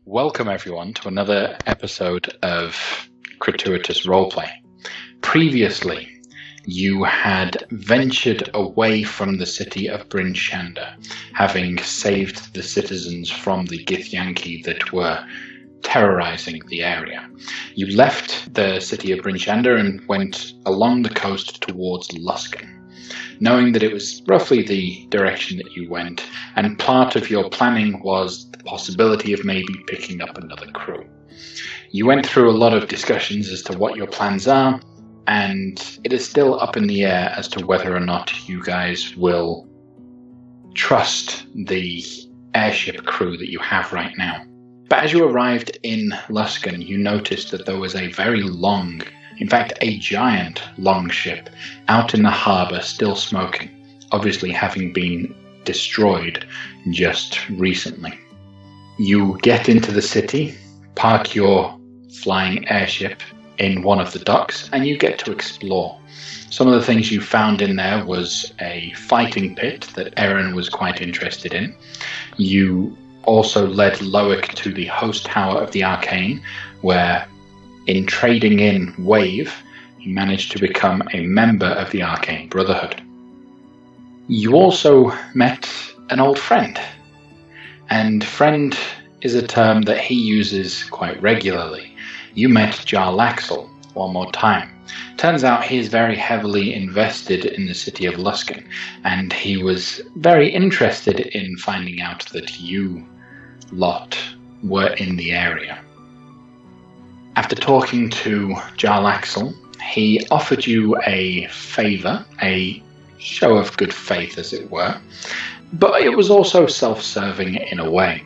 Welcome everyone to another episode of Crituitous Roleplay. Previously, you had ventured away from the city of Bryn Shander, having saved the citizens from the Githyanki that were terrorizing the area. You left the city of Bryn Shander and went along the coast towards Luskan, knowing that it was roughly the direction that you went, and part of your planning was the possibility of maybe picking up another crew. You went through a lot of discussions as to what your plans are, and it is still up in the air as to whether or not you guys will trust the airship crew that you have right now. But as you arrived in Luskan, you noticed that there was a very long, in fact a giant long ship out in the harbour still smoking, obviously having been destroyed just recently. You get into the city, park your flying airship in one of the docks, and you get to explore. Some of the things you found in there was a fighting pit that Erin was quite interested in. You also led Loic to the host tower of the Arcane, where in trading in Wave, he managed to become a member of the Arcane Brotherhood. You also met an old friend, and friend is a term that he uses quite regularly. You met Jarlaxle one more time. Turns out he is very heavily invested in the city of Luskan, and he was very interested in finding out that you lot were in the area. After talking to Jarlaxle, he offered you a favour, a show of good faith as it were, but it was also self-serving in a way.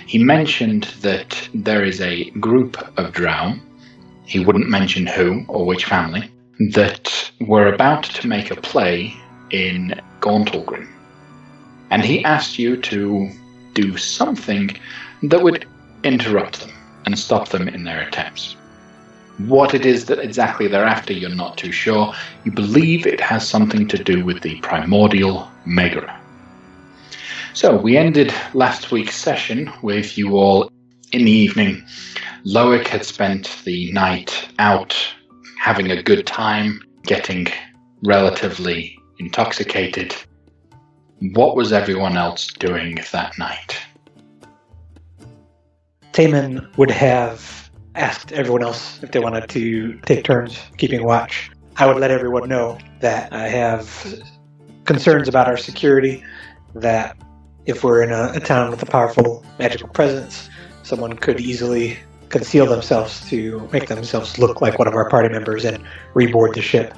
He mentioned that there is a group of drow, he wouldn't mention who or which family, that were about to make a play in Gauntlgrim. And he asked you to do something that would interrupt them and stop them in their attempts. What it is that exactly they're after, you're not too sure. You believe it has something to do with the primordial Megara. So we ended last week's session with you all in the evening. Loic had spent the night out having a good time, getting relatively intoxicated. What was everyone else doing that night? Taman would have asked everyone else if they wanted to take turns keeping watch. I would let everyone know that I have concerns about our security, that if we're in a town with a powerful magical presence, someone could easily conceal themselves to make themselves look like one of our party members and reboard the ship.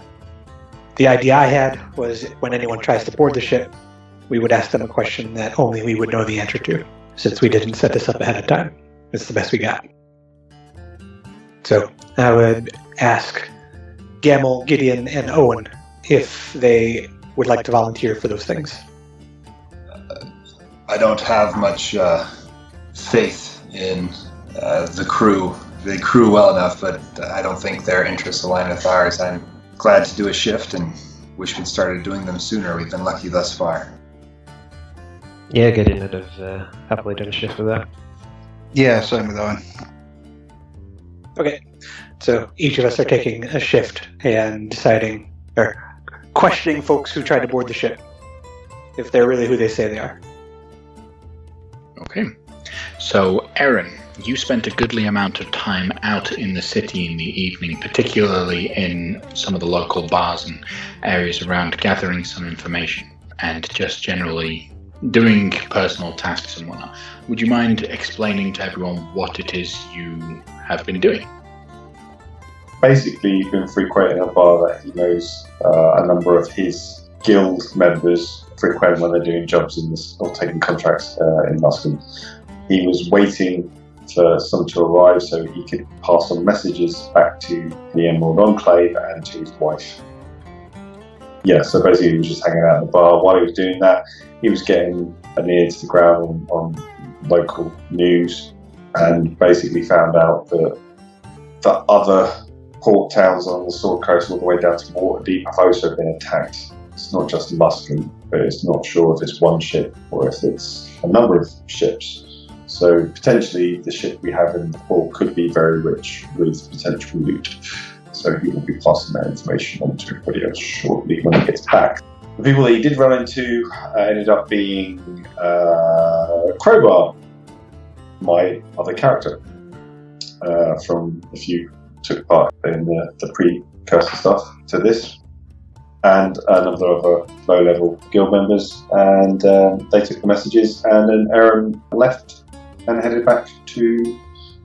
The idea I had was when anyone tries to board the ship, we would ask them a question that only we would know the answer to, since we didn't set this up ahead of time. It's the best we got. So I would ask Gamel, Gideon, and Owen if they would like to volunteer for those things. I don't have much faith in the crew. They crew well enough, but I don't think their interests align with ours. I'm glad to do a shift and wish we'd started doing them sooner. We've been lucky thus far. Yeah, Gideon would have happily done a shift with that. Yeah, same with Owen. Okay, so each of us are taking a shift and deciding, or questioning folks who tried to board the ship, if they're really who they say they are. Okay, so Erin, you spent a goodly amount of time out in the city in the evening, particularly in some of the local bars and areas around, gathering some information and just generally doing personal tasks and whatnot. Would you mind explaining to everyone what it is you have been doing? Basically, you've been frequenting a bar that he knows a number of his guild members frequent when they're doing jobs in this, or taking contracts in Luskan. He was waiting for someone to arrive so he could pass on messages back to the Emerald Enclave and to his wife. Yeah, so basically he was just hanging out in the bar. While he was doing that, he was getting an ear to the ground on local news and basically found out that the other port towns on the Sword Coast all the way down to Waterdeep have also been attacked. It's not just Luskan, but it's not sure if it's one ship or if it's a number of ships. So potentially the ship we have in the port could be very rich with potential loot. So he will be passing that information on to everybody else shortly when he gets back. The people that he did run into ended up being Crowbar, my other character, from if you took part in the precursor stuff to this, and a number of other low-level guild members, and they took the messages, and then Aaron left and headed back to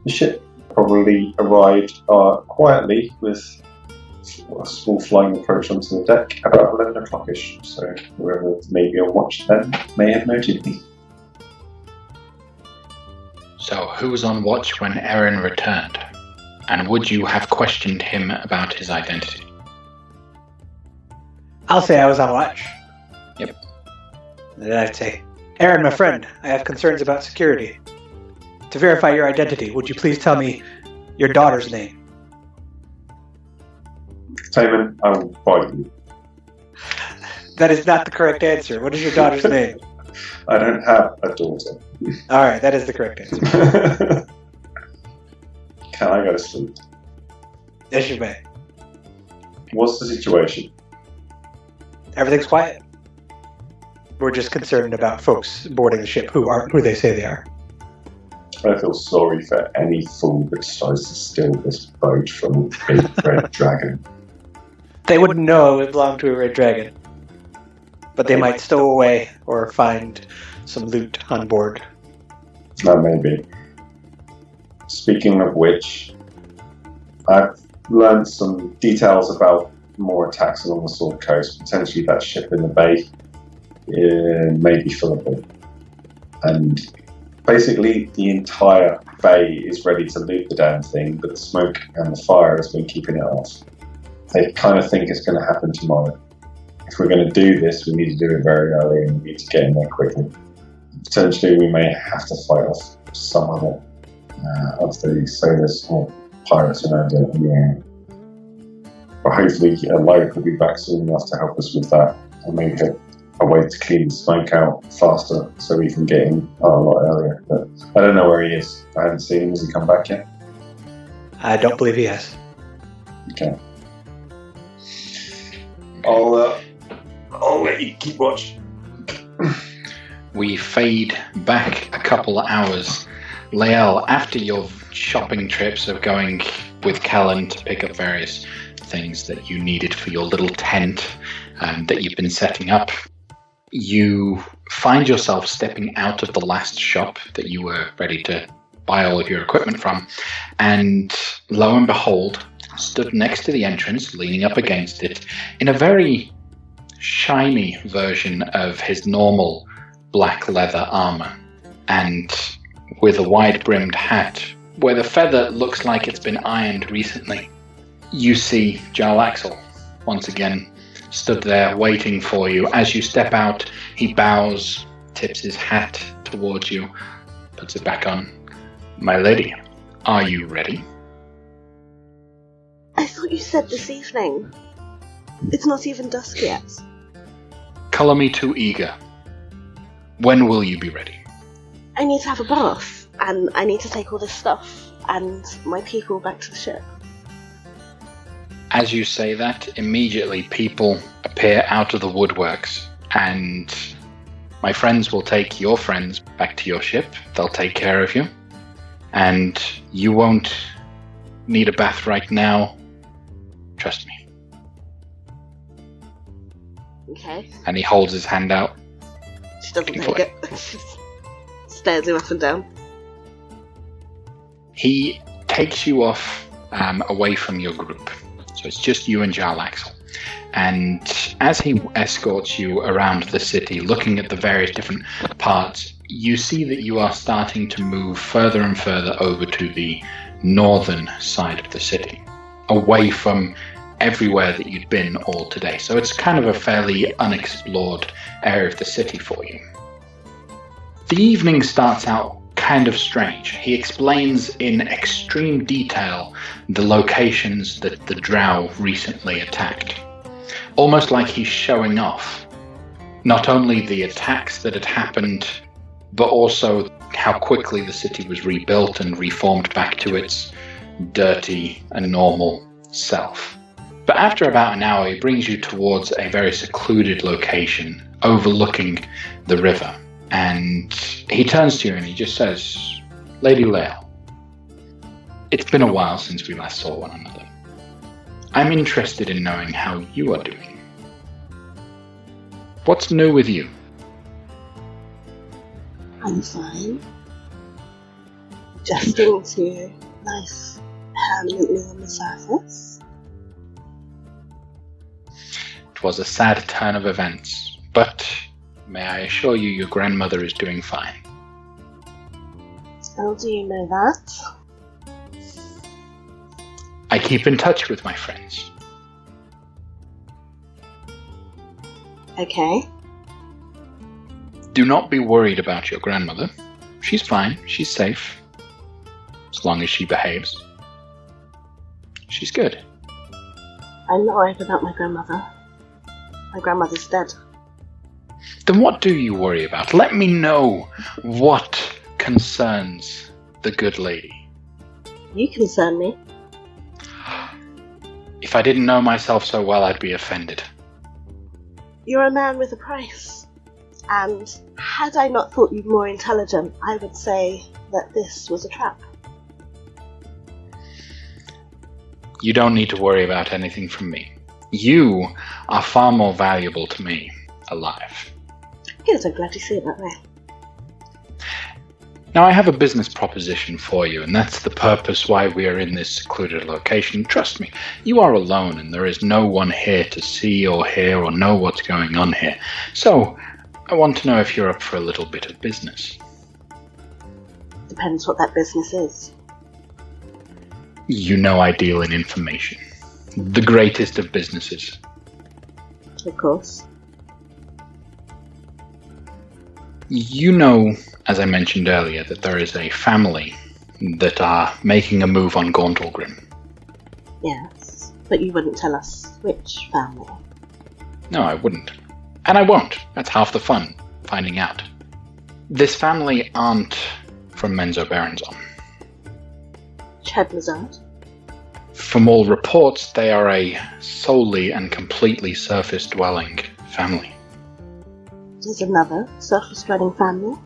the ship. Probably arrived quietly with a small flying approach onto the deck about 11 o'clock-ish, so whoever may be on watch then may have noted me. So, who was on watch when Aaron returned? And would you have questioned him about his identity? I'll say I was on watch. Yep. Then I'd say, Aaron, my friend, I have concerns about security. To verify your identity, would you please tell me your daughter's name? Taman, I will fight you. That is not the correct answer. What is your daughter's name? I don't have a daughter. Alright, that is the correct answer. Can I go to sleep? Yes, you may. What's the situation? Everything's quiet. We're just concerned about folks boarding the ship who aren't who they say they are. I feel sorry for any fool that decides to steal this boat from a big red dragon. They wouldn't know it belonged to a red dragon. But they might stow away or find some loot on board. That may be. Speaking of which, I've learned some details about more attacks along the Sword Coast. Potentially that ship in the bay may be full of them. And basically the entire bay is ready to loot the damn thing, but the smoke and the fire has been keeping it off. They kind of think it's going to happen tomorrow. If we're going to do this, we need to do it very early and we need to get in there quickly. Potentially we may have to fight off some other of the sailors or pirates around in the area. But hopefully Lyric will be back soon enough to help us with that, and maybe have a way to clean the smoke out faster so we can get in a lot earlier. But I don't know where he is. I haven't seen him. Has he come back yet? I don't believe he has. Okay. I'll let you keep watch. We fade back a couple of hours. Lael, after your shopping trips of going with Callan to pick up various things that you needed for your little tent that you've been setting up, you find yourself stepping out of the last shop that you were ready to buy all of your equipment from, and lo and behold, stood next to the entrance, leaning up against it, in a very shiny version of his normal black leather armor, and with a wide-brimmed hat, where the feather looks like it's been ironed recently. You see Jarl Axel, once again, stood there waiting for you. As you step out, he bows, tips his hat towards you, puts it back on. My lady, are you ready? I thought you said this evening. It's not even dusk yet. Colour me too eager. When will you be ready? I need to have a bath, and I need to take all this stuff and my people back to the ship. As you say that, immediately people appear out of the woodworks, and my friends will take your friends back to your ship. They'll take care of you, and you won't need a bath right now. Trust me. Okay. And he holds his hand out. She doesn't take it. She stares him up and down. He takes you off away from your group. So it's just you and Jarl Axel. And as he escorts you around the city, looking at the various different parts, you see that you are starting to move further and further over to the northern side of the city, away from everywhere that you'd been all today. So it's kind of a fairly unexplored area of the city for you. The evening starts out kind of strange. He explains in extreme detail the locations that the Drow recently attacked. Almost like he's showing off not only the attacks that had happened but also how quickly the city was rebuilt and reformed back to its dirty and normal self. But after about an hour, he brings you towards a very secluded location overlooking the river. And he turns to you and he just says, Lady Lael, it's been a while since we last saw one another. I'm interested in knowing how you are doing. What's new with you? I'm fine. Adjusting to life permanently on the surface. It was a sad turn of events, but may I assure you your grandmother is doing fine. How do you know that? I keep in touch with my friends. Okay. Do not be worried about your grandmother. She's fine. She's safe. As long as she behaves. She's good. I'm not worried about my grandmother. My grandmother's dead. Then what do you worry about? Let me know what concerns the good lady. You concern me. If I didn't know myself so well, I'd be offended. You're a man with a price. And had I not thought you more intelligent, I would say that this was a trap. You don't need to worry about anything from me. You are far more valuable to me alive. Good, I'm glad you see it that way. Now I have a business proposition for you, and that's the purpose why we are in this secluded location. Trust me, you are alone and there is no one here to see or hear or know what's going on here. So, I want to know if you're up for a little bit of business. Depends what that business is. You know I deal in information. The greatest of businesses. Of course. You know, as I mentioned earlier, that there is a family that are making a move on Gauntlgrim. Yes, but you wouldn't tell us which family. No, I wouldn't. And I won't. That's half the fun, finding out. This family aren't from Menzo Berenzon. Chedmazard? From all reports, they are a solely and completely surface-dwelling family. There's another surface-dwelling family?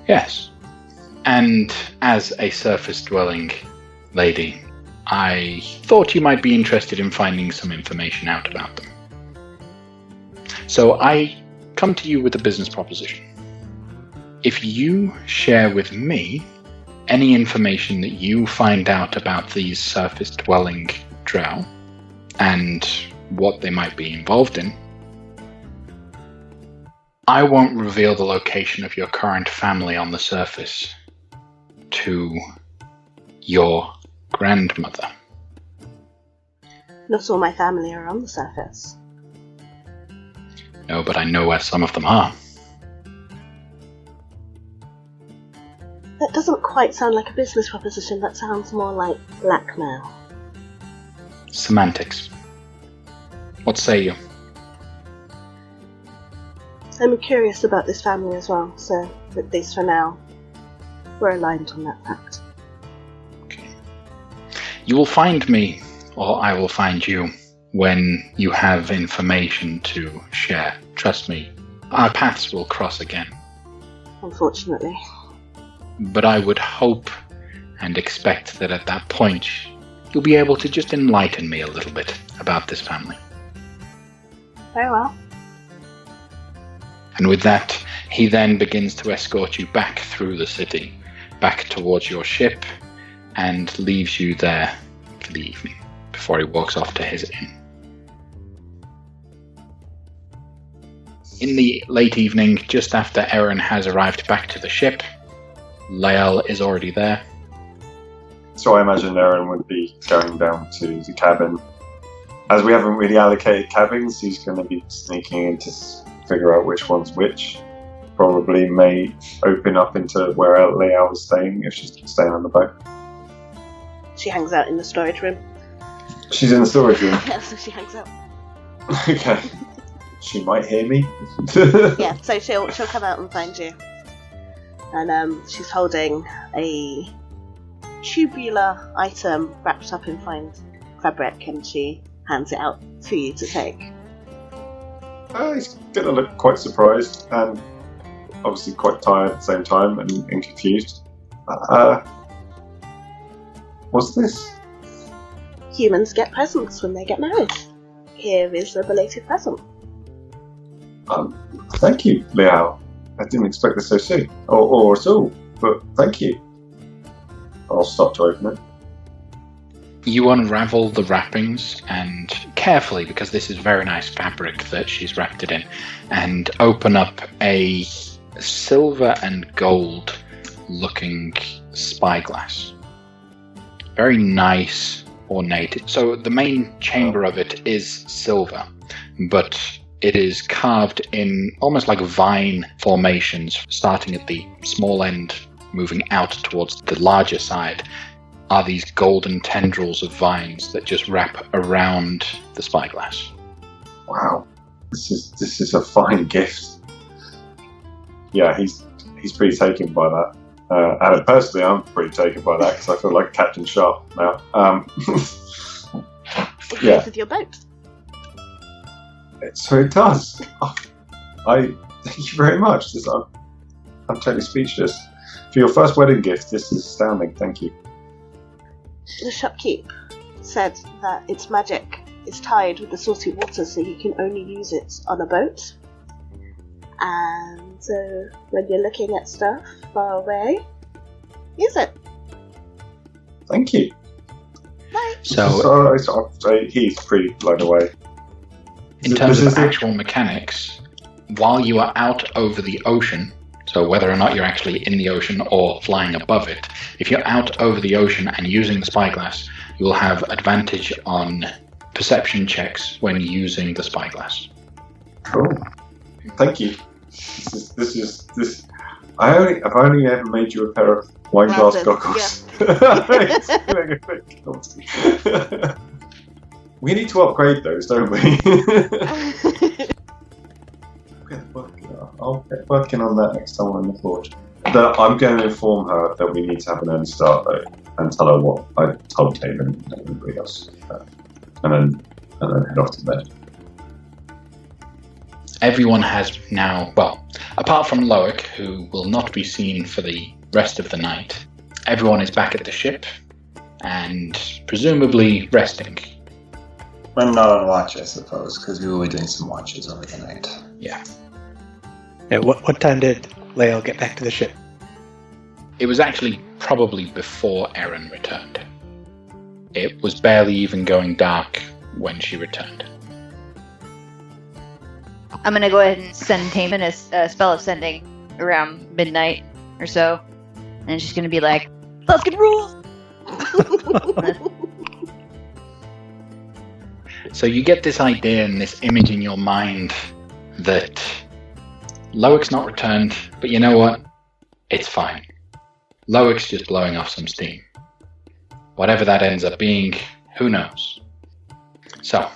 Yes. And as a surface-dwelling lady, I thought you might be interested in finding some information out about them. So I come to you with a business proposition. If you share with me any information that you find out about these surface-dwelling drow and what they might be involved in, I won't reveal the location of your current family on the surface to your grandmother. Not all my family are on the surface. No, but I know where some of them are. That doesn't quite sound like a business proposition, that sounds more like blackmail. Semantics. What say you? I'm curious about this family as well, so at least for now, we're aligned on that fact. Okay. You will find me, or I will find you, when you have information to share. Trust me, our paths will cross again. Unfortunately. But I would hope and expect that at that point, you'll be able to just enlighten me a little bit about this family. Very well. And with that, he then begins to escort you back through the city, back towards your ship, and leaves you there for the evening, before he walks off to his inn. In the late evening, just after Erin has arrived back to the ship, Lael is already there. So I imagine Aaron would be going down to the cabin. As we haven't really allocated cabins, he's going to be sneaking in to figure out which one's which. Probably may open up into where Lael is staying if she's staying on the boat. She hangs out in the storage room. She's in the storage room. Yeah, so she hangs out. Okay. She might hear me. Yeah, so she'll come out and find you. And she's holding a tubular item wrapped up in fine fabric, and she hands it out for you to take. He's going to look quite surprised and obviously quite tired at the same time and confused. What's this? Humans get presents when they get married. Here is a belated present. Thank you, Liao. I didn't expect this so soon, or at all, but thank you. I'll stop to open it. You unravel the wrappings, and carefully, because this is very nice fabric that she's wrapped it in, and open up a silver and gold looking spyglass. Very nice, ornate. So the main chamber of it is silver, but it is carved in almost like vine formations, starting at the small end, moving out towards the larger side, are these golden tendrils of vines that just wrap around the spyglass. Wow, this is a fine gift. Yeah, he's pretty taken by that. And personally, I'm pretty taken by that because I feel like Captain Sharp now. It Yeah. goes with your boat. So it does. I thank you very much. I'm totally speechless. For your first wedding gift, this is astounding. Thank you. The shopkeep said that its magic is tied with the salty water, so you can only use it on a boat. And when you're looking at stuff far away, use it. Thank you. Bye. So he's pretty blown away. in terms of actual mechanics, while you are out over the ocean, so whether or not you're actually in the ocean or flying above it, if you're out over the ocean and using the spyglass, you will have advantage on perception checks when using the spyglass. Cool. Thank you. This. I've only ever made you a pair of wine glass goggles. Yeah. We need to upgrade those, don't we? I'll get working on that next time we're in the forge. I'm going to inform her that we need to have an early start though, and tell her what I told Taven and everybody else, and then head off to bed. Everyone has now, well, apart from Loic, who will not be seen for the rest of the night, everyone is back at the ship and presumably resting. I'm not on watch, I suppose, because we will be doing some watches over the night. Yeah. What time did Leo get back to the ship? It was actually probably before Erin returned. It was barely even going dark when she returned. I'm gonna go ahead and send Taman a spell of sending around midnight or so, and it's just gonna be like, "Let's get rules." So you get this idea and this image in your mind that Loic's not returned, but you know what? It's fine. Loic's just blowing off some steam. Whatever that ends up being, who knows? So,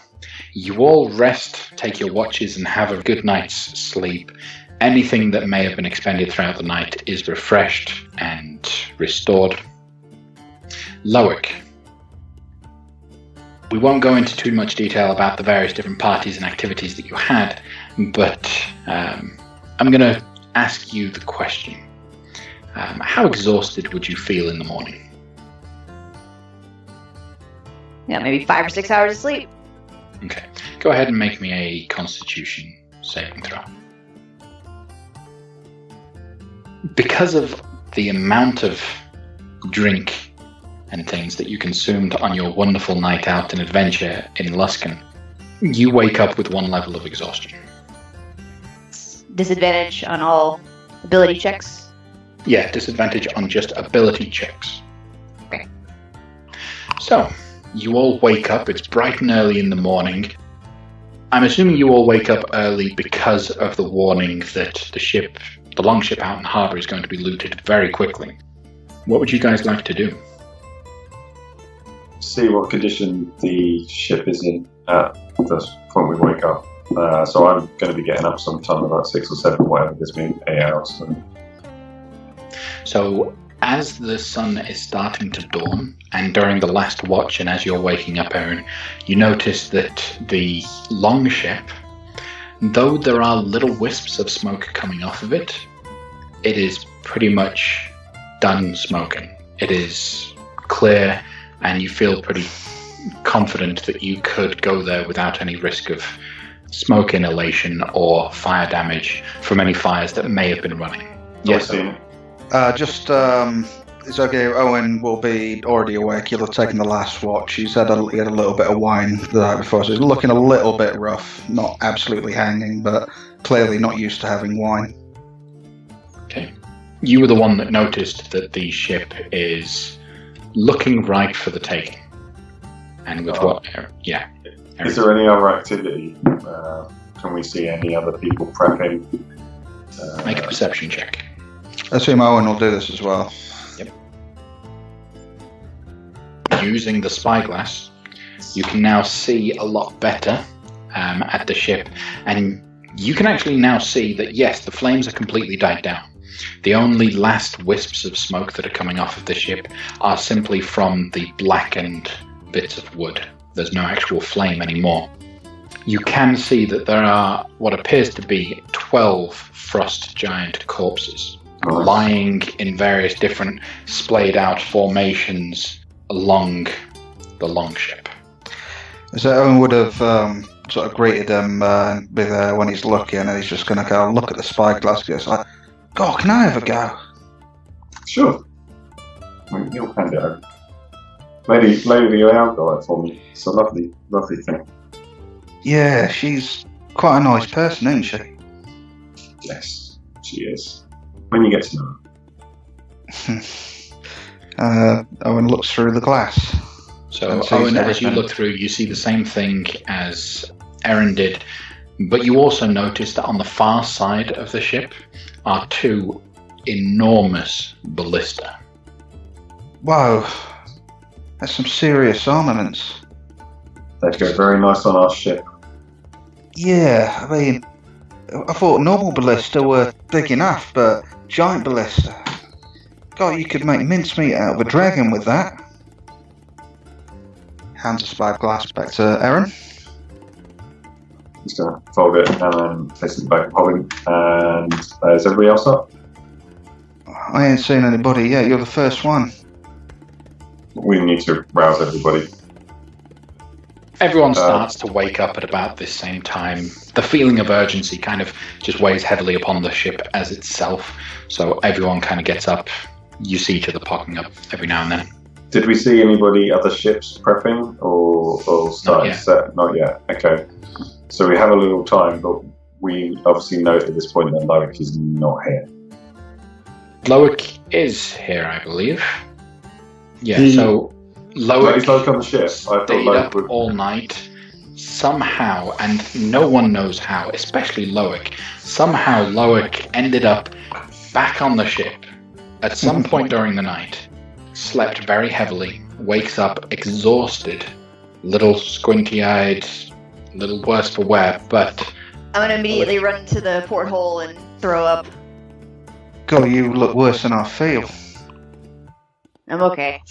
you all rest, take your watches, and have a good night's sleep. Anything that may have been expended throughout the night is refreshed and restored. Loic. We won't go into too much detail about the various different parties and activities that you had, but I'm going to ask you the question. How exhausted would you feel in the morning? Yeah, maybe 5 or 6 hours of sleep. Okay. Go ahead and make me a Constitution saving throw. Because of the amount of drink and things that you consumed on your wonderful night out and adventure in Luskan, you wake up with 1 level of exhaustion. Disadvantage on all ability checks. Yeah, disadvantage on just ability checks. Okay. So, you all wake up, it's bright and early in the morning. I'm assuming you all wake up early because of the warning that the longship out in the harbour is going to be looted very quickly. What would you guys like to do? See what condition the ship is in at the point we wake up. So I'm going to be getting up sometime about 6 or 7, whatever gives me 8 hours. So as the sun is starting to dawn, and during the last watch, and as you're waking up, Aaron, you notice that the longship, though there are little wisps of smoke coming off of it, it is pretty much done smoking. It is clear, and you feel pretty confident that you could go there without any risk of smoke inhalation or fire damage from any fires that may have been running. Yes, Owen. It's okay. Owen will be already awake. He'll have taken the last watch. He had a little bit of wine the night before, so he's looking a little bit rough. Not absolutely hanging, but clearly not used to having wine. Okay. You were the one that noticed that the ship is looking ripe for the taking. And with what? Yeah. Is there any other activity? Can we see any other people prepping? Make a perception check. I assume Owen will do this as well. Yep. Using the spyglass, you can now see a lot better at the ship, and you can actually now see that yes, the flames are completely died down. The only last wisps of smoke that are coming off of the ship are simply from the blackened bits of wood. There's no actual flame anymore. You can see that there are what appears to be 12 frost giant corpses lying in various different splayed out formations along the longship. So Owen would have sort of greeted him with when he's looking, and he's just going to go look at the spyglass and goes like, "God, can I have a go?" Sure. You'll hand it over. Lady you'll go it for me. It's a lovely thing. Yeah, she's quite a nice person, isn't she? Yes, she is. When you get to know her. Owen looks through the glass. So Owen, as you look through, you see the same thing as Erin did, but you also notice that on the far side of the ship are two enormous ballista. Wow, that's some serious armaments. They'd go very nice on our ship. Yeah, I mean, I thought normal ballista were big enough, but giant ballista. God, you could make mincemeat out of a dragon with that. Hands a spyglass back to Erin. Just gonna fold it and then place it back in holding. And is everybody else up? I ain't seen anybody yet. You're the first one. We need to rouse everybody. Everyone starts to wake up at about this same time. The feeling of urgency kind of just weighs heavily upon the ship as itself. So everyone kind of gets up. You see each other popping up every now and then. Did we see anybody other ships prepping or starting set? Not yet. Okay. So we have a little time, but we obviously note at this point that Loic is not here. Loic is here, I believe. Yeah, so Loic on the ship. stayed up all night somehow, and no one knows how, especially Loic. Somehow Loic ended up back on the ship at some point during the night, slept very heavily, wakes up exhausted, little squinty-eyed, little worse for wear, but... I'm going to immediately run to the porthole and throw up. God, you look worse than I feel. I'm okay.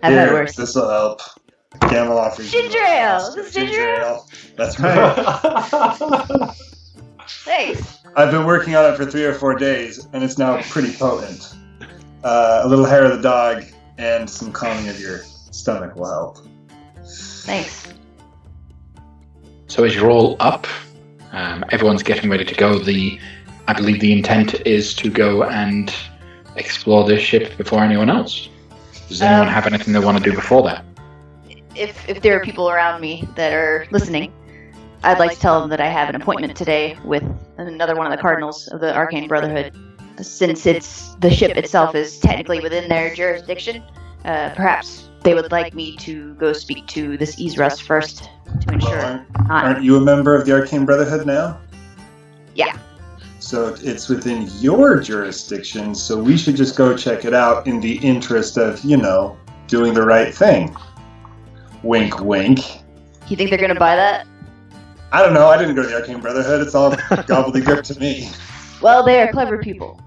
I've had worse. This will help. Camel offers Ginger ale! This is ginger ale? That's right. Thanks. I've been working on it for 3 or 4 days, and it's now pretty potent. A little hair of the dog and some calming of your stomach will help. Thanks. So as you're all up, everyone's getting ready to go. I believe the intent is to go and explore this ship before anyone else. Does anyone have anything they want to do before that? If there are people around me that are listening, I'd like to tell them that I have an appointment today with another one of the cardinals of the Arcane Brotherhood. Since the ship itself is technically within their jurisdiction, perhaps they would like me to go speak to this Izras first to ensure. Aren't you a member of the Arcane Brotherhood now? Yeah. So it's within your jurisdiction, so we should just go check it out in the interest of, doing the right thing. Wink, wink. You think they're going to buy that? I don't know. I didn't go to the Arcane Brotherhood. It's all gobbledygook to me. Well, they are clever people.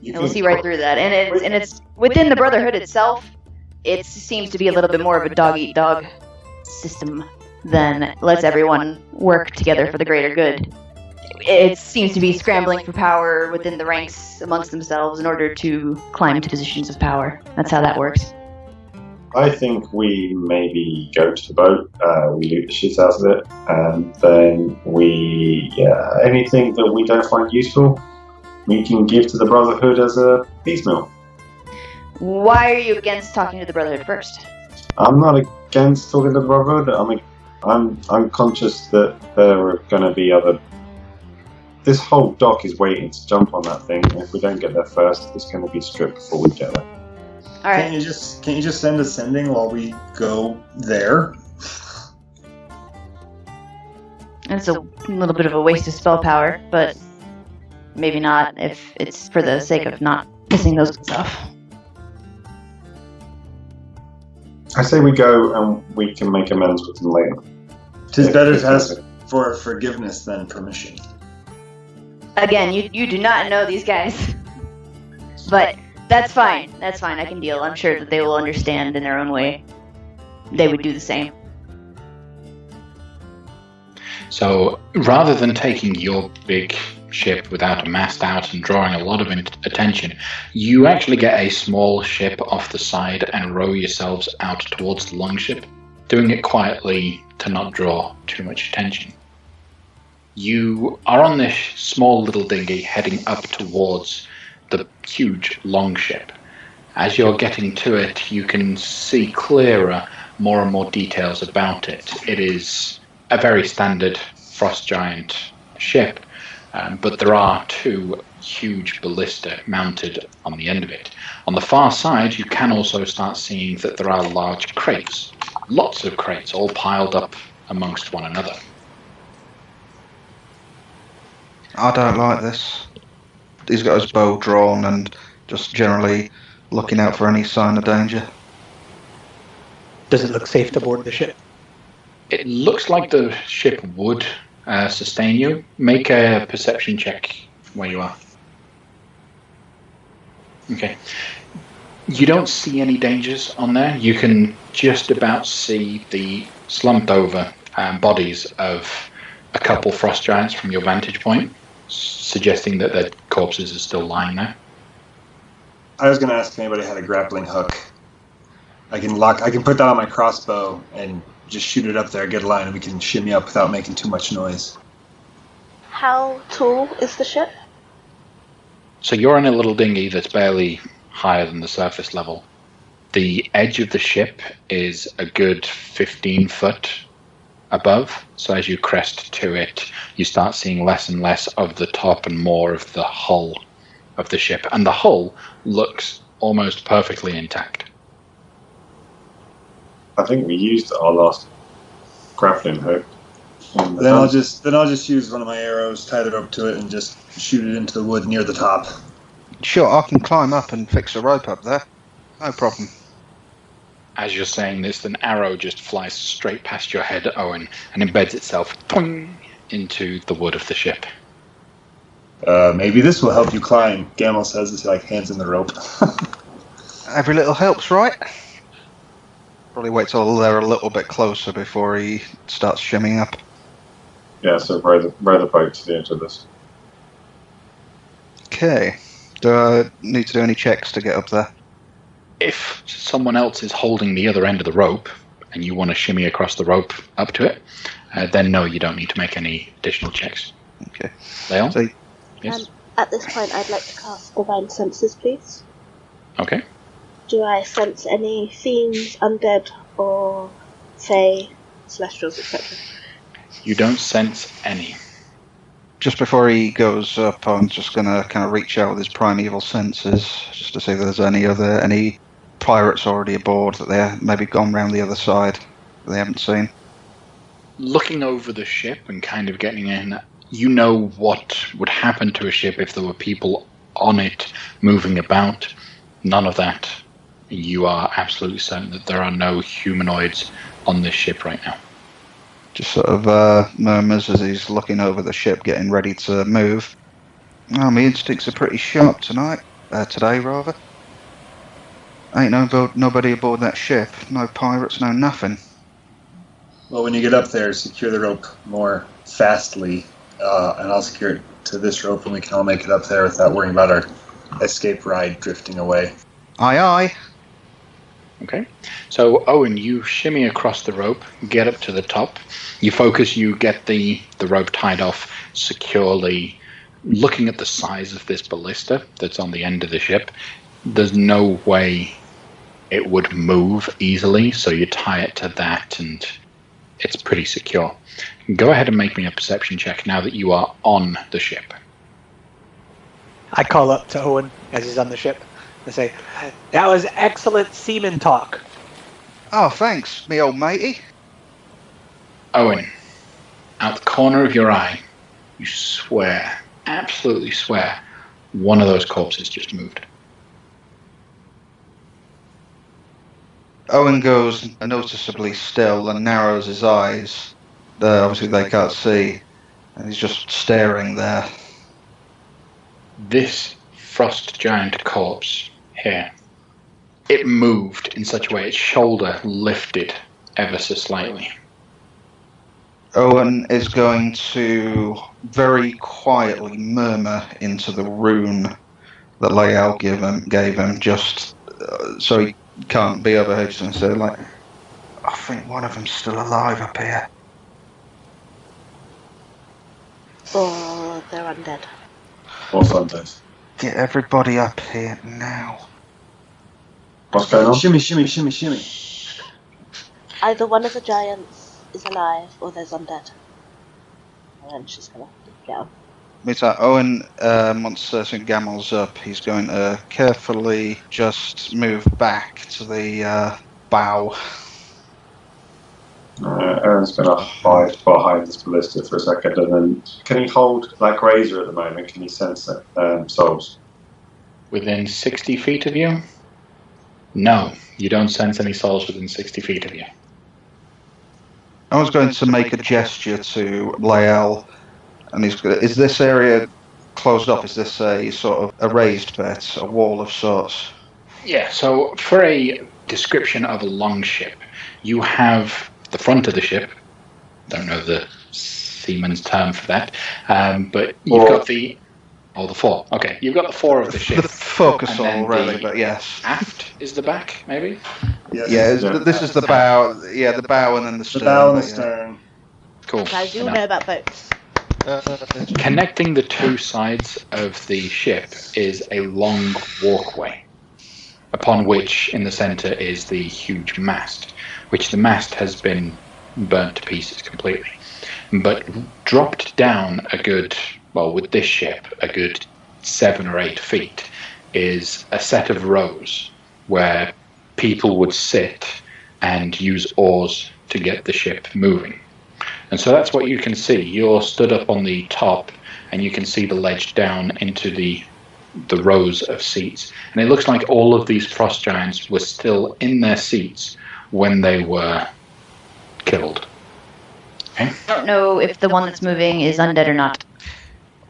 And we'll see right through that. And it's within the Brotherhood itself. It seems to be a little bit more of a dog-eat-dog system than lets everyone work together for the greater good. It seems to be scrambling for power within the ranks amongst themselves in order to climb to positions of power. That's how that works. I think we maybe go to the boat, we loot the shit out of it, and then anything that we don't find useful, we can give to the Brotherhood as a piecemeal. Why are you against talking to the Brotherhood first? I'm not against talking to the Brotherhood. I mean, I'm conscious that there are going to be other. This whole dock is waiting to jump on that thing, and if we don't get there first, it's going to be stripped before we get there. All right. Can't you just send a sending while we go there? It's a little bit of a waste of spell power, but maybe not if it's for the sake of not pissing those guys off. I say we go and we can make amends with them later. 'Tis better to ask for forgiveness than permission. Again, you do not know these guys. But that's fine. That's fine. I can deal. I'm sure that they will understand in their own way. They would do the same. So rather than taking your big ship without a mast out and drawing a lot of attention, you actually get a small ship off the side and row yourselves out towards the longship, doing it quietly to not draw too much attention. You are on this small little dinghy heading up towards the huge longship. As you're getting to it, you can see clearer more and more details about it. It is a very standard frost giant ship, but there are two huge ballista mounted on the end of it. On the far side, you can also start seeing that there are large crates, lots of crates all piled up amongst one another. I don't like this. He's got his bow drawn and just generally looking out for any sign of danger. Does it look safe to board the ship? It looks like the ship would sustain you. Make a perception check where you are. Okay. You don't see any dangers on there. You can just about see the slumped over bodies of a couple frost giants from your vantage point, suggesting that their corpses are still lying there. I was going to ask if anybody had a grappling hook. I can put that on my crossbow and just shoot it up there, get a line, and we can shimmy up without making too much noise. How tall is the ship? So you're in a little dinghy that's barely higher than the surface level. The edge of the ship is a good 15 foot above, so as you crest to it, you start seeing less and less of the top and more of the hull of the ship, and the hull looks almost perfectly intact. I think we used our last grappling hook. Then I'll just use one of my arrows, tie the rope to it, and just shoot it into the wood near the top. Sure, I can climb up and fix a rope up there. No problem. As you're saying this, an arrow just flies straight past your head, Owen, and embeds itself into the wood of the ship. Maybe this will help you climb, Gamel says as he hands in the rope. Every little helps, right? Probably wait till they're a little bit closer before he starts shimming up. Yeah, so row the boat to the edge of this. Okay. Do I need to do any checks to get up there? If someone else is holding the other end of the rope, and you want to shimmy across the rope up to it, then no, you don't need to make any additional checks. Okay. Leon? So, Yes? At this point, I'd like to cast Divine Senses, please. Okay. Do I sense any fiends, undead, or fae, celestials, etc.? You don't sense any. just before he goes up, I'm just going to kind of reach out with his primeval senses, just to see if there's any pirates already aboard that they're maybe gone round the other side that they haven't seen. Looking over the ship and kind of getting in, you know what would happen to a ship if there were people on it moving about. None of that. You are absolutely certain that there are no humanoids on this ship right now. Just sort of murmurs as he's looking over the ship, getting ready to move. Oh, my instincts are pretty sharp tonight. Today, rather. Ain't nobody aboard that ship. No pirates, no nothing. Well, when you get up there, secure the rope more fastly, and I'll secure it to this rope, and we can all make it up there without worrying about our escape ride drifting away. Aye, aye. Okay. So, Owen, you shimmy across the rope, get up to the top. You focus, you get the rope tied off securely. Looking at the size of this ballista that's on the end of the ship, there's no way it would move easily, so you tie it to that, and it's pretty secure. Go ahead and make me a perception check now that you are on the ship. I call up to Owen as he's on the ship and say, "That was excellent seaman talk." Oh, thanks, me old matey. Owen, out the corner of your eye, you swear, absolutely swear, one of those corpses just moved. Owen goes noticeably still and narrows his eyes. Obviously they can't see, and he's just staring there. This frost giant corpse here, it moved in such a way its shoulder lifted ever so slightly. Owen is going to very quietly murmur into the rune that Lael gave him, just so he can't be overheard. Just and say, like, I think one of them's still alive up here. Or they're undead. What's undead? Get everybody up here now. What's going on? Shimmy, shimmy, shimmy, shimmy. Either one of the giants is alive, or there's undead. And then she's gonna get on. Means that Owen, once St. Gamel's up, he's going to carefully just move back to the bow. Aaron's going to hide behind this ballista for a second, and then can he hold that grazer at the moment? Can he sense it, souls? Within 60 feet of you? No, you don't sense any souls within 60 feet of you. I was going to make a gesture to Lael, and is this area closed off? Is this a sort of a raised bed, a wall of sorts? Yeah, so for a description of a longship, you have the front of the ship. Don't know the seaman's term for that, but you've got the fore. Okay, you've got the fore of the ship. The forecastle, really, but yes. Aft is the back, maybe. Yes. This is the bow. Yeah, the bow and then the stern. The bow and the stern. Cool. Guys, you all know about boats. Connecting the two sides of the ship is a long walkway, upon which in the center is the huge mast, which the mast has been burnt to pieces completely. But dropped down a good, well, with this ship, a good 7 or 8 feet, is a set of rows where people would sit and use oars to get the ship moving. And so that's what you can see. You're stood up on the top, and you can see the ledge down into the rows of seats. And it looks like all of these frost giants were still in their seats when they were killed. Okay? I don't know if the one that's moving is undead or not.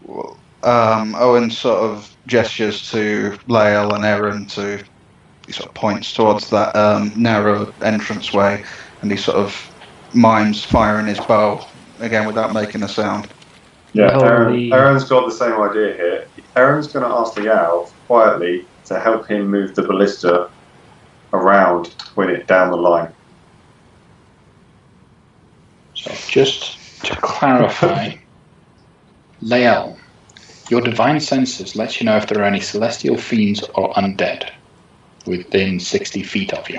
Well, Owen sort of gestures to Lael and Aaron to. He sort of points towards that narrow entranceway, and he sort of mimes firing his bow again without making a sound. Yeah, Holy- Aaron's got the same idea here. Aaron's going to ask the owl quietly to help him move the ballista around to point it down the line. So just to clarify, Lael, your divine senses lets you know if there are any celestial fiends or undead within 60 feet of you.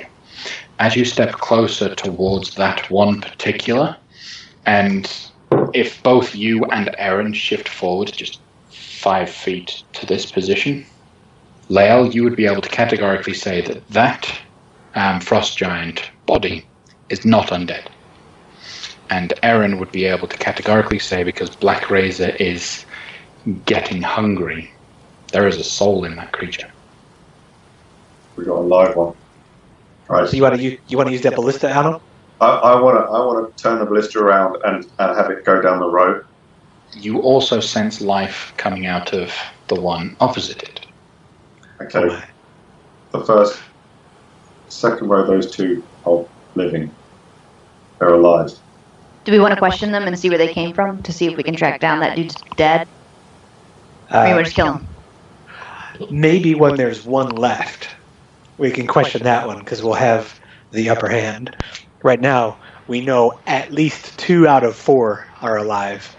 As you step closer towards that one particular, and if both you and Aaron shift forward just 5 feet to this position, Lael, you would be able to categorically say that frost giant body is not undead. And Aaron would be able to categorically say, because Black Razor is getting hungry, there is a soul in that creature. We got a live one. Right. So you want to use that ballista, Alan? I want to turn the ballista around and have it go down the road. You also sense life coming out of the one opposite it. Okay. Oh my. The second row, those two are living. They're alive. Do we want to question them and see where they came from to see if we can track down that dude's dad? Or you want to just kill him? Maybe when there's one left, we can question that one because we'll have the upper hand. Right now, we know at least 2 out of 4 are alive.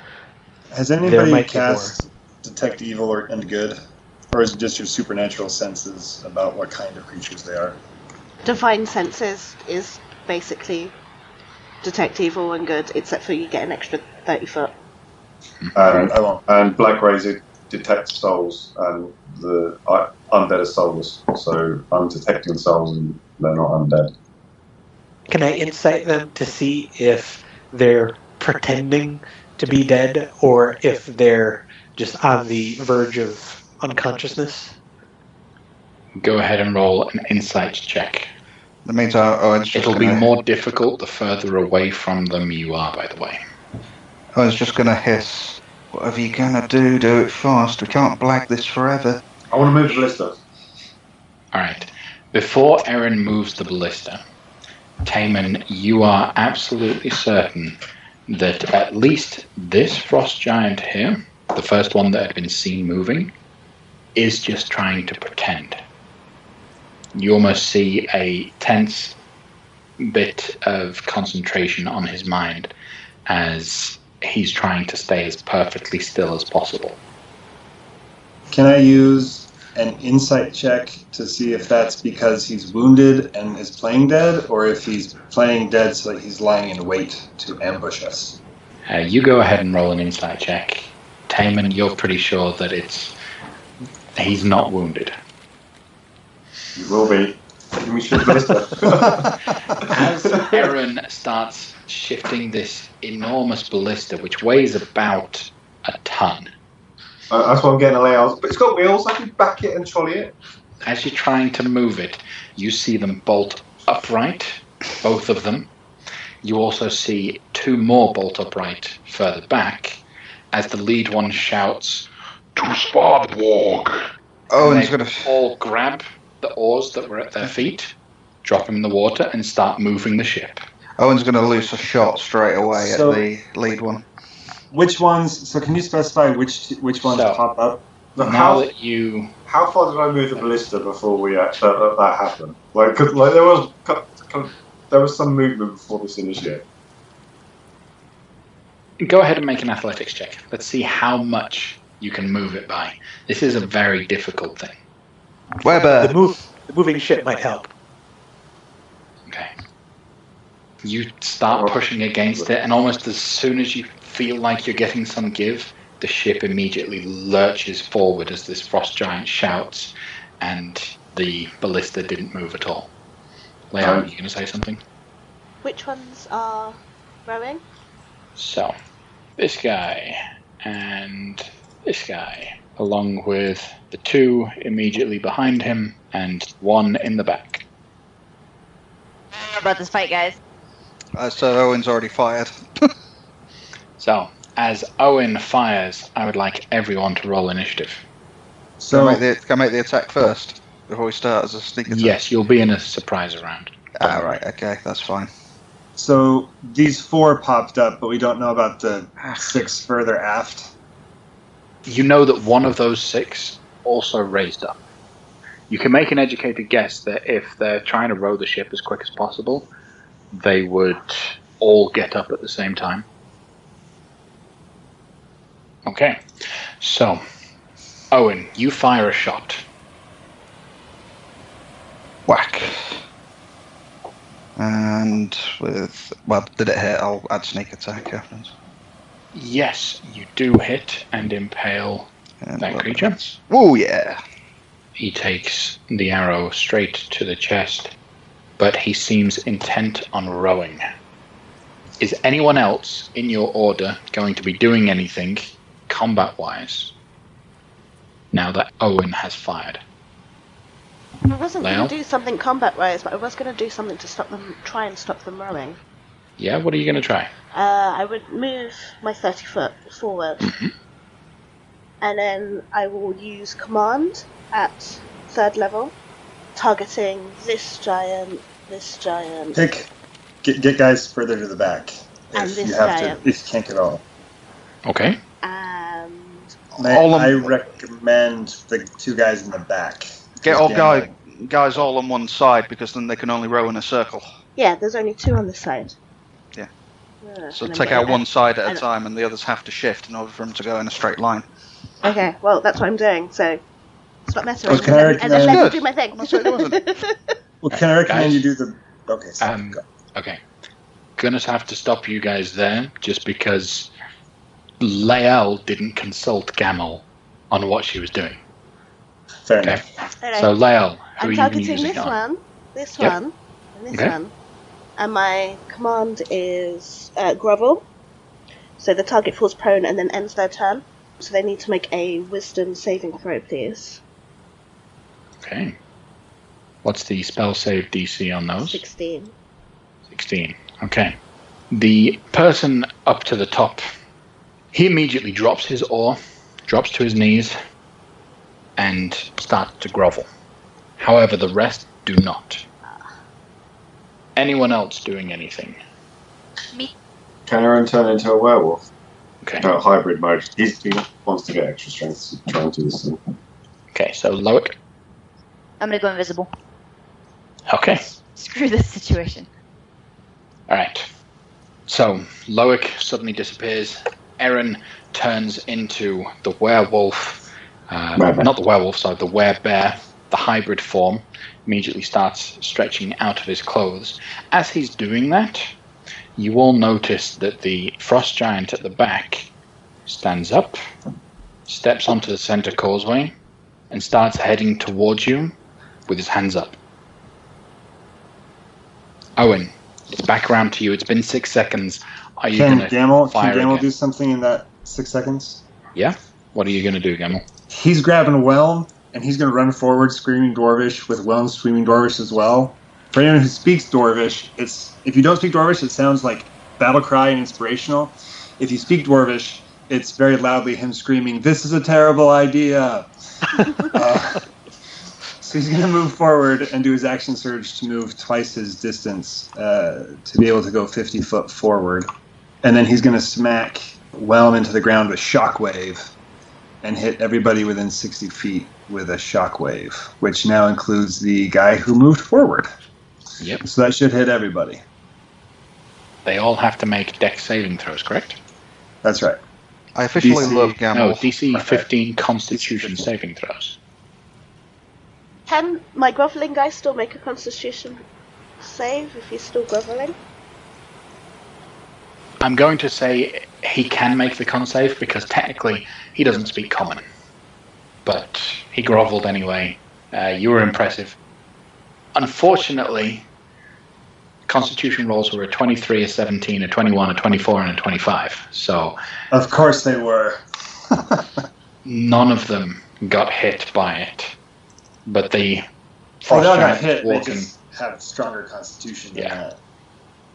Has There anybody might be cast Detect Evil and Good? Or is it just your supernatural senses about what kind of creatures they are? Divine senses is basically detect evil and good, except for you get an extra 30 foot. I won't. And Black Razor detects souls, and the undead are soulless. So I'm detecting souls, and they're not undead. Can I insight them to see if they're pretending to be dead or if they're just on the verge of unconsciousness? Go ahead and roll an insight check. That means Owen's just It'll be gonna, more difficult the further away from them you are, by the way. Owen's just gonna hiss. Whatever you're gonna do it fast. We can't blag this forever. I want to move the ballista. Alright. Before Erin moves the ballista, Taman, you are absolutely certain that at least this frost giant here, the first one that had been seen moving, is just trying to pretend. You almost see a tense bit of concentration on his mind as he's trying to stay as perfectly still as possible. Can I use an insight check to see if that's because he's wounded and is playing dead, or if he's playing dead so that he's lying in wait to ambush us? You go ahead and roll an insight check. Taman, you're pretty sure that he's not wounded. You will be. Give me shoot ballista. As Erin starts shifting this enormous ballista, which weighs about a ton, That's what I'm getting a layout. But it's got wheels. I can back it and trolley it. as you're trying to move it, you see them bolt upright, both of them. You also see 2 more bolt upright further back, as the lead one shouts, "To Sparborg!" Owen's And gonna. they all grab the oars that were at their feet, drop them in the water, and start moving the ship. Owen's gonna loose a shot straight away So- at the lead one. Which ones? So can you specify which ones So- pop up? Now that you... How far did I move the ballista before we that happened? Like, 'cause, like there was some movement before this initiated. Go ahead and make an athletics check. Let's see how much you can move it by. This is a very difficult thing. Weber. The moving ship might help. Okay. You start pushing against it, and almost as soon as you feel like you're getting some give, the ship immediately lurches forward as this frost giant shouts, and the ballista didn't move at all. Leo, are you going to say something? Which ones are rowing? So, this guy and this guy, along with the 2 immediately behind him and 1 in the back. I don't know about this fight, guys. So Owen's already fired. So, as Owen fires, I would like everyone to roll initiative. So Can I make the attack first before we start as a sneak attack? Yes, you'll be in a surprise round. Ah, right. Okay, that's fine. So these 4 popped up, but we don't know about the 6 further aft. You know that one of those 6 also raised up. You can make an educated guess that if they're trying to row the ship as quick as possible, they would all get up at the same time. Okay, so Owen, you fire a shot. Whack. And did it hit? I'll add sneak attack afterwards. Yes, you do hit and impale And that 11. creature. Oh yeah. He takes the arrow straight to the chest, but he seems intent on rowing. Is anyone else in your order going to be doing anything combat-wise now that Owen has fired? I wasn't Leo? going to do something combat-wise, but I was going to do something to try and stop them rowing. Yeah, what are you going to try? I would move my 30 foot forward, Mhm. and then I will use command at 3rd level, targeting this giant. Get guys further to the back And if this you have giant. to. If you can't get all. Okay. And I recommend the 2 guys in the back. Get all Gamma- guys all on one side, because then they can only row in a circle. yeah, there's only 2 on this side. Yeah. So So take out one side at a time, and the others have to shift in order for them to go in a straight line. Okay, well, that's what I'm doing, so stop messing with Can me I and let me recommend- do my thing. I'm not saying it wasn't. Well, can I recommend Guys? you do the? Okay. Sorry. Okay. Gonna have to stop you guys there, just because Lael didn't consult Gamel on what she was doing. Fair Okay. enough. Alright, So Lael, who I'm are you targeting using this on? one, this Yep. one, and this Okay. one. And my command is grovel. So the target falls prone and then ends their turn. So they need to make a wisdom saving throw, please. Okay. What's the spell save DC on those? 16. 16. Okay. The person up to the top, he immediately drops his oar, drops to his knees, and starts to grovel. However, the rest do not. Anyone else doing anything? Me. Can Aaron turn into a werewolf? Okay. Hybrid mode. He wants to get extra strength to try and do this thing. Okay, so Loic. I'm gonna go invisible. Okay. Screw this situation. Alright. So, Loic suddenly disappears. Aaron turns into the werewolf. Werebear. Not the werewolf, sorry, the werebear. The hybrid form immediately starts stretching out of his clothes. As he's doing that, you all notice that the frost giant at the back stands up, steps onto the center causeway, and starts heading towards you with his hands up. Owen, it's back around to you. It's been 6 seconds. Are you going Can to Gamel again? do something in that 6 seconds? Yeah? What are you going to do, Gamel? He's grabbing Whelm, and he's going to run forward screaming Dwarvish with Whelm screaming Dwarvish as well. For anyone who speaks Dwarvish, if you don't speak Dwarvish, it sounds like battle cry and inspirational. If you speak Dwarvish, it's very loudly him screaming, "This is a terrible idea!" So he's going to move forward and do his action surge to move twice his distance to be able to go 50 foot forward. And then he's going to smack Whelm into the ground with Shockwave and hit everybody within 60 feet with a Shockwave, which now includes the guy who moved forward. Yep. So that should hit everybody. They all have to make dex saving throws, correct? That's right. I officially DC love Gamel. No, DC 15 Constitution saving throws. Can my groveling guy still make a constitution save if he's still groveling? I'm going to say he can make the con save because technically he doesn't speak common. But he groveled anyway. You were impressive. Unfortunately, Constitution rolls were a 23, a 17, a 21, a 24, and a 25. So Of course they were. none of them got hit by it. But the Oh, frost they all got giant hit. They walking, just have stronger constitution than Yeah. that.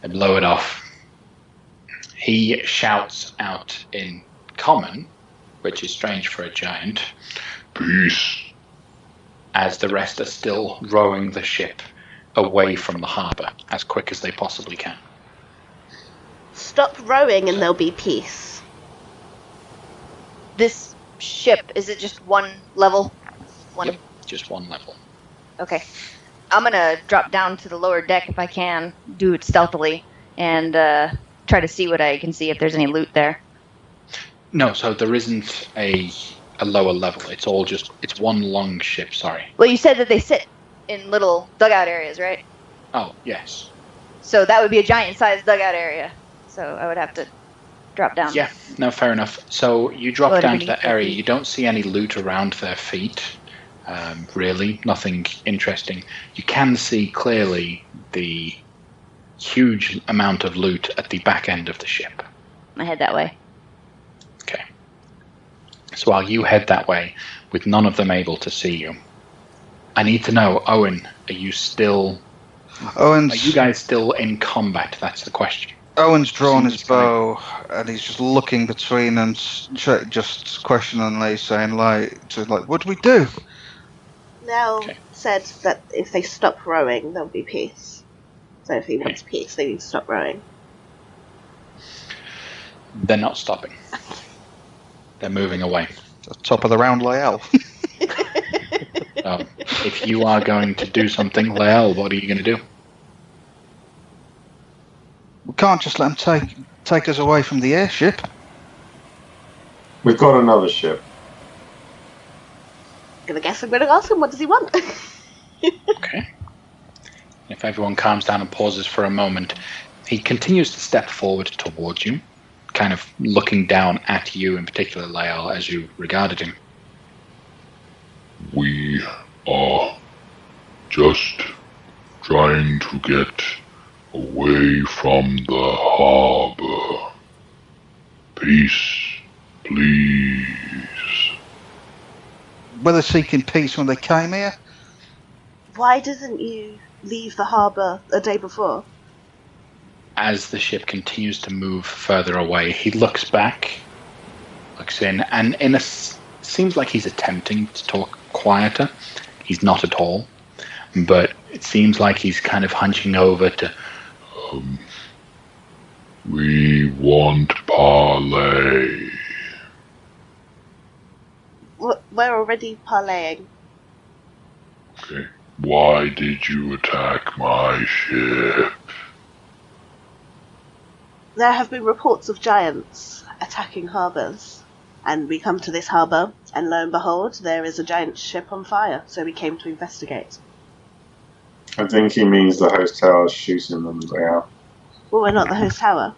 and blow it off. He shouts out in common, which is strange for a giant, "Peace," as the rest are still rowing the ship away from the harbour as quick as they possibly can. Stop rowing and there'll be peace. This ship, is it just one level? One. Yep, just one level. Okay. I'm gonna drop down to the lower deck if I can, do it stealthily, and try to see what I can see if there's any loot there. No, so there isn't a lower level. It's all just, it's one long ship, sorry. Well, you said that they sit in little dugout areas, right? Oh, yes. So that would be a giant-sized dugout area. So I would have to drop down. Yeah, no, fair enough. So you drop Well, down to beneath that area. their feet. You don't see any loot around their feet, really. Nothing interesting. You can see clearly the huge amount of loot at the back end of the ship. I head that way. Okay. So while you head that way, with none of them able to see you, I need to know, Owen, are you guys still in combat? That's the question. Owen's drawn his Seems kind bow, and he's just looking between and just questioningly saying, what do we do? Now Okay. said that if they stop rowing, there'll be peace. So if he wants peace, they need to stop rowing. They're not stopping. They're moving away. Top of the round, Lael. So if you are going to do something, Lael, what are you going to do? We can't just let them take us away from the airship. We've got another ship. I'm gonna ask him, what does he want? Okay. If everyone calms down and pauses for a moment, he continues to step forward towards you, kind of looking down at you, in particular, Lael, as you regarded him. We are just trying to get away from the harbor. Peace, please. Were they seeking peace when they came here? Why didn't you leave the harbour a day before? As the ship continues to move further away, he looks back, looks in, and seems like he's attempting to talk quieter. He's not at all, but it seems like he's kind of hunching over to... We want parley. We're already parleying. Okay. Why did you attack my ship? There have been reports of giants attacking harbours, and we come to this harbour, and lo and behold, there is a giant ship on fire, so we came to investigate. I think he means the host tower is shooting them out. Well, we're not the host tower.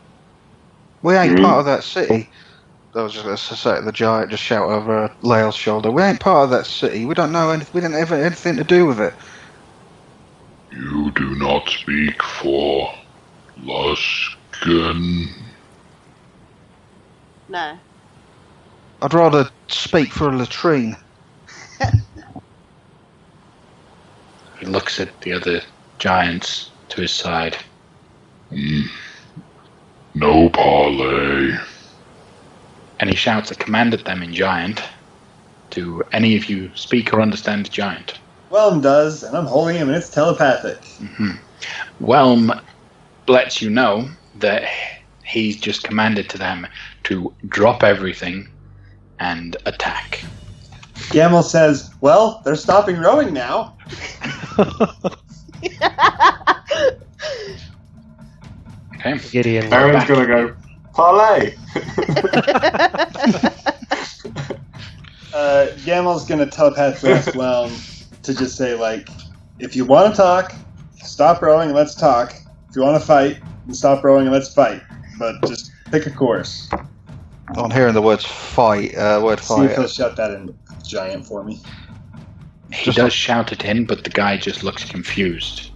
We ain't Mhm. part of that city. That was just to say the giant just shout over Lael's shoulder. We ain't part of that city. We don't know anything. We didn't have anything to do with it. You do not speak for Luskin. No. I'd rather speak for a latrine. He looks at the other giants to his side. No parley. And he shouts a command at them in Giant. Do any of you speak or understand Giant? Whelm does, and I'm holding him, and it's telepathic. Mm-hmm. Whelm lets you know that he's just commanded to them to drop everything and attack. Gamel says, well, they're stopping rowing now. Okay. Gideon. Aaron's gonna go, parlay! Gamel's gonna telepathically ask Whelm to just say, like, if you want to talk, stop rowing and let's talk. If you want to fight, then stop rowing and let's fight. But just pick a course. I'm hearing the words fight. Word See if he'll fight. shout that in Giant for me. He does shout it in, but the guy just looks confused.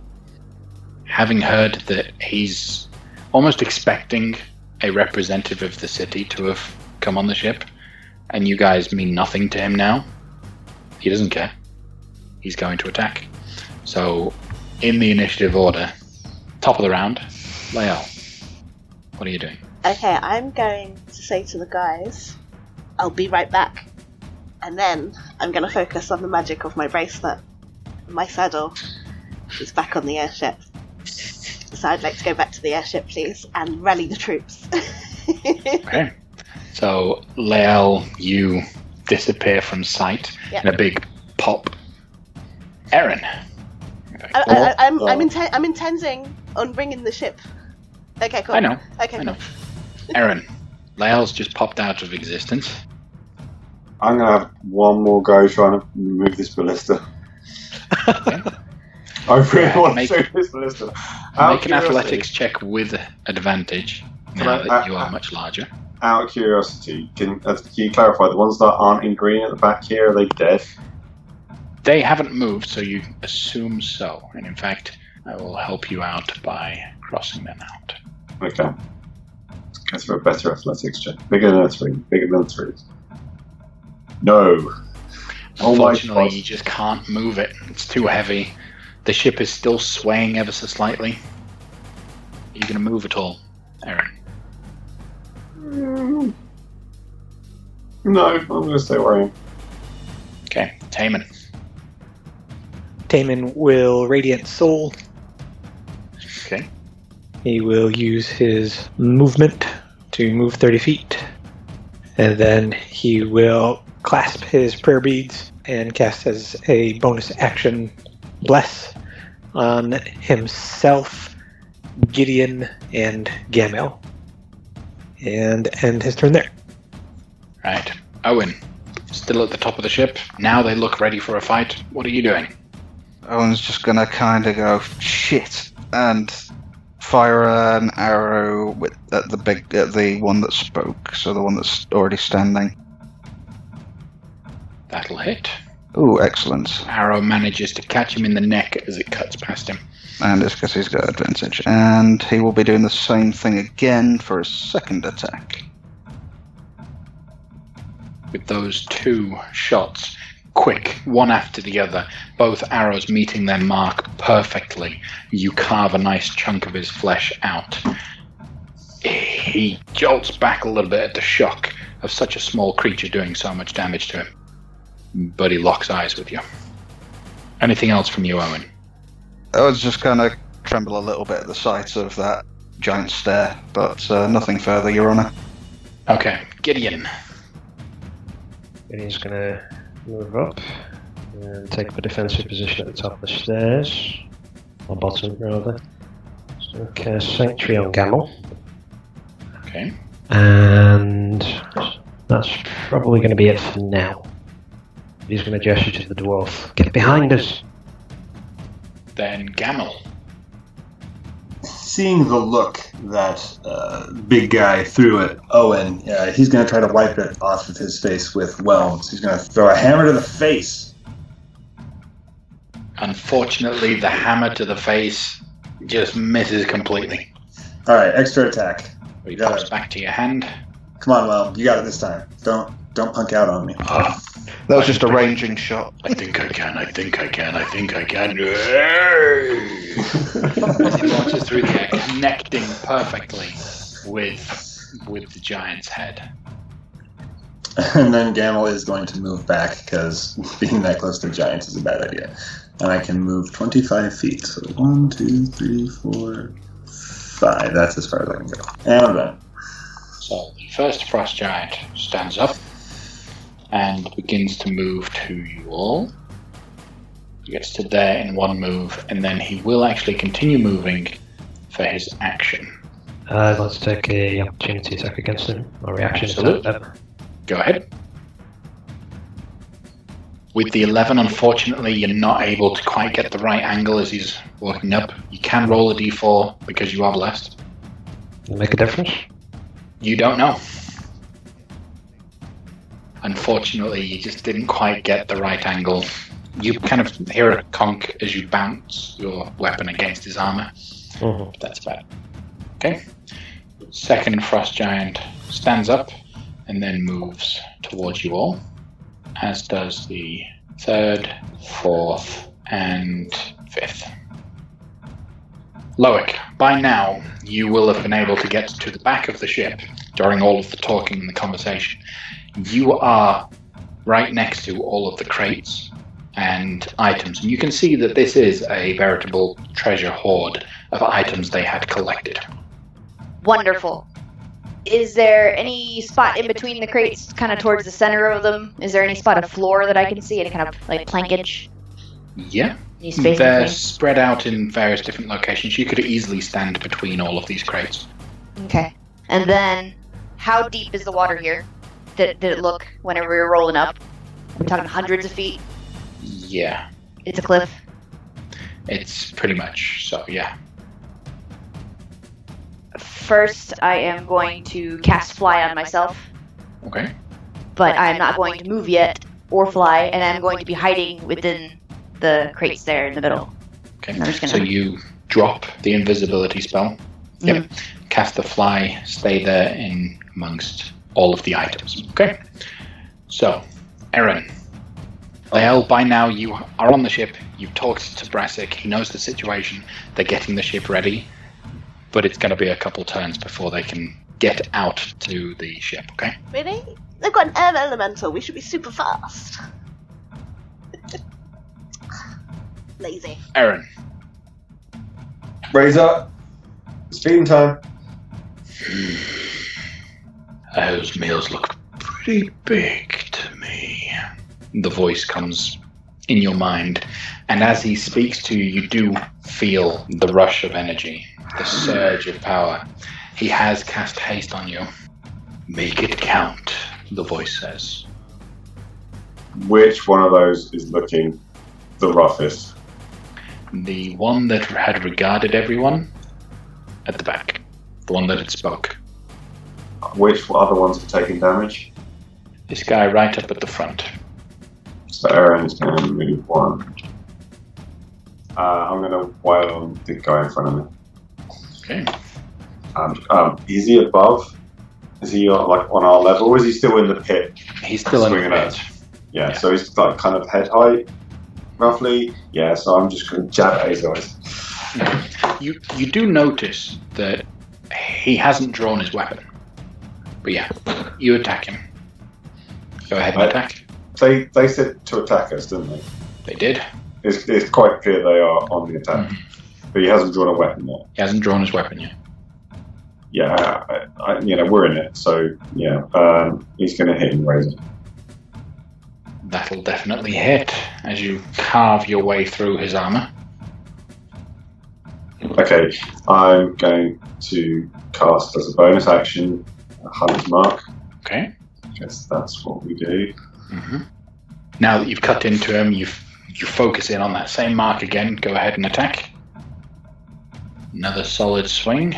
Having heard that he's almost expecting a representative of the city to have come on the ship, and you guys mean nothing to him now, he doesn't care. He's going to attack. So, in the initiative order, top of the round, Lael, what are you doing? Okay, I'm going to say to the guys, I'll be right back. And then I'm going to focus on the magic of my bracelet. My saddle is back on the airship. So I'd like to go back to the airship, please, and rally the troops. Okay. So, Lael, you disappear from sight Yep. in a big pop. Aaron. I'm intending on bringing the ship. Okay, cool. I know. Okay, I cool. know. Aaron, Lael's just popped out of existence. I'm gonna have one more go trying to remove this ballista. Okay. I really want to Make- shoot this ballista. Make an athletics check with advantage, now that you are much larger. Out of curiosity, can you clarify, the ones that aren't in green at the back here, are they dead? They haven't moved, so you assume so. And in fact, I will help you out by crossing them out. Okay. Let's go through a better athletics check. Bigger than a 3. Bigger than 3. No. Oh my Unfortunately, God. you just can't move it. It's too heavy. The ship is still swaying ever so slightly. Are you going to move at all, Aaron? No, I'm going to stay where I am. Okay, Taman. Taman will Radiant Soul. Okay. He will use his movement to move 30 feet. And then he will clasp his prayer beads and cast as a bonus action Bless on himself, Gideon, and Gamel. And end his turn there. Right. Owen, still at the top of the ship. Now they look ready for a fight. What are you doing? Owen's just gonna kind of go, shit, and fire an arrow at the one that spoke, so the one that's already standing. That'll hit. Ooh, excellent. Arrow manages to catch him in the neck as it cuts past him. And it's because he's got advantage. And he will be doing the same thing again for his second attack. With those two shots, quick, one after the other, both arrows meeting their mark perfectly, you carve a nice chunk of his flesh out. He jolts back a little bit at the shock of such a small creature doing so much damage to him. But he locks eyes with you. Anything else from you, Owen? I was just kind of tremble a little bit at the sight of that giant stare, but nothing further, Your Honor. Okay, Gideon. Gideon's going to move up and take up a defensive position at the top of the stairs. Or bottom, rather. So cast Sanctuary on Gamel. Okay. And that's probably going to be it for now. He's going to gesture to the dwarf. Get behind us! Then Gamel. Seeing the look that big guy threw at Owen, he's going to try to wipe it off of his face with whelms. He's going to throw a hammer to the face. Unfortunately, the hammer to the face just misses completely. All right, extra attack. He pops back to your hand. Come on, Whelm, you got it this time. Don't punk out on me. That was just a ranging shot. I think I can. As he launches through the air, connecting perfectly with the giant's head. And then Gamel is going to move back, because being that close to giants is a bad idea. And I can move 25 feet. So 1, 2, 3, 4, 5. That's as far as I can go. And I'm done. So the first frost giant stands up and begins to move to you all. He gets to there in one move, and then he will actually continue moving for his action. I'd like to take a opportunity attack against him, or reaction Absolutely. attack. Go ahead. With the 11, unfortunately, you're not able to quite get the right angle as he's walking up. You can roll a d4 because you are blessed. Make a difference? You don't know. Unfortunately, you just didn't quite get the right angle. You kind of hear a conk as you bounce your weapon against his armor. Mm-hmm. That's bad. Okay. Second frost giant stands up and then moves towards you all, as does the third, fourth, and fifth. Loic, by now you will have been able to get to the back of the ship during all of the talking and the conversation. You are right next to all of the crates and items, and you can see that this is a veritable treasure hoard of items they had collected. Wonderful. Is there any spot in between the crates, kind of towards the center of them? Is there any spot of floor that I can see? Any kind of like plankage? Yeah. Any space They're between? spread out in various different locations. You could easily stand between all of these crates. Okay. And then, how deep is the water here? Did it look whenever we were rolling up? We're talking hundreds of feet? Yeah. It's a cliff? It's pretty much so, yeah. First, I am going to cast Fly on myself, Okay. but I am not going to move yet or fly, and I'm going to be hiding within the crates there in the middle. Okay. I'm just gonna- So you drop the invisibility spell. Yep. Cast the fly, stay there in amongst all of the items. Okay. So, Aaron. Lael, by now you are on the ship. You've talked to Brassic. He knows the situation. They're getting the ship ready. But it's going to be a couple turns before they can get out to the ship, okay? Really? They've got an air elemental. We should be super fast. Lazy. Aaron. Razor, it's feeding time. Those meals look pretty big to me. The voice comes in your mind, and as he speaks to you, you do feel the rush of energy, the surge of power. He has cast haste on you. Make it count, the voice says. Which one of those is looking the roughest? The one that had regarded everyone at the back. The one that had spoke. Which other ones have taken damage? This guy right up at the front. So Aaron's going to move one. I'm going to wail on the guy in front of me. Okay. Is he above? Is he on our level, or is he still in the pit? He's still in the swinging pit. at? Yeah, so he's like kind of head height, roughly. Yeah, so I'm just going to jab at his eyes. You do notice that he hasn't drawn his weapon. But yeah, you attack him. Go ahead and attack. They said to attack us, didn't they? They did. It's quite clear they are on the attack. But he hasn't drawn a weapon yet. He hasn't drawn his weapon yet. Yeah, we're in it, so yeah, he's going to hit him, Razor. That'll definitely hit as you carve your way through his armor. Okay, I'm going to cast as a bonus action Hunter's Mark. Okay. I guess that's what we do. Mm-hmm. Now that you've cut into him, you focus in on that same mark again. Go ahead and attack. Another solid swing.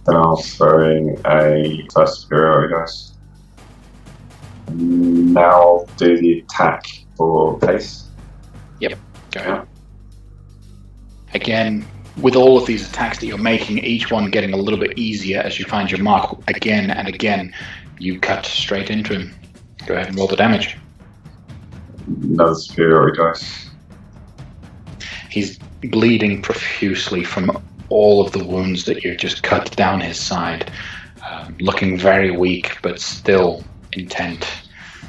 Then I'll throw in a first superiority dice. Now I'll do the attack for pace. Yep, go ahead. Again, with all of these attacks that you're making, each one getting a little bit easier as you find your mark again and again, you cut straight into him. Go ahead and roll the damage. Another superiority dice. He's bleeding profusely from all of the wounds that you've just cut down his side. Looking very weak, but still intent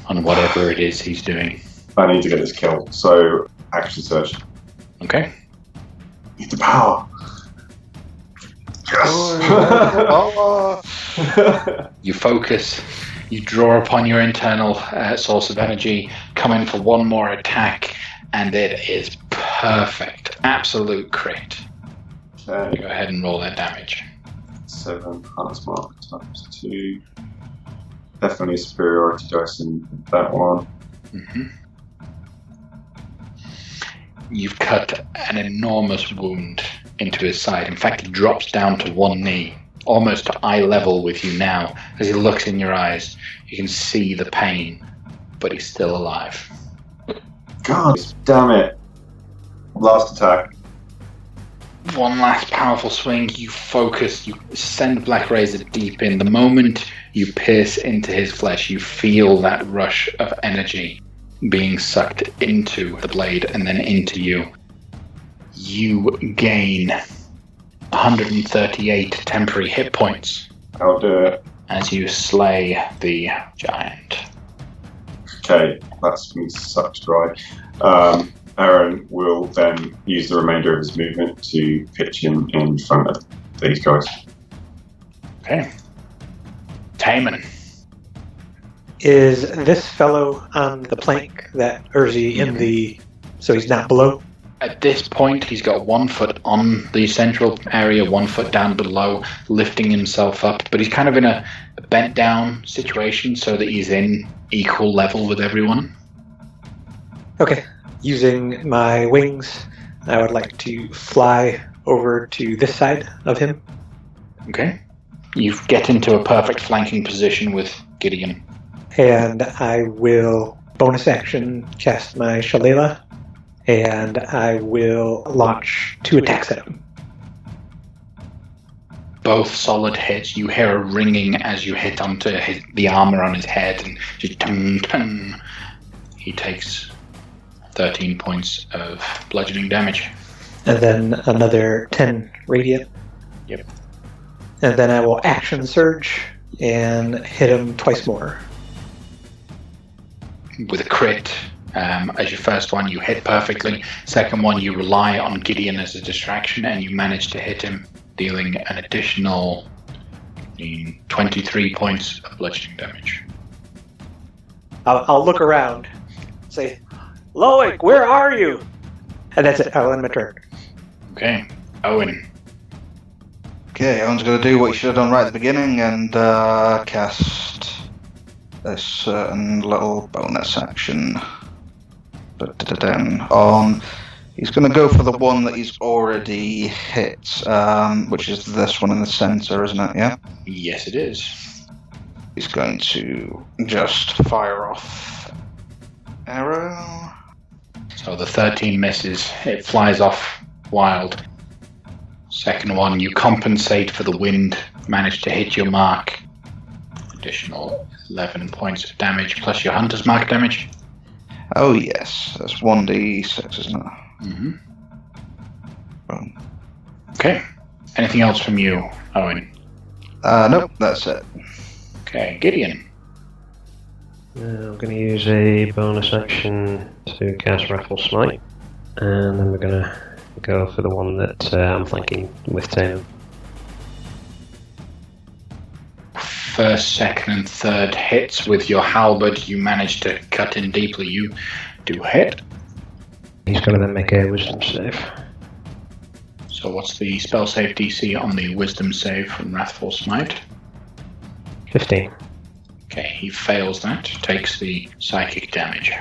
on whatever it is he's doing. I need to get this kill, so action surge. Okay. Need the power. Yes! You focus, you draw upon your internal source of energy, come in for one more attack, and it is perfect. Absolute crit. Okay. Go ahead and roll that damage. 7 Hunter's Mark times 2. Definitely a superiority dice in that one. Mm-hmm. You've cut an enormous wound into his side. In fact, he drops down to one knee, almost to eye level with you now. As he looks in your eyes, you can see the pain, but he's still alive. God damn it. Last attack. One last powerful swing, you focus, you send Black Razor deep in. The moment you pierce into his flesh, you feel that rush of energy being sucked into the blade and then into you. You gain 138 temporary hit points. I'll do it. As you slay the giant. Okay, that's been sucked dry. Aaron will then use the remainder of his movement to pitch him in front of these guys. Okay. Taman. Is this fellow on the plank or is he in the... So he's not below? At this point, he's got 1 foot on the central area, 1 foot down below, lifting himself up. But he's kind of in a bent down situation so that he's in equal level with everyone. Okay. Using my wings, I would like to fly over to this side of him. Okay. You get into a perfect flanking position with Gideon. And I will bonus action cast my Shillelagh, and I will launch 2 attacks at him. Both solid hits. You hear a ringing as you hit onto the armor on his head, and just tung, tung. He takes 13 points of bludgeoning damage. And then another 10 radiant. Yep. And then I will action surge and hit him twice more. With a crit As your first one, you hit perfectly. Second one, you rely on Gideon as a distraction, and you manage to hit him, dealing an additional 23 points of bludgeoning damage. I'll look around, say, Loic, where are you? And that's it. I'll end my turn. Okay, Owen. Okay, Owen's going to do what he should have done right at the beginning and cast a certain little bonus action. He's going to go for the one that he's already hit, which is this one in the center, isn't it? Yeah? Yes, it is. He's going to just fire off arrow. So the 13 misses. It flies off wild. Second one, you compensate for the wind, manage to hit your mark. Additional 11 points of damage, plus your hunter's mark damage. Oh yes, that's 1d6, isn't it? Mm-hmm. Boom. Okay. Anything else from you, Owen? Nope, that's it. Okay, Gideon. I'm going to use a bonus action to cast Wrathful Smite, and then we're going to go for the one that I'm flanking with Tatum. First, second, and third hits with your halberd. You manage to cut in deeply. You do hit. He's going to then make a wisdom save. So what's the spell save DC on the wisdom save from Wrathful Smite? 15. Okay, he fails that, takes the psychic damage.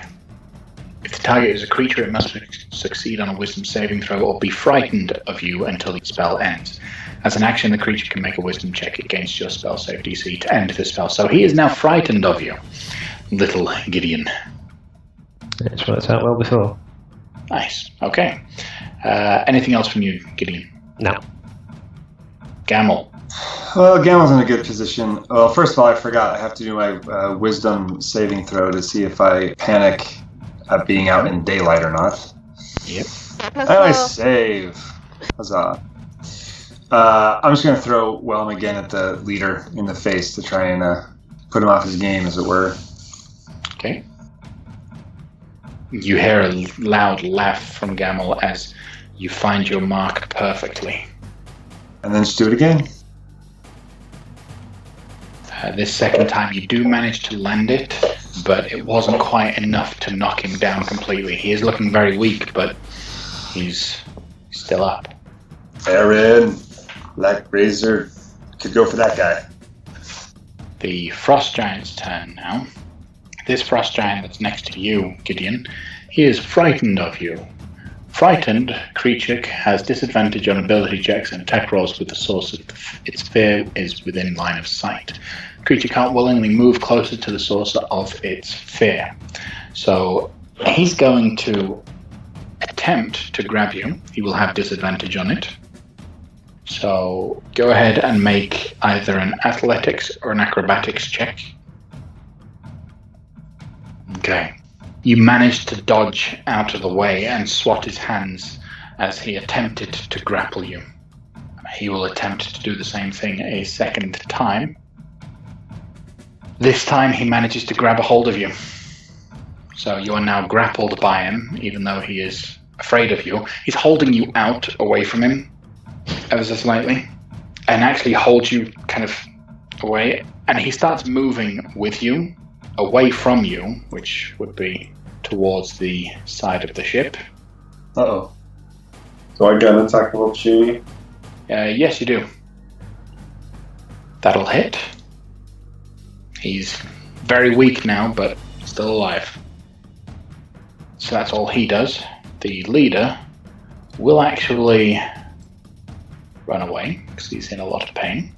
If the target is a creature, it must succeed on a wisdom saving throw or be frightened of you until the spell ends. As an action, the creature can make a wisdom check against your spell save DC to end the spell. So he is now frightened of you, little Gideon. It's worked out well before. Nice. Okay. Anything else from you, Gideon? No. Gamel. Well, Gamel's in a good position. Well, first of all, I forgot. I have to do my wisdom saving throw to see if I panic at being out in daylight or not. Yep. And I save. Huzzah. I'm just going to throw Whelm again at the leader in the face to try and put him off his game, as it were. Okay. You hear a loud laugh from Gamel as you find your mark perfectly. And then just do it again. This second time you do manage to land it, but it wasn't quite enough to knock him down completely. He is looking very weak, but he's still up. Aaron, Black Razor, could go for that guy. The Frost Giant's turn now. This Frost Giant that's next to you, Gideon, he is frightened of you. Frightened creature has disadvantage on ability checks and attack rolls with the source of its fear is within line of sight. Creature can't willingly move closer to the source of its fear. So he's going to attempt to grab you. He will have disadvantage on it. So go ahead and make either an athletics or an acrobatics check. Okay. You managed to dodge out of the way and swat his hands as he attempted to grapple you. He will attempt to do the same thing a second time. This time he manages to grab a hold of you. So you are now grappled by him, even though he is afraid of you. He's holding you out away from him, ever so slightly, and actually holds you kind of away. And he starts moving with you, away from you, which would be towards the side of the ship. Uh-oh. Do I get an attack of opportunity? Yes, you do. That'll hit. He's very weak now, but still alive. So that's all he does. The leader will actually run away, because he's in a lot of pain.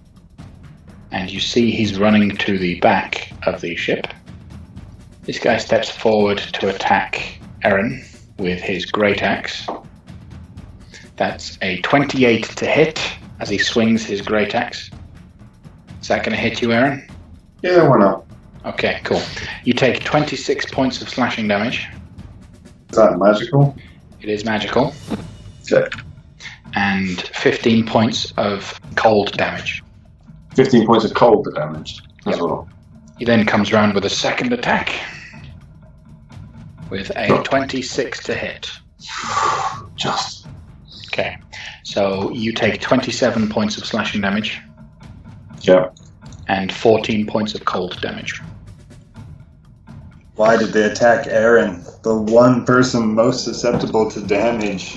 And you see he's running to the back of the ship. This guy steps forward to attack Aaron with his great axe. That's a 28 to hit as he swings his great axe. Is that going to hit you, Aaron? Yeah, why not? Okay, cool. You take 26 points of slashing damage. Is that magical? It is magical. Okay. And 15 points of cold damage. 15 points of cold damage as well. He then comes around with a second attack. with a 26 to hit. Just. Okay, so you take 27 points of slashing damage Yeah. and 14 points of cold damage. Why did they attack Aaron, the one person most susceptible to damage?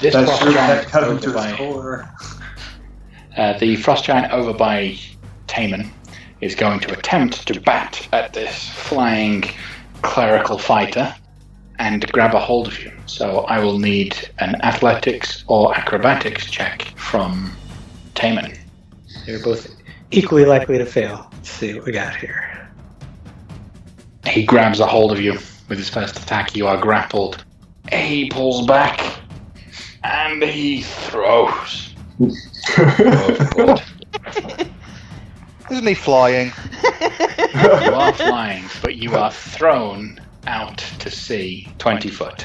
This That frost sure giant cut him over to his by core. the frost giant over by Taman is going to attempt to bat at this flying clerical fighter and grab a hold of you. So I will need an athletics or acrobatics check from Taman. They're both equally likely to fail. Let's see what we got here. He grabs a hold of you with his first attack. You are grappled. He pulls back and he throws. Overboard. Isn't he flying? You are flying, but you are thrown out to sea 20 foot.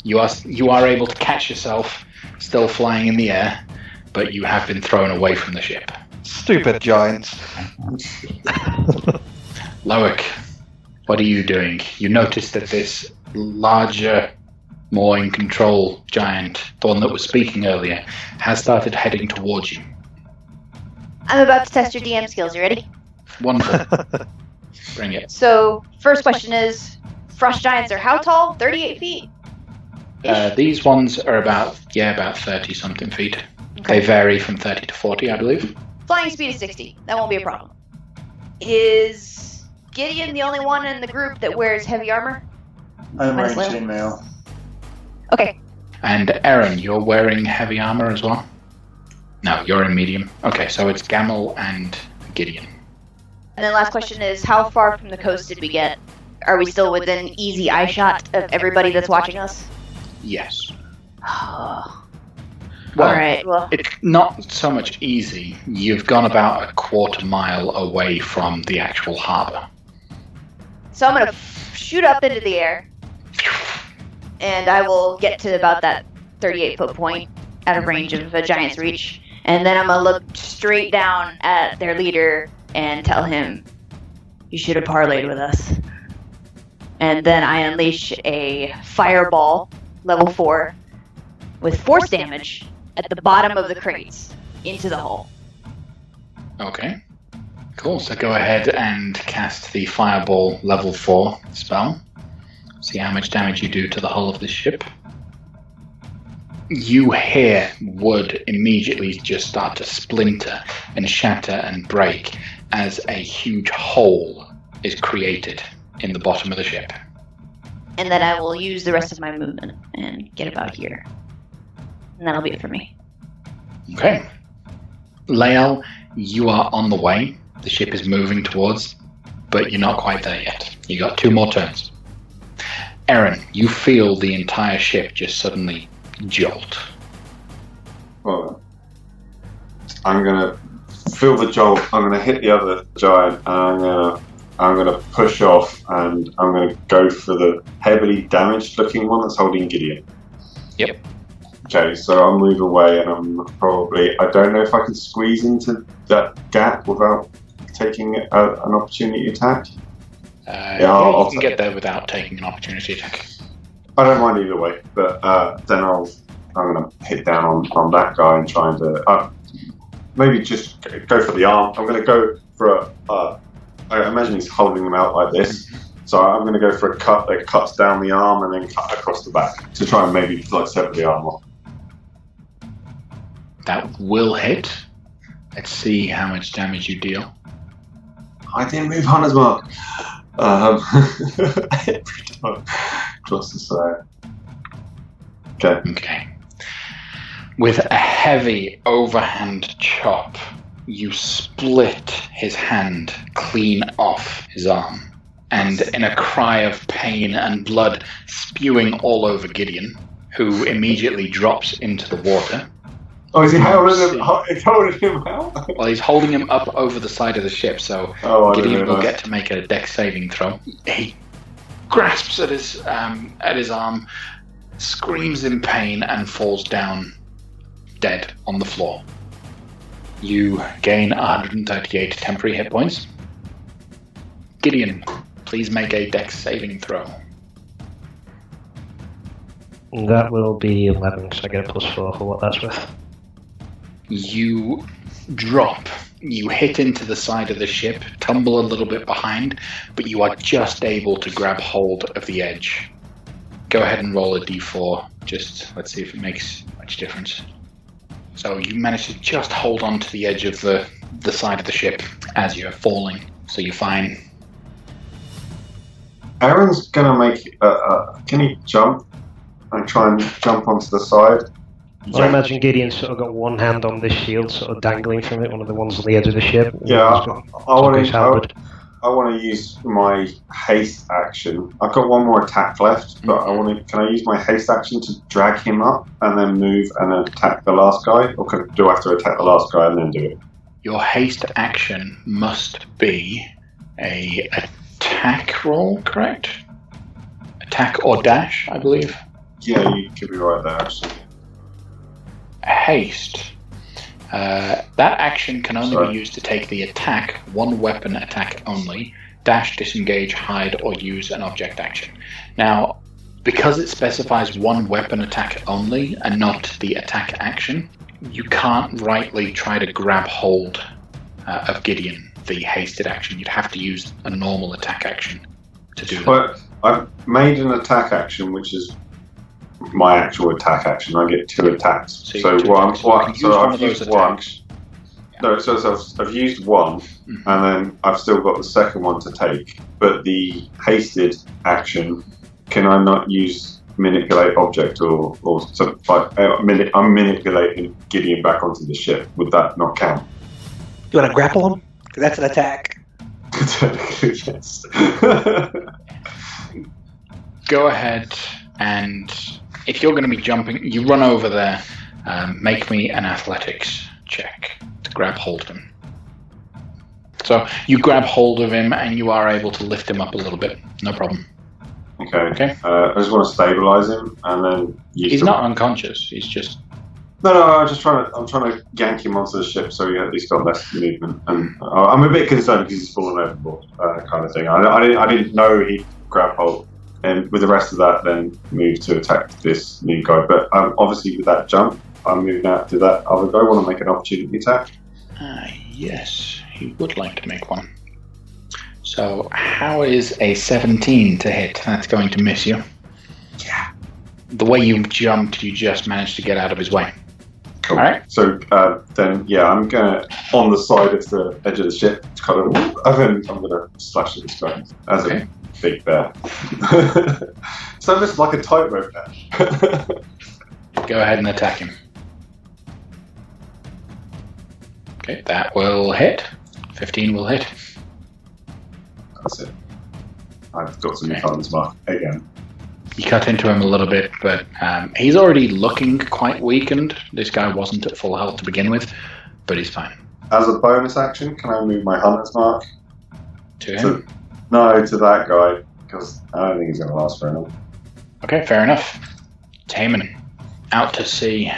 You are able to catch yourself still flying in the air, but you have been thrown away from the ship. Stupid giants. Loic, what are you doing? You notice that this larger, more in control giant, the one that was speaking earlier, has started heading towards you. I'm about to test your DM skills. You ready? Wonderful. Bring it. So, first question is, frost giants are how tall? 38 feet? These ones are about 30 something feet. Okay. They vary from 30 to 40, I believe. Flying speed is 60. That won't be a problem. Is Gideon the only one in the group that wears heavy armor? I'm wearing Minus chainmail. Okay. And Aaron, you're wearing heavy armor as well? No, you're in medium. Okay, so it's Gamel and Gideon. And then last question is, how far from the coast did we get? Are we still within easy eye shot of everybody that's watching us? Yes. Well, Well, alright, well, it's not so much easy. You've gone about a quarter mile away from the actual harbour. so I'm gonna shoot up into the air, and I will get to about that 38-foot point out of range of a giant's reach, and then I'm gonna look straight down at their leader and tell him, you should have parlayed with us. And then I unleash a fireball, level 4, with force damage at the bottom of the crates into the hull. Okay. Cool, so go ahead and cast the Fireball level 4 spell. See how much damage you do to the hull of this ship. You hear wood immediately just start to splinter and shatter and break as a huge hole is created in the bottom of the ship. And then I will use the rest of my movement and get about here. And that'll be it for me. Okay. Lael, you are on the way. The ship is moving towards, but you're not quite there yet. You got 2 more turns. Aaron, you feel the entire ship just suddenly jolt. Well, I'm gonna feel the jolt. I'm gonna hit the other giant, and I'm gonna push off, and I'm gonna go for the heavily damaged-looking one that's holding Gideon. Yep. Okay, so I'll move away, and I'm probably. I don't know if I can squeeze into that gap without taking an opportunity attack. You can get there without taking an opportunity attack. I don't mind either way, but then I'm going to hit down on that guy and try and maybe just go for the arm. I'm going to go for I imagine he's holding them out like this, so I'm going to go for a cut that cuts down the arm and then cut across the back to try and maybe sever the arm off. That will hit. Let's see how much damage you deal. I didn't move Hunter's Mark. Every time. Across the side. Okay. With a heavy overhand chop, you split his hand clean off his arm. And in a cry of pain and blood spewing all over Gideon, who immediately drops into the water. Oh, is he holding him out? Well, he's holding him up over the side of the ship, so Gideon will get to make a dex saving throw. He grasps at his arm, screams in pain, and falls down dead on the floor. You gain 138 temporary hit points. Gideon, Please make a dex saving throw. That will be 11, because I get a +4 for what that's worth. You drop. You hit into the side of the ship, tumble a little bit behind, but you are just able to grab hold of the edge. Go ahead and roll a d4. Just let's see if it makes much difference. So you manage to just hold on to the edge of the side of the ship as you're falling. So you're fine. Aaron's gonna make. Can he jump and try and jump onto the side? I imagine Gideon's sort of got one hand on this shield, sort of dangling from it, one of the ones on the edge of the ship. Yeah, I want to use my haste action. I've got one more attack left, but can I use my haste action to drag him up and then move and then attack the last guy? Or do I have to attack the last guy and then do it? Your haste action must be a attack roll, correct? Attack or dash, I believe. Yeah, you could be right there, actually. Haste. That action can only be used to take the attack, one weapon attack only, dash, disengage, hide, or use an object action. Now, because it specifies one weapon attack only and not the attack action, you can't rightly try to grab hold of Gideon, the hasted action. You'd have to use a normal attack action to do that. But I've made an attack action, which is my actual attack action. I get 2 attacks. So I've used one. No, so I've used one, and then I've still got the second one to take. But the hasted action, can I not use manipulate object or something like I'm manipulating Gideon back onto the ship? Would that not count? You want to grapple him? That's an attack. Yes. Go ahead, and if you're going to be jumping, you run over there. Make me an athletics check to grab hold of him. So you grab hold of him, and you are able to lift him up a little bit. No problem. Okay. I just want to stabilize him, and then he's not unconscious. He's just. No. I'm trying to yank him onto the ship, so he at least got less movement. And I'm a bit concerned because he's fallen overboard, kind of thing. I didn't know he'd grab hold, and with the rest of that, then move to attack this new guy. But obviously, with that jump, I'm moving out to that other guy. Want to make an opportunity attack? Yes, he would like to make one. So, how is a 17 to hit? That's going to miss you. Yeah. The way you jumped, you just managed to get out of his way. Cool. All right. So then, I'm gonna on the side of the edge of the ship, kind of, and then I'm gonna slash at this guy as a big bear. So it's like a tightrope now. Go ahead and attack him. Okay, that will hit. 15 will hit. That's it. I've got some intelligence mark again. You cut into him a little bit, but he's already looking quite weakened. This guy wasn't at full health to begin with, but he's fine. As a bonus action, can I move my hunter's mark? To him? To that guy, because I don't think he's going to last very long. Okay, fair enough. Taman, out to sea.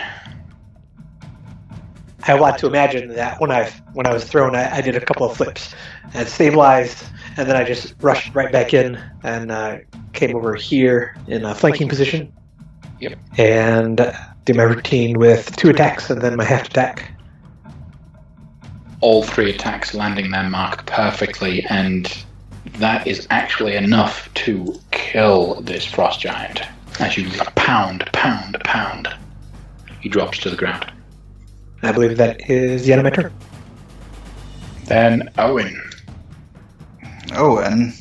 I want to imagine that when I was thrown, I did a couple of flips and stabilized, and then I just rushed right back in and came over here in a flanking position. Yep. And do my routine with 2 attacks and then my half attack. All 3 attacks landing their mark perfectly, and that is actually enough to kill this frost giant. As you pound, he drops to the ground. I believe that is the end of my turn. Then Owen. Owen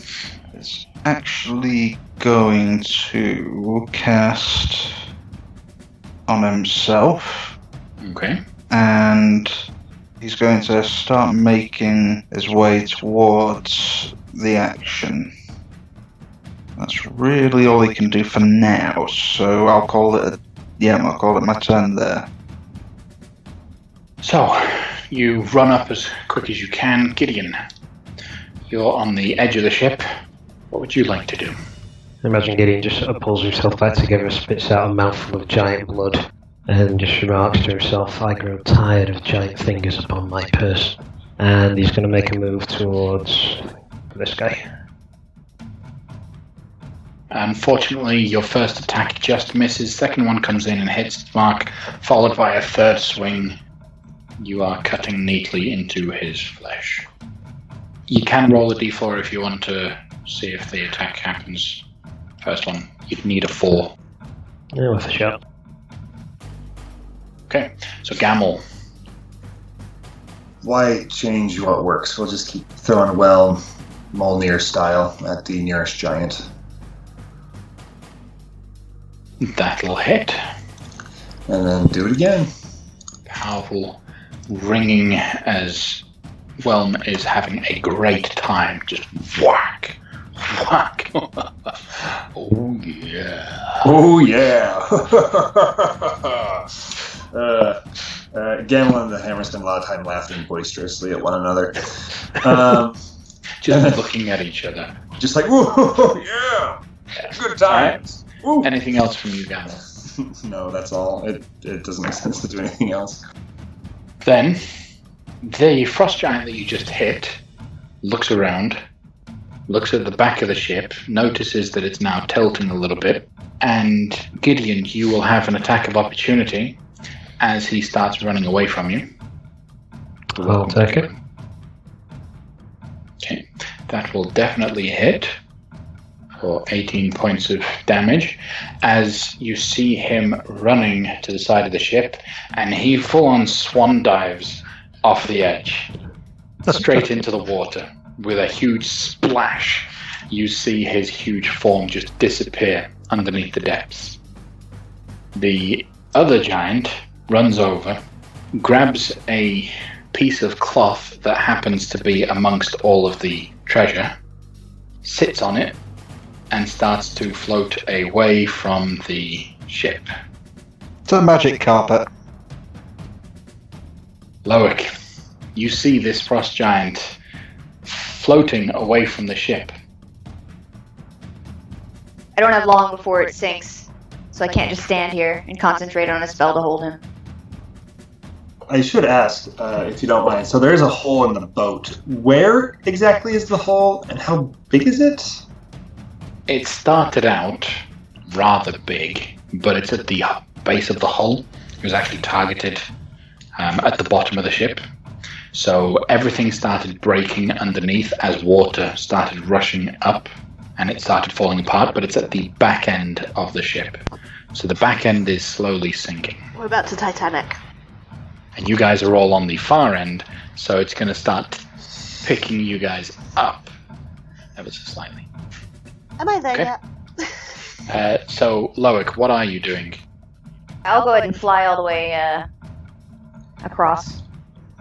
is actually going to cast on himself. Okay. And he's going to start making his way towards the action. That's really all he can do for now, so I'll call it my turn there. So, you run up as quick as you can. Gideon, you're on the edge of the ship. What would you like to do? I imagine Gideon just sort of pulls himself back together, spits out a mouthful of giant blood, and just remarks to himself, I grow tired of giant fingers upon my person. And he's going to make a move towards this guy. Unfortunately, your first attack just misses. Second one comes in and hits its mark, followed by a third swing. You are cutting neatly into his flesh. You can roll a d4 if you want to see if the attack happens. First one, you'd need a 4. Yeah, worth a shot. Okay, so Gamel. Why change what works? We'll just keep throwing well Mjolnir style at the nearest giant. That'll hit. And then do it again. Powerful ringing as Whelm is having a great time. Just whack. Whack. Oh yeah. Oh yeah. Gamel and the hammer spend a lot of time laughing boisterously at one another. Just looking at each other. Just like, whoa, yeah. Good times. Right. Anything else from you, Gamel? No, that's all. It doesn't make sense to do anything else. Then, the frost giant that you just hit looks around, looks at the back of the ship, notices that it's now tilting a little bit, and Gideon, you will have an attack of opportunity as he starts running away from you. I'll take it. Okay, that will definitely hit for 18 points of damage as you see him running to the side of the ship, and he full-on swan dives off the edge straight into the water with a huge splash. You see his huge form just disappear underneath the depths. The other giant runs over, grabs a piece of cloth that happens to be amongst all of the treasure, sits on it, and starts to float away from the ship. It's a magic carpet. Loic, you see this frost giant floating away from the ship. I don't have long before it sinks, so I can't just stand here and concentrate on a spell to hold him. I should ask, if you don't mind. So there is a hole in the boat. Where exactly is the hole, and how big is it? It started out rather big, but it's at the base of the hull. It was actually targeted at the bottom of the ship. So everything started breaking underneath as water started rushing up and it started falling apart, but it's at the back end of the ship. So the back end is slowly sinking. What about the Titanic? And you guys are all on the far end, so it's going to start picking you guys up ever so slightly. Am I there yet? So, Loic, what are you doing? I'll go ahead and fly all the way across,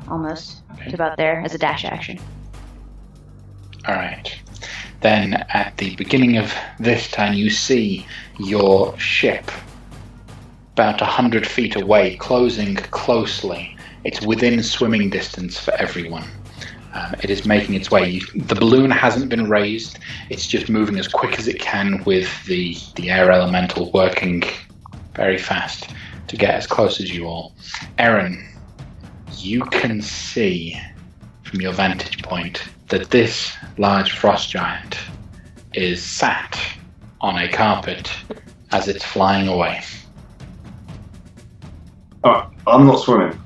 almost, to about there as a dash action. Alright. Then, at the beginning of this turn, you see your ship about 100 feet away, closing closely. It's within swimming distance for everyone. It is making its way. The balloon hasn't been raised. It's just moving as quick as it can with the air elemental working very fast to get as close as you all. Erin, you can see from your vantage point that this large frost giant is sat on a carpet as it's flying away. Oh, I'm not swimming.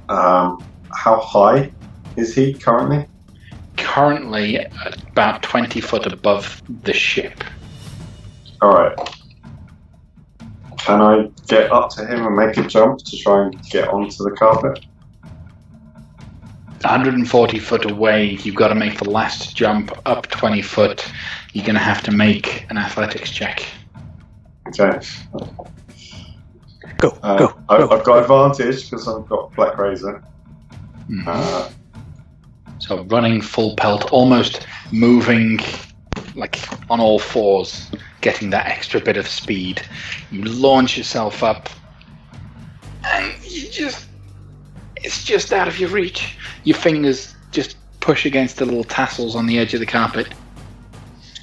How high is he currently? Currently about 20 foot above the ship. Alright. Can I get up to him and make a jump to try and get onto the carpet? 140 foot away, you've got to make the last jump up 20 foot. You're going to have to make an athletics check. Okay. Go. I've got advantage because I've got Black Razor. Mm-hmm. So running full pelt, almost moving like on all fours, getting that extra bit of speed. You launch yourself up and it's just out of your reach. Your fingers just push against the little tassels on the edge of the carpet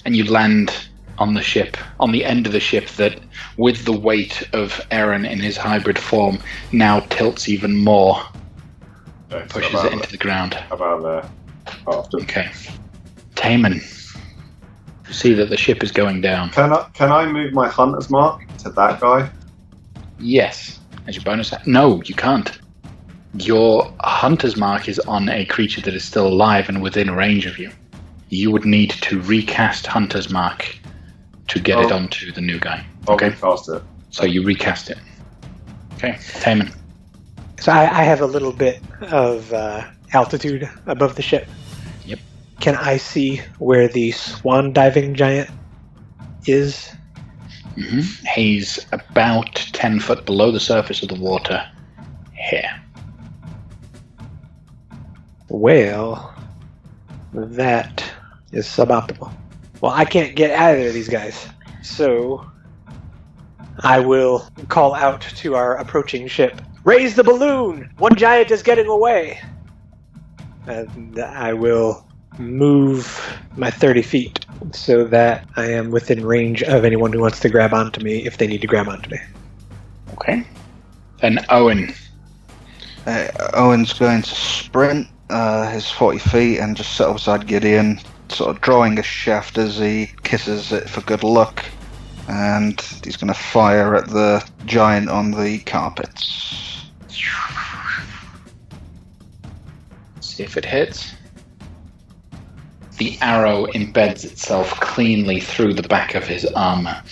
and you land on the ship, on the end of the ship that, with the weight of Aaron in his hybrid form, now tilts even more. Okay, Pushes it into the ground. About there. After. Okay. Taman, see that the ship is going down. Can I move my hunter's mark to that guy? Yes. As your bonus no, you can't. Your hunter's mark is on a creature that is still alive and within range of you. You would need to recast hunter's mark to get it onto the new guy. I'll Okay. recast it. So you recast it. Okay, Taman. So I have a little bit of altitude above the ship. Yep. Can I see where the swan diving giant is? He's about 10 foot below the surface of the water here. Well, that is suboptimal. Well, I can't get either of these guys. So I will call out to our approaching ship. Raise the balloon! One giant is getting away! And I will move my 30 feet so that I am within range of anyone who wants to grab onto me if they need to grab onto me. Okay. Then Owen. Owen's going to sprint his 40 feet and just sit beside Gideon, sort of drawing a shaft as he kisses it for good luck. And he's going to fire at the giant on the carpets. See if it hits. The arrow embeds itself cleanly through the back of his armor.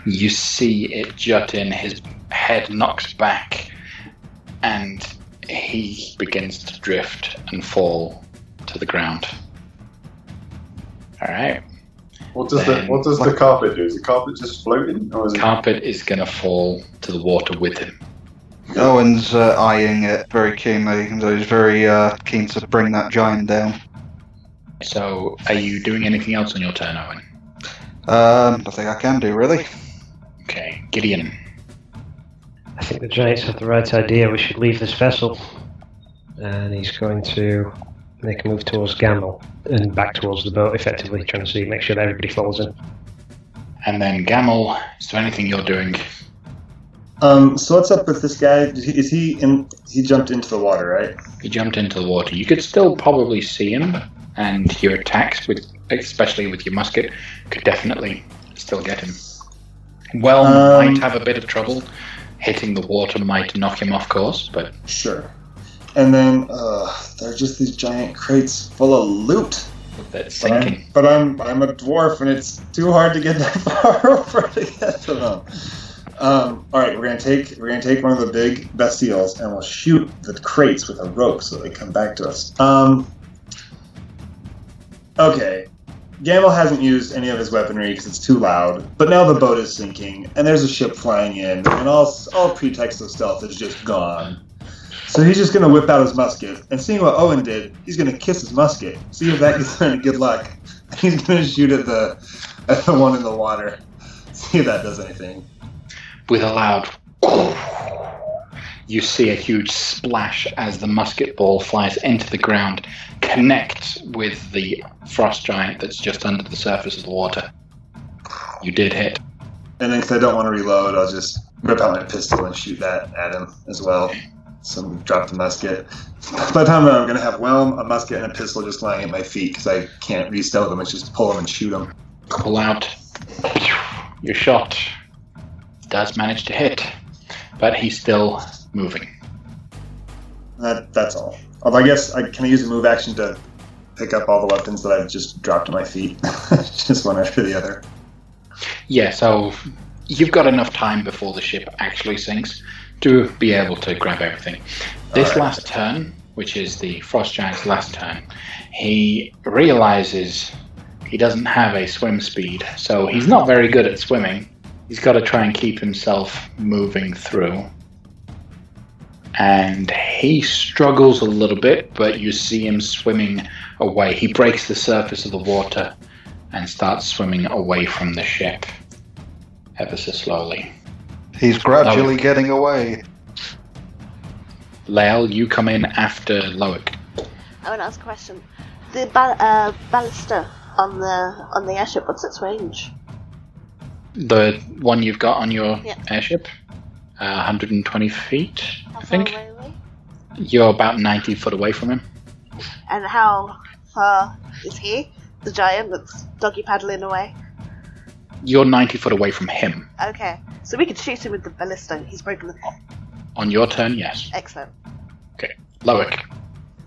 You see it jut in, his head knocks back, and he begins to drift and fall to the ground. Alright. What does the carpet do? Is the carpet just floating? Or is Carpet is going to fall to the water with him. Owen's eyeing it very keenly, and he's very keen to bring that giant down. So, are you doing anything else on your turn, Owen? Nothing I can do, really. Okay, Gideon. I think the giants have the right idea. We should leave this vessel. And he's going to make a move towards Gamel and back towards the boat, effectively trying to make sure that everybody falls in. And then Gamel, is there anything you're doing? So what's up with this guy? He jumped into the water, right? He jumped into the water. You could still probably see him, and your attacks, especially with your musket, could definitely still get him. Might have a bit of trouble. Hitting the water might knock him off course, but... Sure. And then, there are just these giant crates full of loot. That's sinking. But I'm a dwarf, and it's too hard to get that far over to get to them. Alright, we're gonna take one of the big bestials, and we'll shoot the crates with a rope so they come back to us. Okay. Gamble hasn't used any of his weaponry because it's too loud, but now the boat is sinking, and there's a ship flying in, and all pretext of stealth is just gone. So he's just going to whip out his musket, and seeing what Owen did, he's going to kiss his musket, see if that gets him any good luck. He's going to shoot at the one in the water, see if that does anything. With a loud... You see a huge splash as the musket ball flies into the ground, connects with the frost giant that's just under the surface of the water. You did hit. And then because I don't want to reload, I'll just rip out my pistol and shoot that at him as well. So drop the musket. By the time I'm going to have whelm, a musket, and a pistol just lying at my feet because I can't restow them. It's just pull them and shoot them. Pull out. Your shot does manage to hit, but he's still moving. That's all. Although I guess can I use a move action to pick up all the weapons that I've just dropped at my feet? Just one after the other. Yeah, so you've got enough time before the ship actually sinks to be able to grab everything. This last turn, which is the Frost Giant's last turn, he realizes he doesn't have a swim speed, so he's not very good at swimming. He's got to try and keep himself moving through. And he struggles a little bit, but you see him swimming away. He breaks the surface of the water and starts swimming away from the ship, ever so slowly. He's gradually getting away. Lael, you come in after Loic. I want to ask a question. The ballista on the airship, what's its range? The one you've got on your Yeah. airship? 120 feet, How I think. far away are we? You're about 90 foot away from him. And how far is he, the giant that's doggy paddling away? You're 90 foot away from him. Okay, so we could shoot him with the ballista. He's broken the... On your turn, yes. Excellent. Okay. Loic,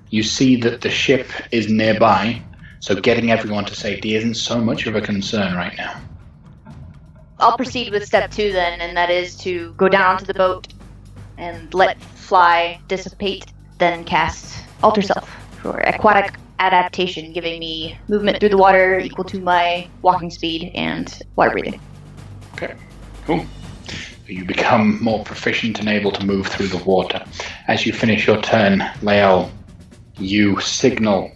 you see that the ship is nearby, so getting everyone to safety isn't so much of a concern right now. I'll proceed with step 2 then, and that is to go down onto the boat and let fly dissipate, then cast Alter Self for aquatic adaptation, giving me movement through the water equal to my walking speed and water breathing. Okay, cool. You become more proficient and able to move through the water. As you finish your turn, Lael, you signal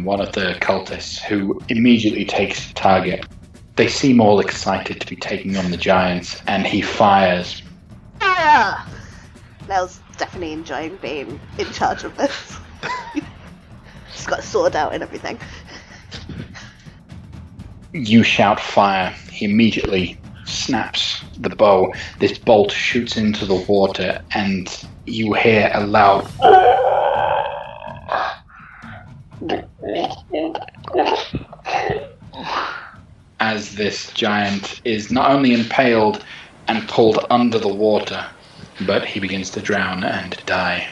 one of the cultists, who immediately takes the target. They seem all excited to be taking on the giants, and he fires. Ah! Lael's definitely enjoying being in charge of this. She's got a sword out and everything. You shout fire. He immediately snaps the bow. This bolt shoots into the water, and you hear a loud as this giant is not only impaled and pulled under the water, but he begins to drown and die.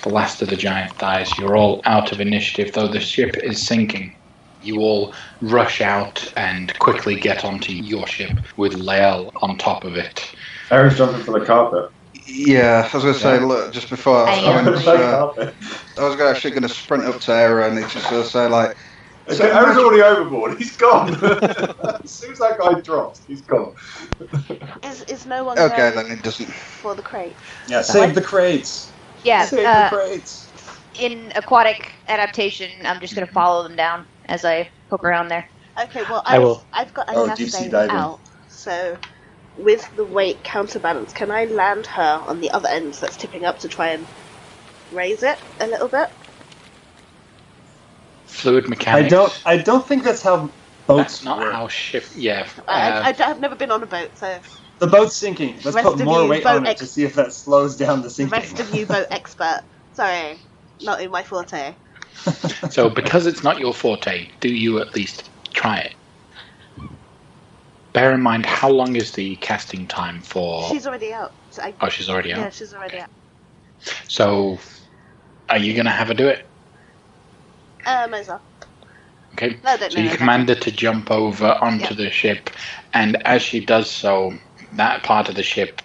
The last of the giant dies. You're all out of initiative, though the ship is sinking. You all rush out and quickly get onto your ship with Lael on top of it. Aaron's jumping for the carpet. Yeah, I was going to say, look, just before I was actually going to sprint up to Aaron and it's just going to say, like, okay, Aaron's already overboard. He's gone. As soon as that guy drops, he's gone. Is no one okay, going then it doesn't. for the crate? Yeah, save the crates. Yeah, Save the crates. in aquatic adaptation, I'm just going to follow them down as I poke around there. Okay, well, I will. I've got Oh, enough deep sea thing diving. out, so with the weight counterbalance, can I land her on the other end that's tipping up to try and raise it a little bit? Fluid mechanics. I don't think that's how boats That's not work. how ship. Yeah. I've never been on a boat, so The boat's sinking. Let's Rest put of more you weight boat on it to see if that slows down the the sinking. rest of you boat expert. Sorry, not in my forte. So because it's not your forte, do you at least try it? Bear in mind, how long is the casting time for... She's already out. So she's already out? Yeah, she's already out. So, are you going to have her do it? Might as well. Okay. No, I don't So you know. command her to jump over onto Yeah. the ship, and as she does so, that part of the ship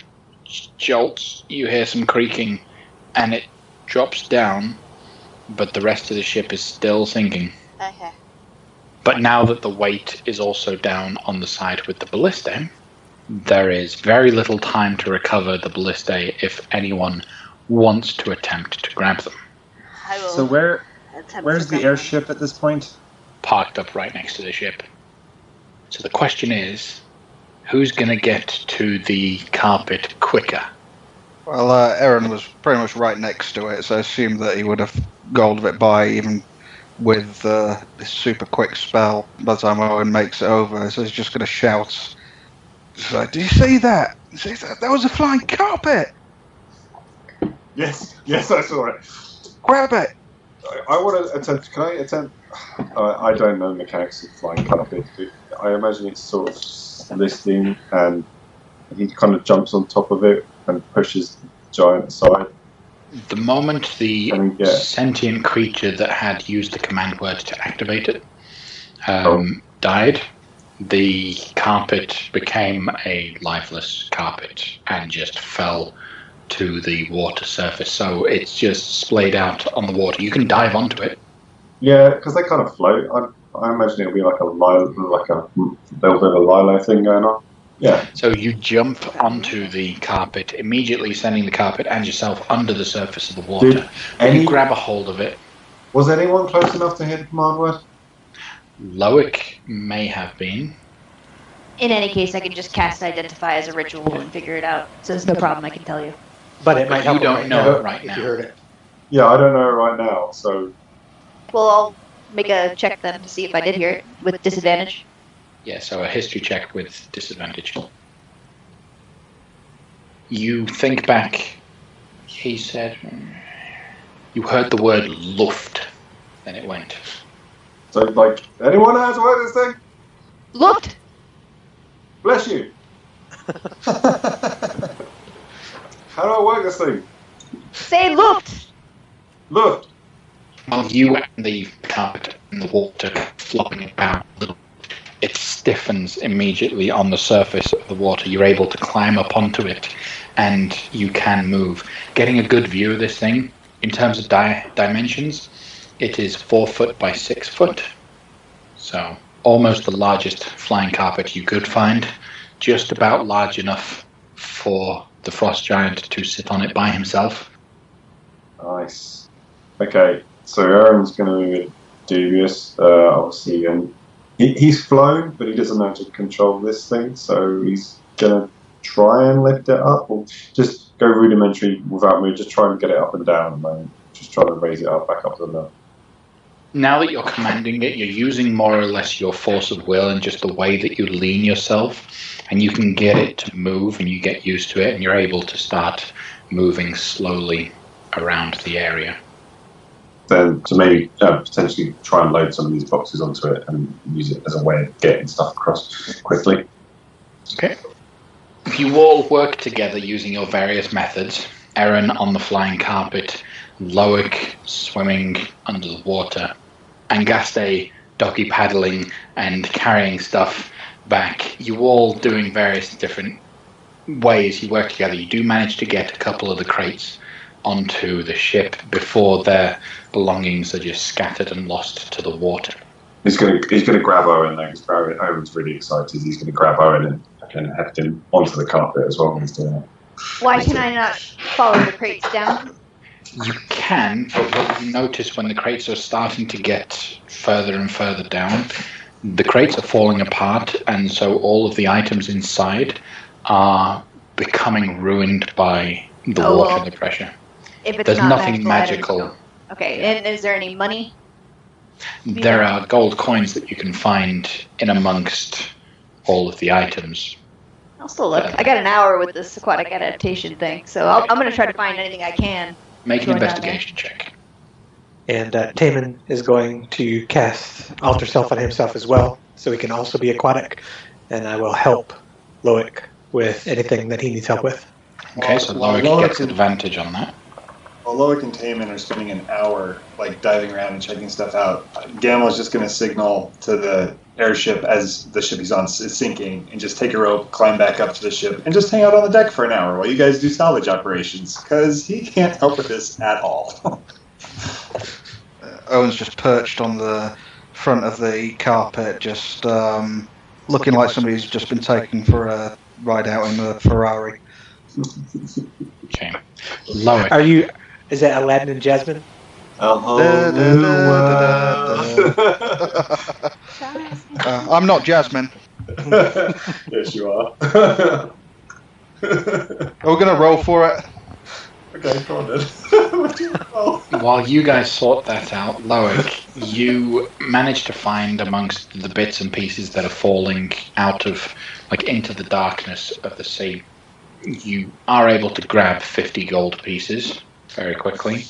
jolts, you hear some creaking, and it drops down, but the rest of the ship is still sinking. Okay. But now that the weight is also down on the side with the ballistae, there is very little time to recover the ballistae if anyone wants to attempt to grab them. I will So attempt where's to the grab airship at this point? Parked up right next to the ship. So the question is, who's going to get to the carpet quicker? Well, Aaron was pretty much right next to it, so I assumed that he would have got of it by even with this super quick spell by the time Owen makes it over. So he's just going to shout. He's like, "Do you see that? See that? That was a flying carpet! Yes, I saw it. Grab it!" I want to attempt. Can I attempt? I don't know the mechanics of flying carpet. I imagine it's sort of listing, and he kind of jumps on top of it and pushes the giant aside. The moment the Yeah. sentient creature that had used the command word to activate it died, the carpet became a lifeless carpet and just fell to the water surface. So it's just splayed out on the water. You can dive onto it. Yeah, because they kind of float. I imagine it'll be like a little bit of a lilo thing going on. Yeah. So you jump onto the carpet, immediately sending the carpet and yourself under the surface of the water. You grab a hold of it. Was anyone close enough to hit the command word? Loic may have been. In any case, I can just cast Identify as a ritual and figure it out. So there's no problem, I can tell you. But it might help you don't right know now it right if now. you heard it. Yeah, I don't know right now, so... Well, I'll make a check then to see if I did hear it with disadvantage. Yeah, so a history check with disadvantage. You think back, he said, you heard the word Luft, then it went. So, like, anyone has heard this thing? Looked! Bless you. How do I work this thing? Say Luft! Look. While you and the carpet and the water flopping about a little, it stiffens immediately on the surface of the water. You're able to climb up onto it, and you can move. Getting a good view of this thing, in terms of dimensions, it is 4 foot by 6 foot. So almost the largest flying carpet you could find. Just about large enough for the frost giant to sit on it by himself. Nice. Okay, so Aaron's going to be a bit dubious, obviously, and he's flown, but he doesn't know how to control this thing, so he's going to try and lift it up, or just go rudimentary without me, just try and get it up and down, and then just try to raise it up back up to the middle. Now that you're commanding it, you're using more or less your force of will and just the way that you lean yourself, and you can get it to move, and you get used to it, and you're able to start moving slowly around the area. Then to maybe potentially try and load some of these boxes onto it and use it as a way of getting stuff across quickly. Okay. If you all work together using your various methods, Aaron on the flying carpet, Loic swimming under the water, Angaste doggy paddling and carrying stuff back, you all doing various different ways you work together, you do manage to get a couple of the crates onto the ship before their belongings are just scattered and lost to the water. He's gonna grab Owen though. Owen's really excited. He's gonna grab Owen and heft him onto the carpet as well when he's doing it. Why can I not follow the crates down? You can, but what you notice when the crates are starting to get further and further down, the crates are falling apart, and so all of the items inside are becoming ruined by the water and the pressure. If it's There's not nothing magical. Okay, and is there any money? There are gold coins that you can find in amongst all of the items. I'll still look. I got an hour with this aquatic adaptation thing, so I'm going to try to find anything I can. Make an Going down investigation check. And Taman is going to cast Alter Self on himself as well, so he can also be aquatic. And I will help Loic with anything that he needs help with. Okay, so Loic gets advantage on that. While Loic and Taman are spending an hour like diving around and checking stuff out, Gamel's just going to signal to the airship as the ship he's on is sinking and just take a rope, climb back up to the ship, and just hang out on the deck for an hour while you guys do salvage operations, because he can't help with this at all. Owen's just perched on the front of the carpet, just looking like somebody's just been taken for a ride out in a Ferrari. Okay. Loic. Is that Aladdin and Jasmine? I'm not Jasmine. Yes, you are. Are we going to roll for it? Okay, go on then. While you guys sort that out, Loic, you manage to find amongst the bits and pieces that are falling out of, like, into the darkness of the sea, you are able to grab 50 gold pieces very quickly,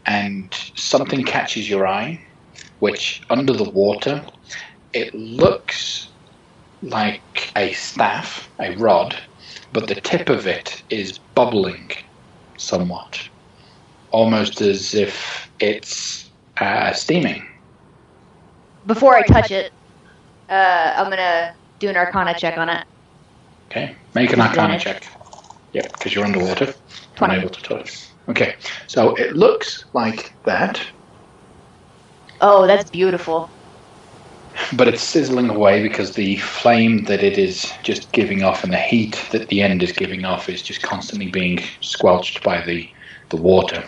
and something catches your eye, which under the water, it looks like a staff, a rod, but the tip of it is bubbling somewhat, almost as if it's steaming. Before I touch it, I'm going to do an Arcana check on it. Okay, make an Arcana check. Yep, because you're underwater. 20. Unable to touch. Okay, so it looks like that, Oh, that's beautiful. but it's sizzling away because the flame that it is just giving off and the heat that the end is giving off is just constantly being squelched by the water.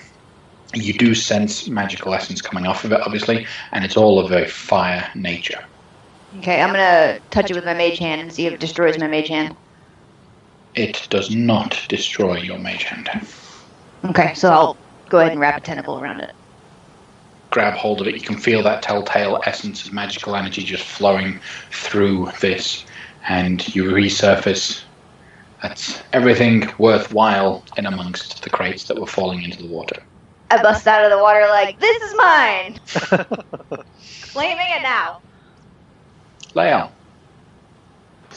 You do sense magical essence coming off of it, obviously, and it's all of a fire nature. Okay, I'm going to touch it with my mage hand and see if it destroys my mage hand. It does not destroy your mage hand. Okay, so I'll go ahead and wrap a tentacle around it. Grab hold of it. You can feel that telltale essence of magical energy just flowing through this, and you resurface. That's everything worthwhile in amongst the crates that were falling into the water. I bust out of the water like, this is mine! Claiming it now. Lael.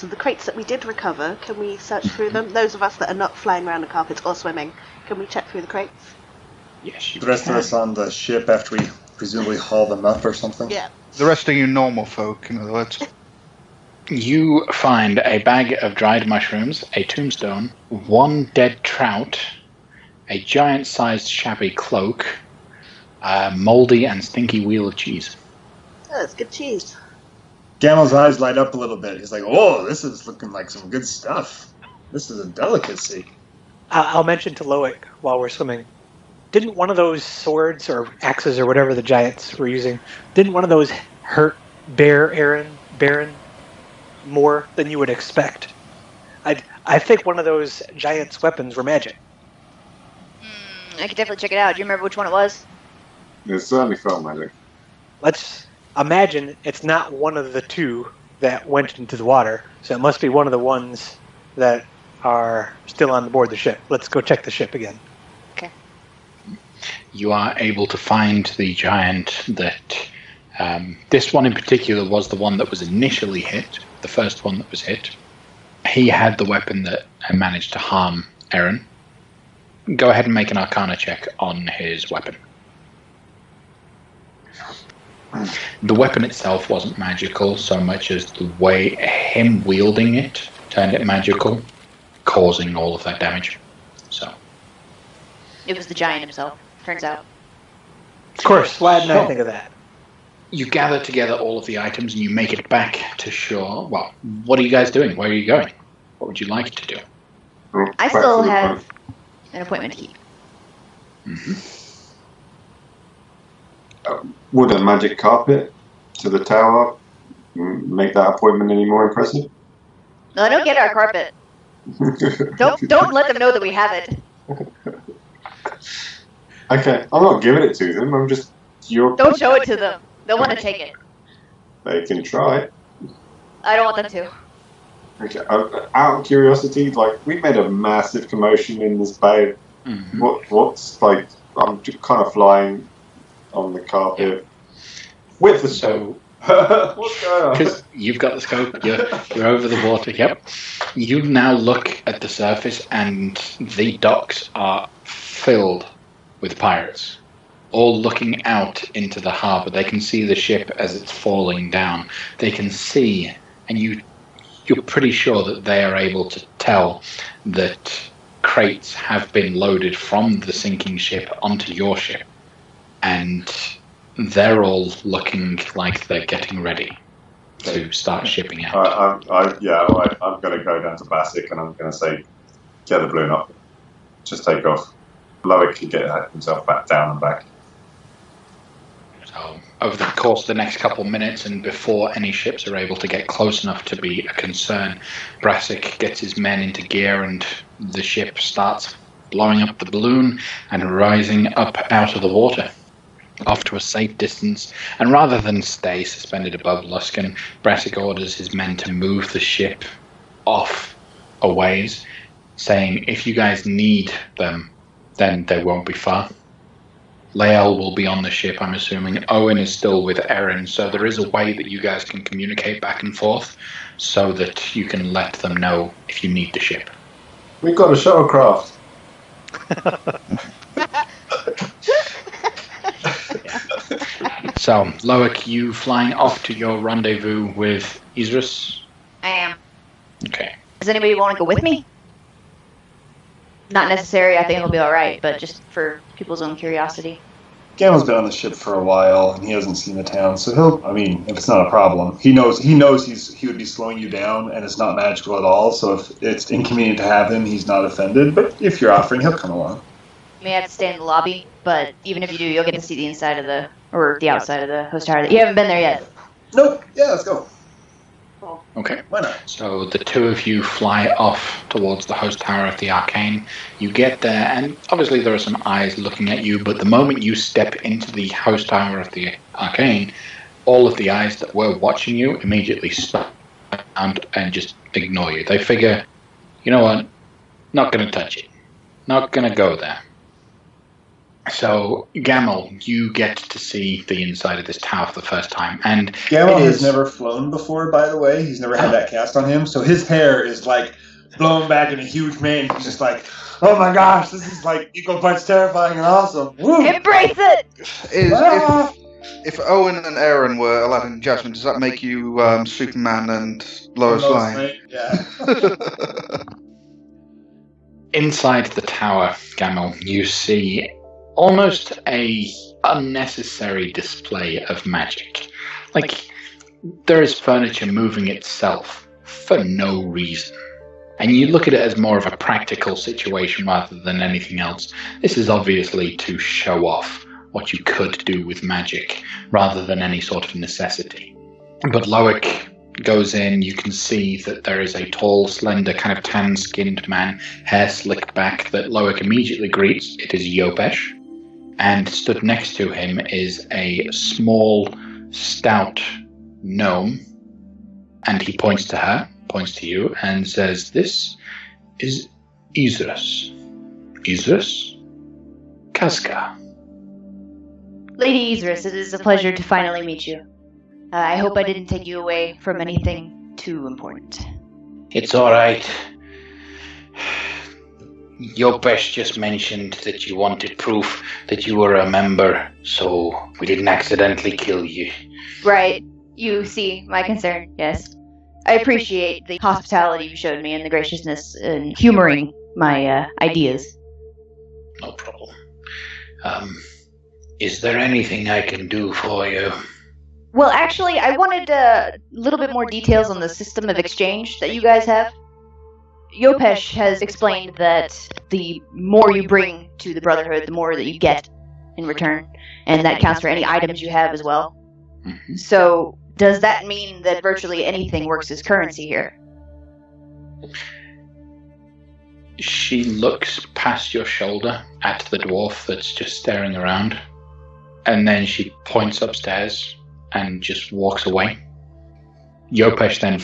So the crates that we did recover, can we search through them? Those of us that are not flying around the carpets or swimming, can we check through the crates? Yes, you The rest can. of us on the ship after we presumably haul them up or something? Yeah. The rest of you normal folk, in other words. You find a bag of dried mushrooms, a tombstone, 1 dead trout, a giant-sized shabby cloak, a mouldy and stinky wheel of cheese. Oh, that's good cheese. Gamel's eyes light up a little bit. He's like, "Oh, this is looking like some good stuff. This is a delicacy." I'll mention to Loic while we're swimming. Didn't one of those swords or axes or whatever the giants were using, didn't one of those hurt Baron more than you would expect? I think one of those giants' weapons were magic. I could definitely check it out. Do you remember which one it was? It certainly felt magic. Let's imagine it's not one of the two that went into the water, so it must be one of the ones that are still on board the ship. Let's go check the ship again. Okay. You are able to find the giant that... this one in particular was the one that was initially hit, the first one that was hit. He had the weapon that managed to harm Aaron. Go ahead and make an Arcana check on his weapon. The weapon itself wasn't magical so much as the way him wielding it turned it magical, causing all of that damage. So It was the giant himself, turns out. Of course, why didn't I think of that? you gather together all of the items and you make it back to shore. Well, what are you guys doing? Where are you going? What would you like to do? I still have an appointment to keep. Would a magic carpet to the tower make that appointment any more impressive? No, don't get our carpet. Don't let them know that we have it. Okay, I'm not giving it to them. I'm just Don't show it to them. They'll want to take it. They can try. I don't want them to. Okay. Out of curiosity, like we made a massive commotion in this bay. Mm-hmm. What's like? I'm just kind of flying on the carpet with the So, what's going on? because you've got the scope, you're over the water. Yep. You now look at the surface, and the docks are filled with pirates, all looking out into the harbour. They can see the ship as it's falling down. They can see, and you're pretty sure that they are able to tell that crates have been loaded from the sinking ship onto your ship, and they're all looking like they're getting ready to start shipping out. I'm going to go down to Bassick and I'm going to say, get the balloon up. Just take off. Loic can get himself back down and back. So, over the course of the next couple of minutes, and before any ships are able to get close enough to be a concern, Brassic gets his men into gear and the ship starts blowing up the balloon and rising up out of the water, off to a safe distance. And rather than stay suspended above Luskan, Brassic orders his men to move the ship off a ways, saying, if you guys need them, then they won't be far. Lael will be on the ship, I'm assuming. Owen is still with Erin, so there is a way that you guys can communicate back and forth so that you can let them know if you need the ship. We've got a shuttlecraft. So, Loic, you flying off to your rendezvous with Isrus? I am. Okay. Does anybody want to go with me? Not necessary. I think it'll be all right, but just for people's own curiosity. Gamel's been on the ship for a while, and he hasn't seen the town, so if it's not a problem, he knows he would be slowing you down, and it's not magical at all, so if it's inconvenient to have him, he's not offended, but if you're offering, he'll come along. You may have to stay in the lobby, but even if you do, you'll get to see the inside of the outside of the host tower. You haven't been there yet. Nope, yeah, let's go. Okay. Why not? So the two of you fly off towards the host tower of the Arcane. You get there, and obviously there are some eyes looking at you, but the moment you step into the host tower of the Arcane, all of the eyes that were watching you immediately stop and just ignore you. They figure, you know what, not going to touch it. Not going to go there. So, Gamel, you get to see the inside of this tower for the first time, and Gamel has never flown before, by the way. He's never had that cast on him, so his hair is like blown back in a huge mane. He's just like, oh my gosh, this is like equal parts terrifying and awesome. Woo! Embrace it! If Owen and Aaron were Aladdin and Jasmine, does that make you Superman and Lois Lane? Yeah. Inside the tower, Gamel, you see almost a unnecessary display of magic. Like, there is furniture moving itself for no reason. And you look at it as more of a practical situation rather than anything else. This is obviously to show off what you could do with magic rather than any sort of necessity. But Loic goes in, you can see that there is a tall, slender, kind of tan-skinned man, hair slicked back, that Loic immediately greets. It is Yopesh. And stood next to him is a small, stout gnome. And he points to her, points to you, and says, "This is Isrus. Isrus? Casca." Lady Isrus, it is a pleasure to finally meet you. I hope I didn't take you away from anything too important. It's alright. Yopesh just mentioned that you wanted proof that you were a member, so we didn't accidentally kill you. Right. You see my concern, yes. I appreciate the hospitality you showed me and the graciousness in humoring my ideas. No problem. Is there anything I can do for you? Well, actually, I wanted a little bit more details on the system of exchange that you guys have. Yopesh has explained that the more you bring to the Brotherhood, the more that you get in return, and that counts for any items you have as well. Mm-hmm. So, does that mean that virtually anything works as currency here? She looks past your shoulder at the dwarf that's just staring around, and then she points upstairs and just walks away. Yopesh then,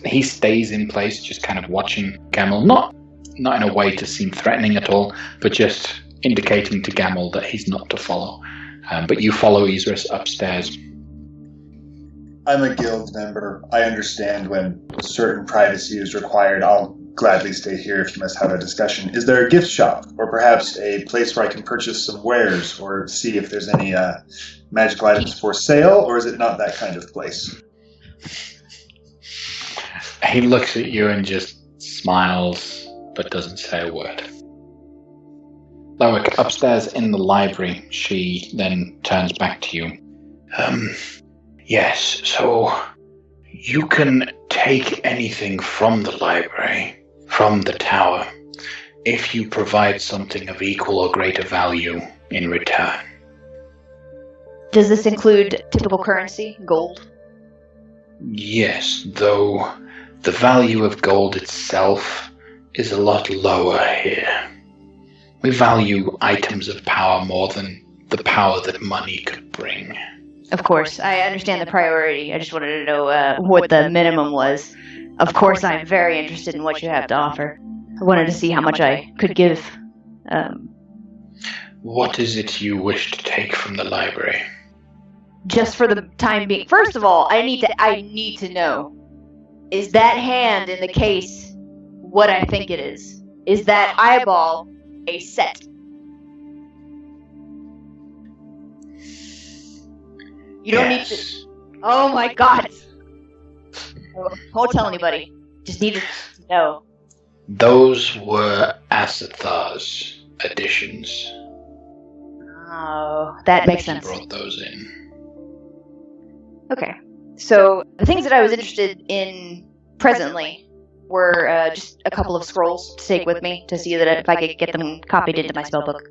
he stays in place, just kind of watching Gamel, not in a way to seem threatening at all, but just indicating to Gamel that he's not to follow. But you follow Isrus upstairs. I'm a guild member. I understand when certain privacy is required. I'll gladly stay here if you must have a discussion. Is there a gift shop, or perhaps a place where I can purchase some wares, or see if there's any magical items for sale, or is it not that kind of place? He looks at you and just smiles, but doesn't say a word. Loic, upstairs in the library, she then turns back to you. Yes, so you can take anything from the library, from the tower, if you provide something of equal or greater value in return. Does this include typical currency, gold? Yes, though the value of gold itself is a lot lower here. We value items of power more than the power that money could bring. Of course, I understand the priority. I just wanted to know what the minimum was. Of course, I'm very interested in what you have to offer. I wanted to see how much I could give. What is it you wish to take from the library? Just for the time being. First of all, I need to know. Is that hand in the case what I think it is? Is that eyeball a set? You don't need to... Oh my god! Don't tell anybody. Just need to know. Those were Asathar's additions. Oh, that makes sense. Brought those in. Okay. So, the things that I was interested in presently were just a couple of scrolls to take with me to see that if I could get them copied into my spellbook.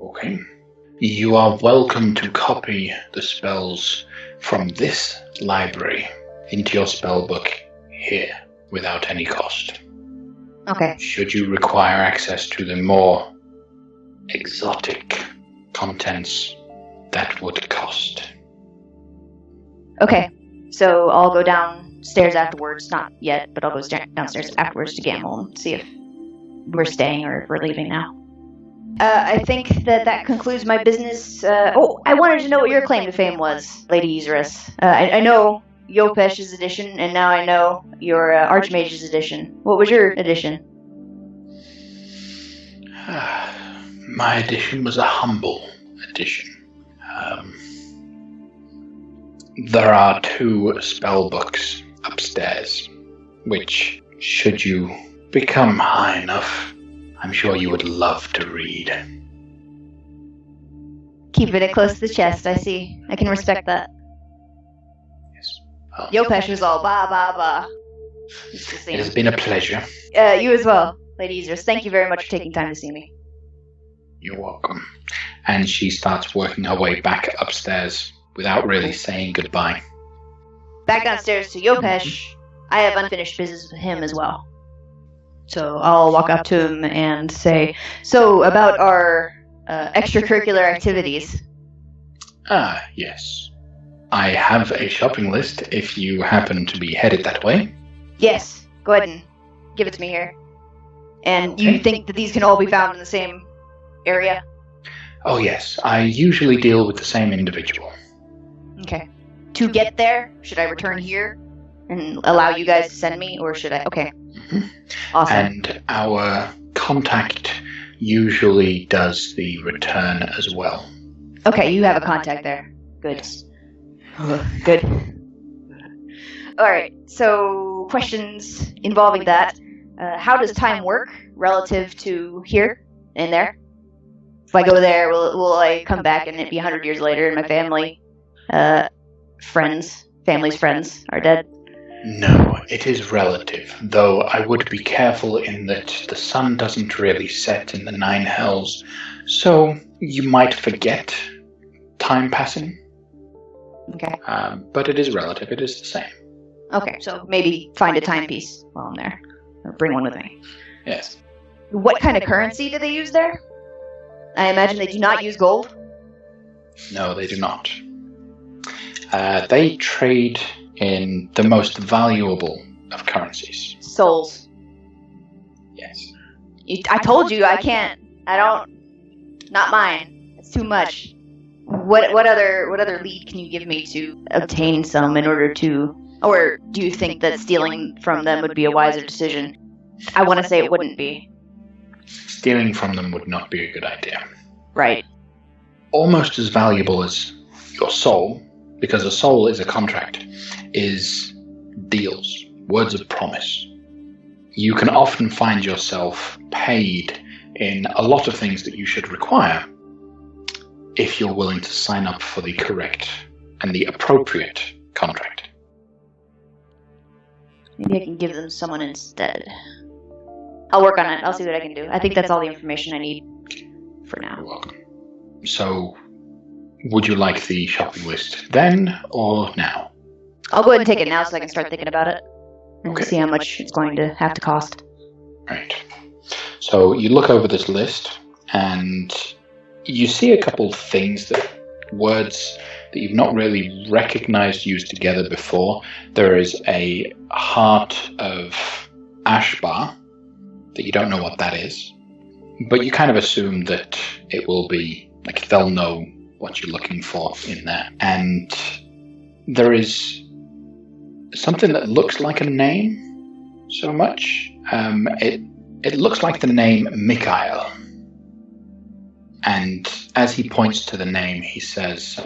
Okay. You are welcome to copy the spells from this library into your spellbook here without any cost. Okay. Should you require access to the more exotic contents, that would cost. Okay. So I'll go downstairs afterwards. Not yet, but I'll go downstairs afterwards to Gamble and see if we're staying or if we're leaving now. I think that concludes my business. I wanted to know what your claim to fame was, Lady Eusaris. I know Yopesh's edition, and now I know your Archmage's edition. What was your edition? My edition was a humble edition. There are 2 spell books upstairs, which, should you become high enough, I'm sure you would love to read. Keeping it close to the chest, I see. I can respect that. Yes. Yopesh was all ba ba ba. It has been a pleasure. You as well, Lady Eusaris. Thank you very much for taking time to see me. You're welcome. And she starts working her way back upstairs without really saying goodbye. Back downstairs to Yopesh. I have unfinished business with him as well. So I'll walk up to him and say, so about our extracurricular activities. Ah, yes. I have a shopping list if you happen to be headed that way. Yes, go ahead and give it to me here. And you think that these can all be found in the same area? Oh yes, I usually deal with the same individual. Okay. To get there, should I return here and allow you guys to send me, or should I? Okay. Mm-hmm. Awesome. And our contact usually does the return as well. Okay, you have a contact there. Good. Good. Alright, so questions involving that. How does time work relative to here and there? If I go there, will I come back and it be 100 years later and my family's friends are dead? No, it is relative, though I would be careful in that the sun doesn't really set in the 9 hells, so you might forget time passing. Okay. But it is relative, it is the same. Okay, so maybe find a timepiece while I'm there. Or bring one with me. Yes. What kind of currency do they use there? I imagine they do not use gold? No, they do not. They trade in the most valuable of currencies. Souls. Yes. I told you I don't. Not mine. It's too much. What other lead can you give me to obtain some in order to, or do you think that stealing from them would be a wiser decision? I want to say it wouldn't be. Stealing from them would not be a good idea. Right. Almost as valuable as your soul, because a soul is a contract, is deals, words of promise. You can often find yourself paid in a lot of things that you should require if you're willing to sign up for the correct and the appropriate contract. Maybe I can give them someone instead. I'll work on it. I'll see what I can do. I think that's all the information I need for now. You're welcome. So, would you like the shopping list then or now? I'll go ahead and take it now so I can start thinking about it. And Okay. see how much it's going to have to cost. Right. So you look over this list and you see a couple things words that you've not really recognized used together before. There is a heart of Ashbar that you don't know what that is, but you kind of assume that it will be, like, they'll know what you're looking for in there. And there is something that looks like a name so much. It looks like the name Mikhail. And as he points to the name, he says,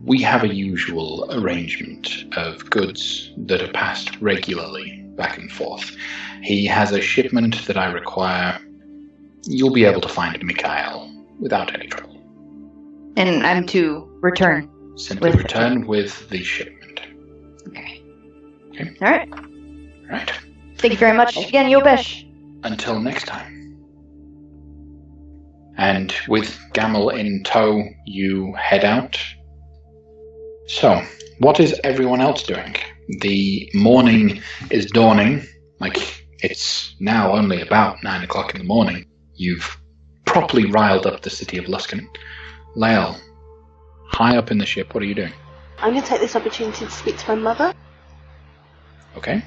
we have a usual arrangement of goods that are passed regularly back and forth. He has a shipment that I require. You'll be able to find Mikhail without any trouble. And I'm to return. Simply return with the shipment. Okay. Okay. All right. Right. Thank you very much again, Yobesh. Until next time. And with Gamel in tow, you head out. So, what is everyone else doing? The morning is dawning. Like, it's now only about 9 o'clock in the morning. You've properly riled up the city of Luskan. Lael, high up in the ship, what are you doing? I'm going to take this opportunity to speak to my mother. Okay.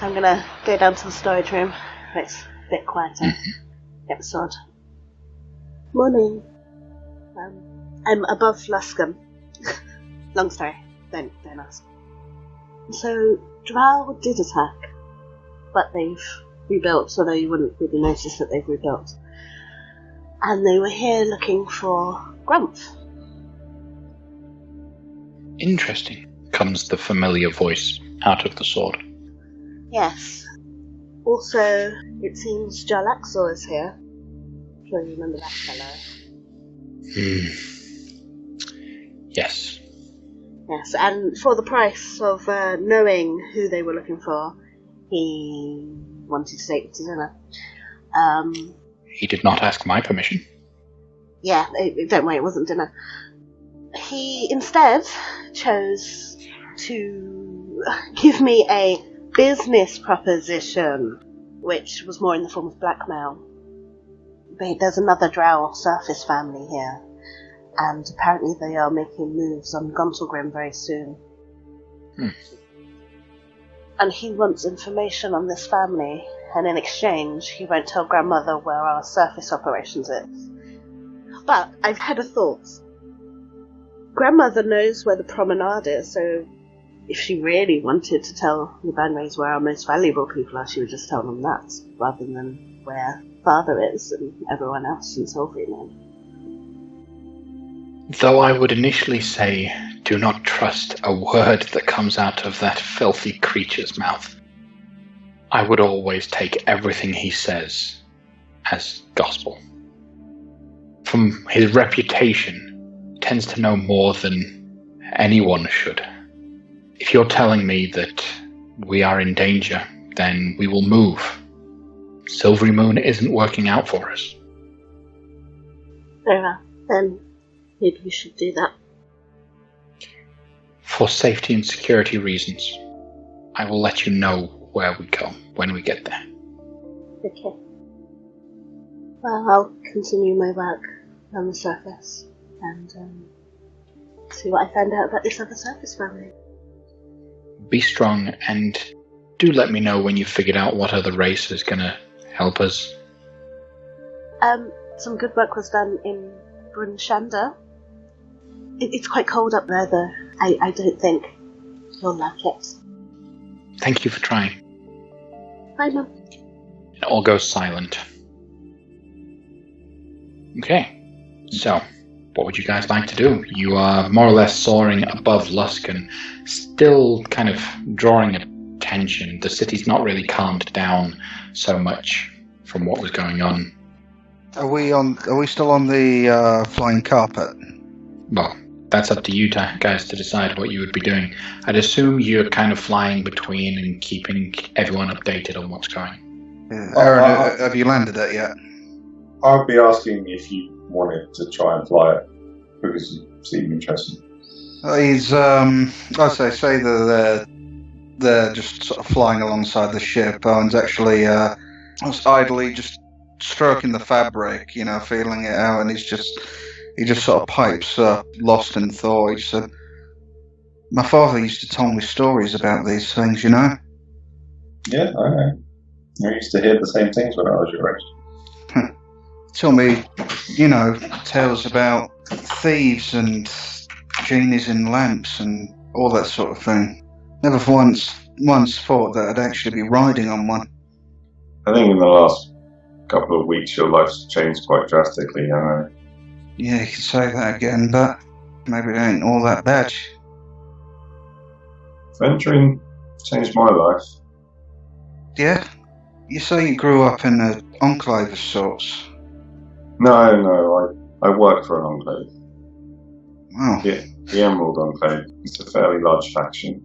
I'm going to go down to the storage room where it's a bit quieter. Get the sword. Morning. I'm above Luscombe. Long story. Don't ask. So, Drow did attack, but they've rebuilt, although you wouldn't really notice that they've rebuilt. And they were here looking for Grumph. Interesting, comes the familiar voice out of the sword. Yes. Also, it seems Jarlaxor is here. Sure you remember that fellow. Yes. Yes, and for the price of knowing who they were looking for, he wanted to take them to dinner. He did not ask my permission. Yeah, don't worry, it wasn't dinner. He instead chose to give me a business proposition, which was more in the form of blackmail. There's another Drow surface family here, and apparently they are making moves on Gontalgrim very soon. And he wants information on this family, and in exchange he won't tell Grandmother where our surface operations is. But I've had a thought. Grandmother knows where the promenade is, so if she really wanted to tell the Banways where our most valuable people are, she would just tell them that, rather than where Father is and everyone else in Solvino. Though I would initially say, do not trust a word that comes out of that filthy creature's mouth, I would always take everything he says as gospel. From his reputation, tends to know more than anyone should. If you're telling me that we are in danger, then we will move. Silvery Moon isn't working out for us. Very well, then maybe we should do that. For safety and security reasons, I will let you know where we go when we get there. Okay. Well, I'll continue my work on the surface and see what I find out about this other surface family. Be strong, and do let me know when you've figured out what other race is going to help us. Some good work was done in Brunshanda. It's quite cold up there, though. I don't think you'll like it. Thank you for trying. Bye, Mum. It all goes silent. Okay, so what would you guys like to do? You are more or less soaring above Luskan, still kind of drawing attention. The city's not really calmed down so much from what was going on. Are we still on the flying carpet? Well, that's up to you guys to decide what you would be doing. I'd assume you're kind of flying between and keeping everyone updated on what's going. Yeah. Aaron, have you landed it yet? I'll be asking if you wanted to try and fly it, because you seem interested. He's, I'd say that they're just sort of flying alongside the ship. Owen's actually just idly just stroking the fabric, feeling it out, and he just sort of pipes up, lost in thought. He said, "My father used to tell me stories about these things, Yeah, I know. I used to hear the same things when I was your age. Tell me, tales about thieves and genies in lamps and all that sort of thing. Never for once thought that I'd actually be riding on one." I think in the last couple of weeks your life's changed quite drastically, haven't it? Yeah, you could say that again, but maybe it ain't all that bad. Venturing changed my life. Yeah? You say you grew up in an enclave of sorts. No, I work for an enclave. Oh. Yeah, the Emerald Enclave. It's a fairly large faction.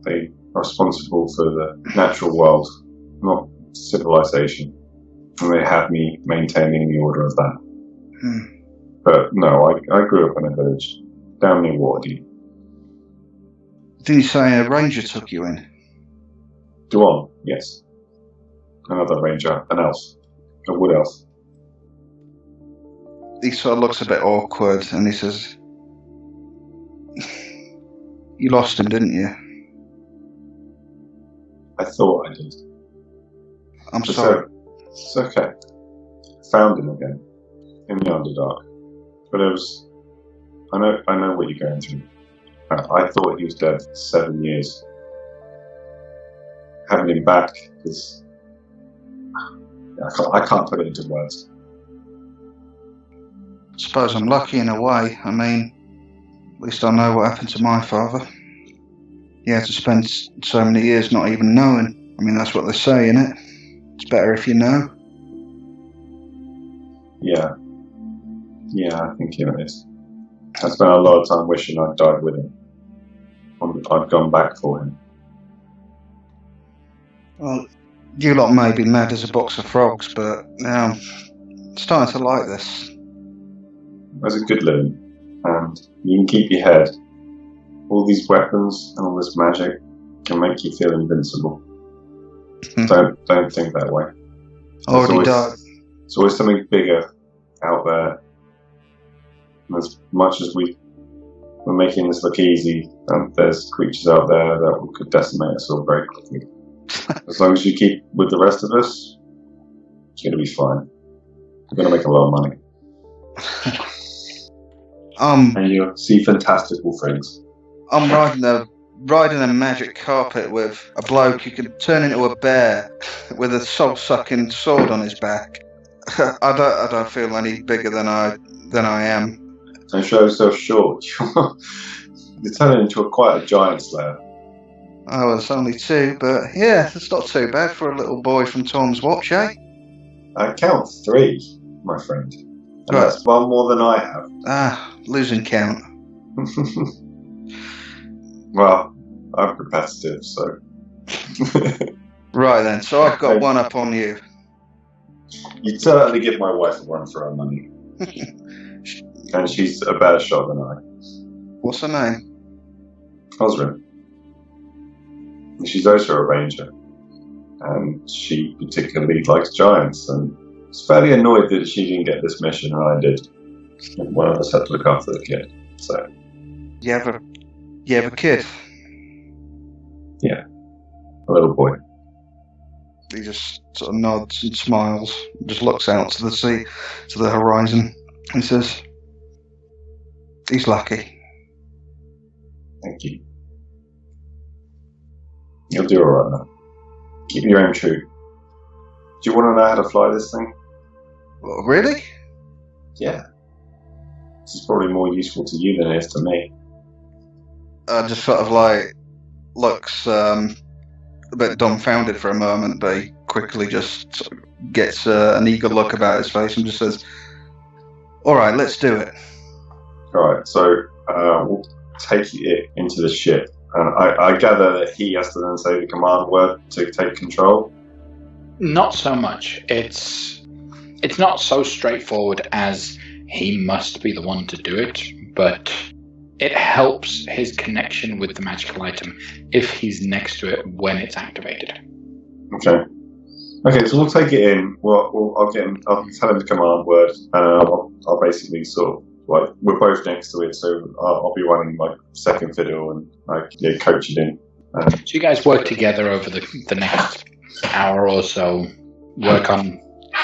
They are responsible for the natural world, not civilization. And they have me maintaining the order of that. But no, I grew up in a village down near Waterdeep. Didn't you say a ranger took you in? Duan, yes. Another ranger, an elf. A wood elf. He sort of looks a bit awkward and he says, "You lost him, didn't you?" I thought I did. I'm sorry. It's okay. I found him again. in the Underdark. But it was... I know what you're going through. I thought he was dead for 7 years. Having him back is... I can't put it into words. Suppose I'm lucky in a way. I mean, at least I know what happened to my father. He had to spend so many years not even knowing. I mean, that's what they say, innit? It's better if you know. Yeah, I think it is. I spent a lot of time wishing I'd died with him. I'd gone back for him. Well, you lot may be mad as a box of frogs, but now I'm starting to like this. It's a good living, and you can keep your head. All these weapons and all this magic can make you feel invincible. Don't think that way. Already died. There's always something bigger out there. And as much as we're making this look easy, there's creatures out there that could decimate us all very quickly. As long as you keep with the rest of us, it's going to be fine. You're going to make a lot of money. And you'll see fantastical things. I'm riding a magic carpet with a bloke who can turn into a bear with a soul-sucking sword on his back. I don't feel any bigger than I am. Don't show yourself short. You're turning into quite a giant slayer. Oh, it's only 2, but yeah, it's not too bad for a little boy from Tom's watch, eh? I count 3, my friend. And Right. that's one more than I have. Ah, losing count. Well, I'm competitive, so... Right then, so I've got one up on you. You'd certainly give my wife a run for her money. And she's a better shot than I. What's her name? Osrin. And she's also a ranger. And she particularly likes giants, and is fairly annoyed that she didn't get this mission and I did. One of us had to look after the kid, so... You have a kid? Yeah. A little boy. He just sort of nods and smiles, just looks out to the sea, to the horizon, and says, he's lucky. Thank you. You'll do alright now. Keep your aim true. Do you want to know how to fly this thing? Well, really? Yeah. This is probably more useful to you than it is to me. Just sort of like looks a bit dumbfounded for a moment, but he quickly just sort of gets an eager look about his face and just says, alright, let's do it. Alright, so we'll take it into the ship. And I gather that he has to then say the command word to take control? Not so much. It's not so straightforward as he must be the one to do it, but it helps his connection with the magical item if he's next to it when it's activated. Okay. Okay, so we'll take it in. I'll tell him the command word, and I'll basically sort of, like, we're both next to it, so I'll be running my second fiddle and coach it in. So you guys work together over the next hour or so, work on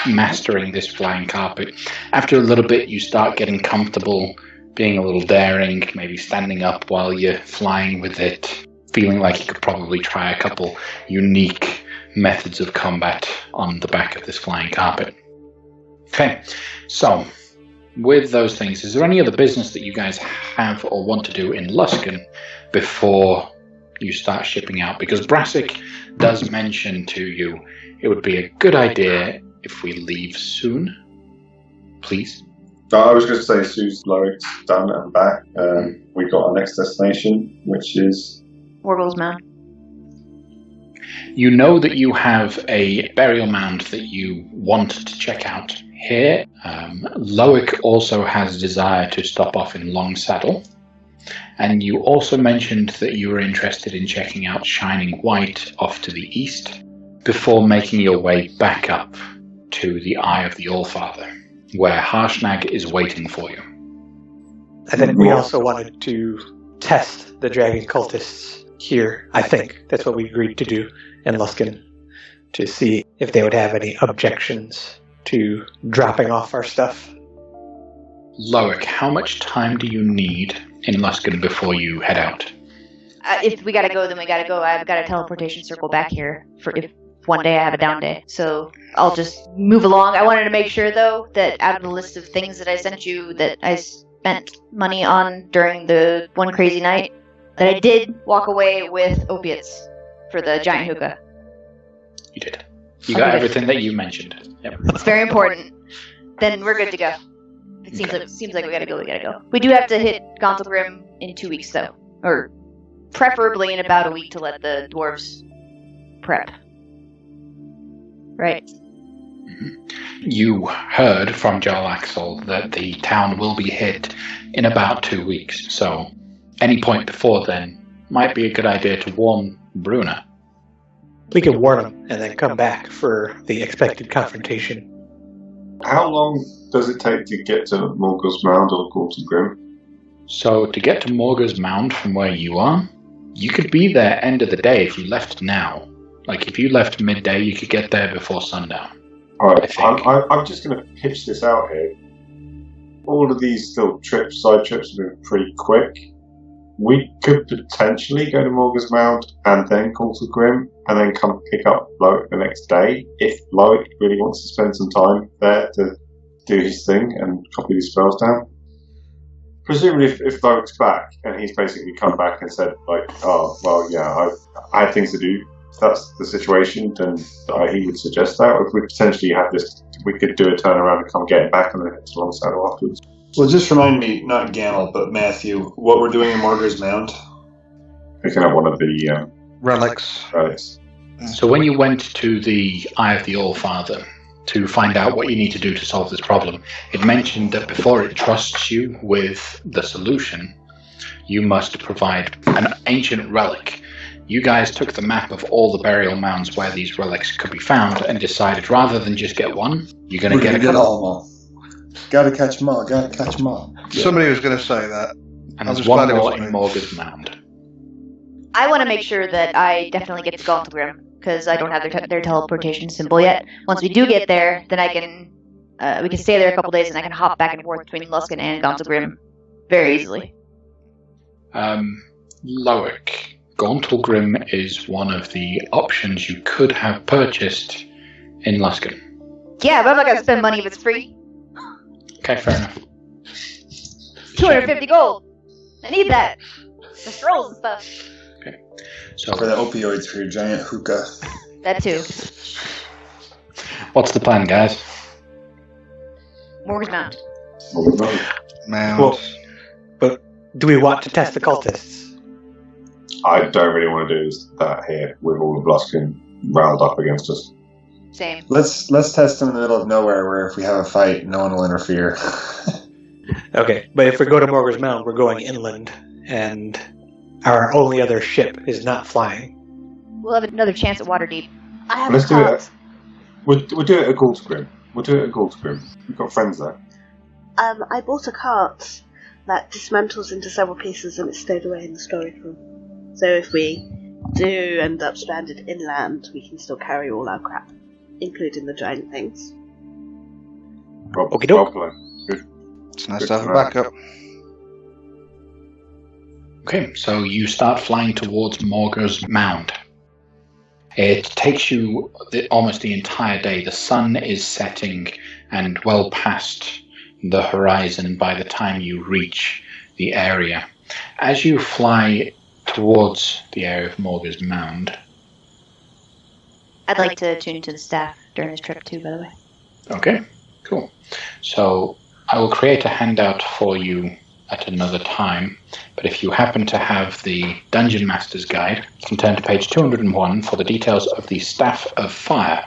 mastering this flying carpet. After a little bit, you start getting comfortable, being a little daring, maybe standing up while you're flying with it, feeling like you could probably try a couple unique methods of combat on the back of this flying carpet. Okay, so with those things, is there any other business that you guys have or want to do in Luskan before you start shipping out? Because Brassic does mention to you it would be a good idea if we leave soon. Please. I was going to say, Sue's load's done and back. We got our next destination, which is... Wargle's Mound. You know that you have a burial mound that you want to check out here. Loic also has desire to stop off in Long Saddle. And you also mentioned that you were interested in checking out Shining White off to the east before making your way back up to the Eye of the Allfather, where Harshnag is waiting for you. I think we also wanted to test the dragon cultists here. I think that's what we agreed to do in Luskan, to see if they would have any objections to dropping off our stuff. Loic, how much time do you need in Luskan before you head out? If we gotta go, then we gotta go. I've got a teleportation circle back here for if one day I have a down day. So I'll just move along. I wanted to make sure, though, that out of the list of things that I sent you that I spent money on during the one crazy night, that I did walk away with opiates for the giant hookah. You did. You got everything that you mentioned. Yep. It's very important. Then we're good to go. It seems like we gotta go. We do have to hit Gontalgrim in 2 weeks, though. Or preferably in about a week to let the dwarves prep. Right. You heard from Joel Axel that the town will be hit in about 2 weeks, so any point before then might be a good idea to warn Bruna. We can warn them and then come back for the expected confrontation. How long does it take to get to Morgul's Mound or Gontalgrim? So to get to Morgul's Mound from where you are, you could be there end of the day if you left now. Like if you left midday, you could get there before sundown. Alright, I'm just going to pitch this out here. All of these little side trips have been pretty quick. We could potentially go to Morgul's Mound and then Gontalgrim and then come pick up Loic the next day if Loic really wants to spend some time there to do his thing and copy these spells down. Presumably if Loic's back and he's basically come back and said like, oh, well, yeah, I had things to do. If that's the situation, then he would suggest that. Or if we potentially have this, we could do a turnaround and come get him back and then head to Longsaddle afterwards. Well, just remind me, not Gamel, but Matthew, what we're doing in Morgul's Mound? Picking up one of the Relics. relics. So when you went to the Eye of the All-Father to find out what you need to do to solve this problem, it mentioned that before it trusts you with the solution, you must provide an ancient relic. You guys took the map of all the burial mounds where these relics could be found and decided rather than just get one, you're going to get a couple. all of them. Gotta catch them all. Somebody was going to say that. And there's one more in Morgul's Mound. I want to make sure that I definitely get to Gontalgrim, because I don't have their teleportation symbol yet. Once we do get there, then I can we can stay there a couple days and I can hop back and forth between Luskan and Gontalgrim very easily. Loic, Gontalgrim is one of the options you could have purchased in Luskan. Yeah, but I'm not going to spend money if it's free. Okay, fair enough. 250 gold. I need that. The scrolls and stuff. Okay. So For the opioids for your giant hookah. That too. what's the plan, guys? Morgul's Mound. Mound. Well, but do we want to test the cultists? I don't really want to do that here with all of Luskan riled up against us. Same. Let's test them in the middle of nowhere where if we have a fight, no one will interfere. Okay, but if we go to Morgul's Mound, we're going inland, and our only other ship is not flying. We'll have another chance at Waterdeep. I have Let's a do it. cart. We'll do it at Gontalgrim. We've got friends there. I bought a cart that dismantles into several pieces and it's stowed away in the storage room. So if we do end up stranded inland, we can still carry all our crap, including the giant things. Okie doke. Well played. Good. It's nice to have a backup. Okay, so you start flying towards Morgul's Mound. It takes you almost the entire day. The sun is setting and well past the horizon by the time you reach the area. As you fly towards the area of Morgul's Mound... I'd like to tune into the staff during this trip too, by the way. Okay, cool. So I will create a handout for you at another time, but if you happen to have the Dungeon Master's Guide, you can turn to page 201 for the details of the Staff of Fire.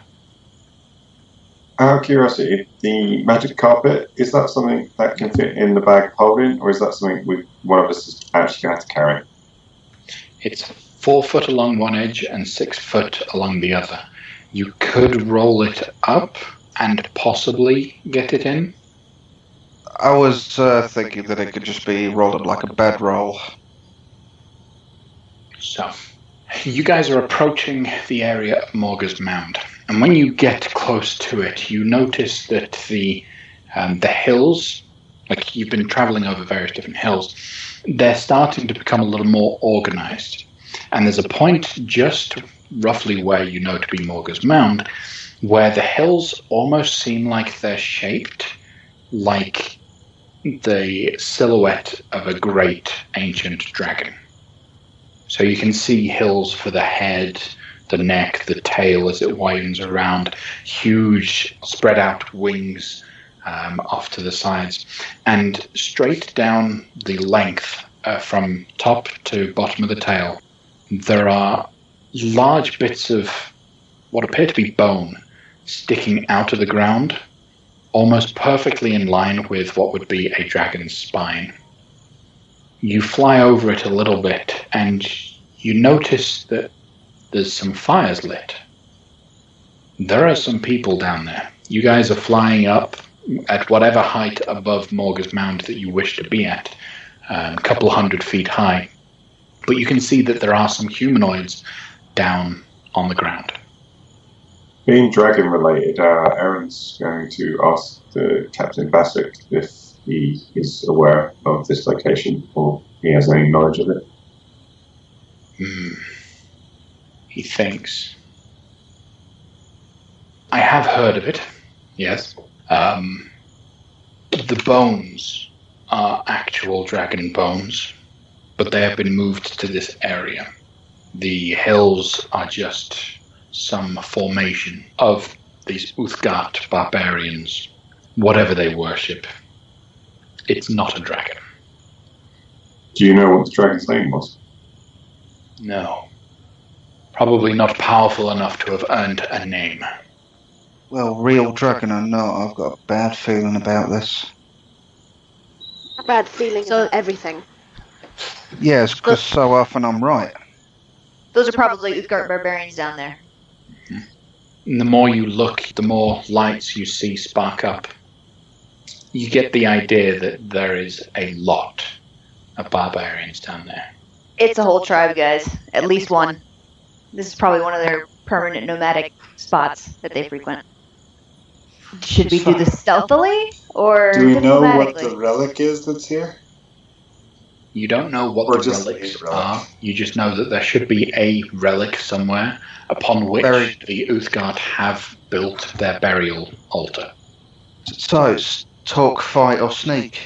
Out of curiosity, the magic carpet, is that something that can fit in the bag of holding, or is that something one of us is actually going to have to carry? It's 4 foot along one edge and 6 foot along the other. You could roll it up and possibly get it in. I was thinking that it could just be rolled up like a bedroll. So, you guys are approaching the area of Morgul's Mound, and when you get close to it, you notice that the hills like you've been traveling over various different hills, they're starting to become a little more organized. And there's a point just roughly where you know to be Morga's Mound, where the hills almost seem like they're shaped like the silhouette of a great ancient dragon. So you can see hills for the head, the neck, the tail as it widens around, huge spread out wings off to the sides, and straight down the length from top to bottom of the tail, there are large bits of what appear to be bone sticking out of the ground, almost perfectly in line with what would be a dragon's spine. You fly over it a little bit, and you notice that there's some fires lit. There are some people down there. You guys are flying up at whatever height above Morga's Mound that you wish to be at, a couple 100 feet high. But you can see that there are some humanoids down on the ground. Being dragon related, Aaron's going to ask the Captain Bassett if he is aware of this location or he has any knowledge of it. He thinks. I have heard of it, yes. The bones are actual dragon bones, but they have been moved to this area. The hills are just some formation of these Uthgard barbarians, whatever they worship. It's not a dragon. Do you know what the dragon's name was? No. Probably not powerful enough to have earned a name. Well, real dragon or not, I've got a bad feeling about this. A bad feeling about everything. Yes, because so often I'm right. Those are probably Uthgard barbarians down there. And the more you look, the more lights you see spark up. You get the idea that there is a lot of barbarians down there. It's a whole tribe, guys. At least one. This is probably one of their permanent nomadic spots that they frequent. Should we do this stealthily or Do we know what diplomatically? the relic is that's here? You don't know what Or the just relics a relic. are. You just know that there should be a relic somewhere upon which Buried. the Uthgard have built their burial altar. So it's talk, fight, or sneak.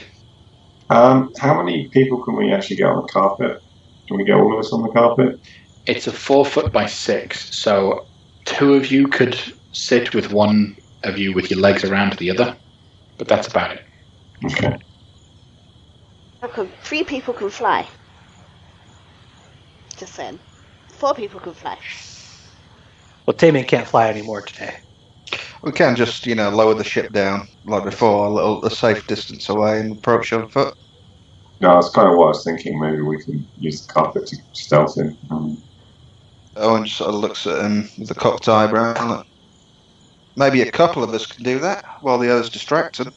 How many people can we actually get on the carpet? Can we get all of us on the carpet? It's a 4 foot by 6, so 2 of you could sit with one of you with your legs around the other, but that's about it. Okay. 3 people can fly. Just saying. 4 people can fly. Well, Taman can't fly anymore today. We can just, lower the ship down, like before, a safe distance away and approach on foot. No, that's kind of what I was thinking. Maybe we can use the carpet to stealth in. Owen just sort of looks at him with a cocked eyebrow. Like, maybe a couple of us can do that while the others distracted.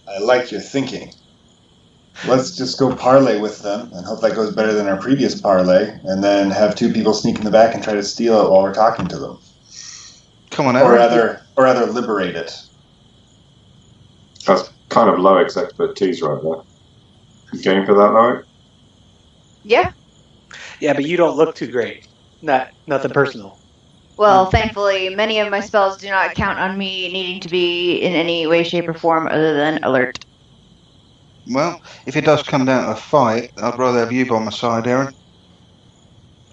I like your thinking. Let's just go parlay with them and hope that goes better than our previous parlay, and then have 2 people sneak in the back and try to steal it while we're talking to them. Come on, Or Aaron. rather liberate it. That's kind of Loic's expertise right there. You game for that, Loic? Yeah. Yeah, but you don't look too great. Nothing personal. Well, thankfully, many of my spells do not count on me needing to be in any way, shape, or form other than alert. Well, if it does come down to a fight, I'd rather have you by my side, Aaron.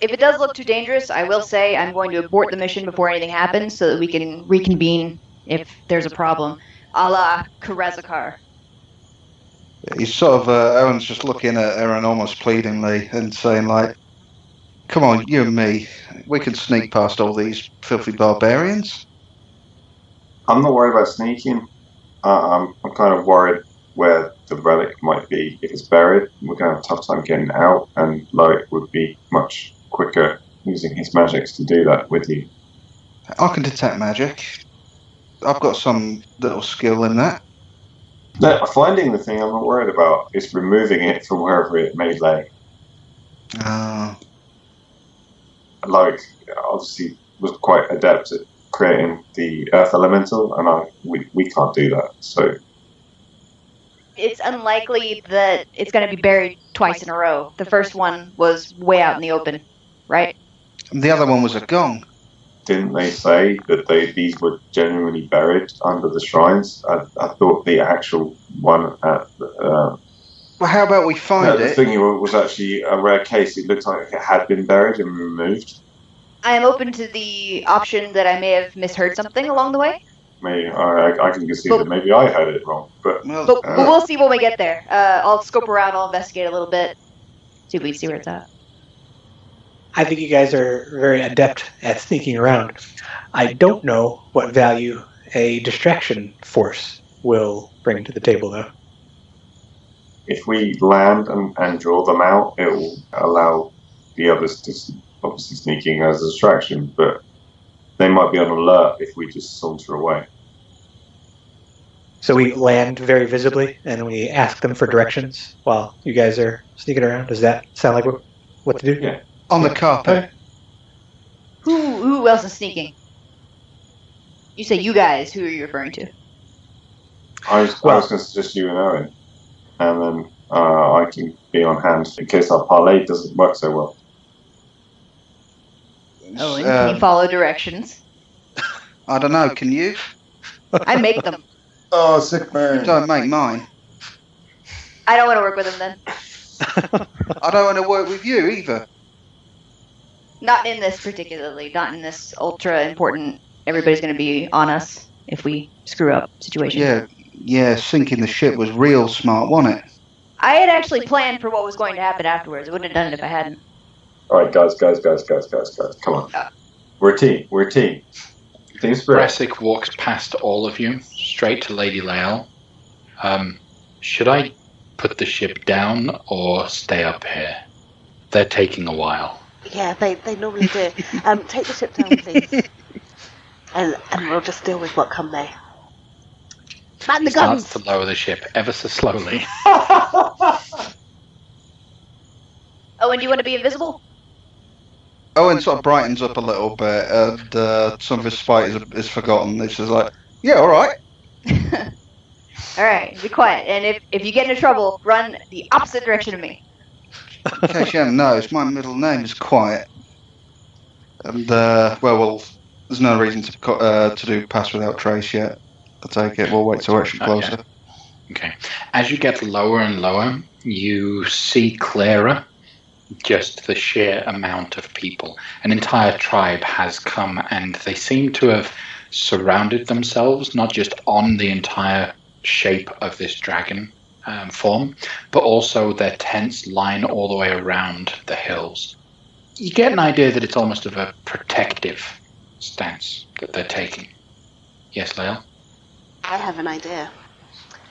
If it does look too dangerous, I will say I'm going to abort the mission before anything happens so that we can reconvene if there's a problem. A la Karazakar. He's sort of, Aaron's just looking at Aaron almost pleadingly and saying, like, come on, you and me, we can sneak past all these filthy barbarians. I'm not worried about sneaking. I'm kind of worried where the relic might be. If it's buried, we're going to have a tough time getting it out, and Loic would be much quicker using his magics to do that with you. I can detect magic. I've got some little skill in that. No, finding the thing I'm not worried about. It's removing it from wherever it may lay. Loic obviously was quite adept at creating the earth elemental, and we can't do that. So it's unlikely that it's going to be buried twice in a row. The first one was way out in the open, right? And the other one was a gong. Didn't they say that these were genuinely buried under the shrines? I thought the actual one at Well, how about we find the it? thing was actually a rare case. It looked like it had been buried and removed. I am open to the option that I may have misheard something along the way. Maybe I can concede that maybe I heard it wrong, but But we'll see when we get there. I'll scope around, I'll investigate a little bit, see if we see where it's at. I think you guys are very adept at sneaking around. I don't know what value a distraction force will bring to the table, though. if we land and draw them out, it will allow the others to obviously sneak in as a distraction, but they might be on alert if we just saunter away. So we land very visibly, and we ask them for directions while you guys are sneaking around. Does that sound like what to do? Yeah. On the carpet. Who else is sneaking? You say you guys. Who are you referring to? I was going to suggest you and Owen, and then I can be on hand in case our parlay doesn't work so well. Owen, can you follow directions? I don't know, can you? I make them. Oh, sick man. You don't make mine. I don't want to work with them then. I don't want to work with you either. Not in this particularly. Not in this ultra important, everybody's going to be on us if we screw up situation. Yeah, sinking the ship was real smart, wasn't it? I had actually planned for what was going to happen afterwards. I wouldn't have done it if I hadn't. Alright, guys, come on. We're a team. Team spirit. Bressic walks past all of you, straight to Lady Lael. Should I put the ship down or stay up here? They're taking a while. Yeah, they normally do. Take the ship down, please. And we'll just deal with what come may. Man the guns! Starts to lower the ship ever so slowly. Oh, and do you want to be invisible? Owen sort of brightens up a little bit, and some of his spite is forgotten. It's just like, yeah, alright. Alright, be quiet. And if you get into trouble, run the opposite direction of me. In case you haven't noticed, my middle name is Quiet. And, well, there's no reason to do Pass Without Trace yet. I take it, we'll wait till we're actually closer. Okay. As you get lower and lower, you see clearer just the sheer amount of people. An entire tribe has come, and they seem to have surrounded themselves, not just on the entire shape of this dragon form, but also their tents line all the way around the hills. You get an idea that it's almost of a protective stance that they're taking. Yes, Lael? I have an idea.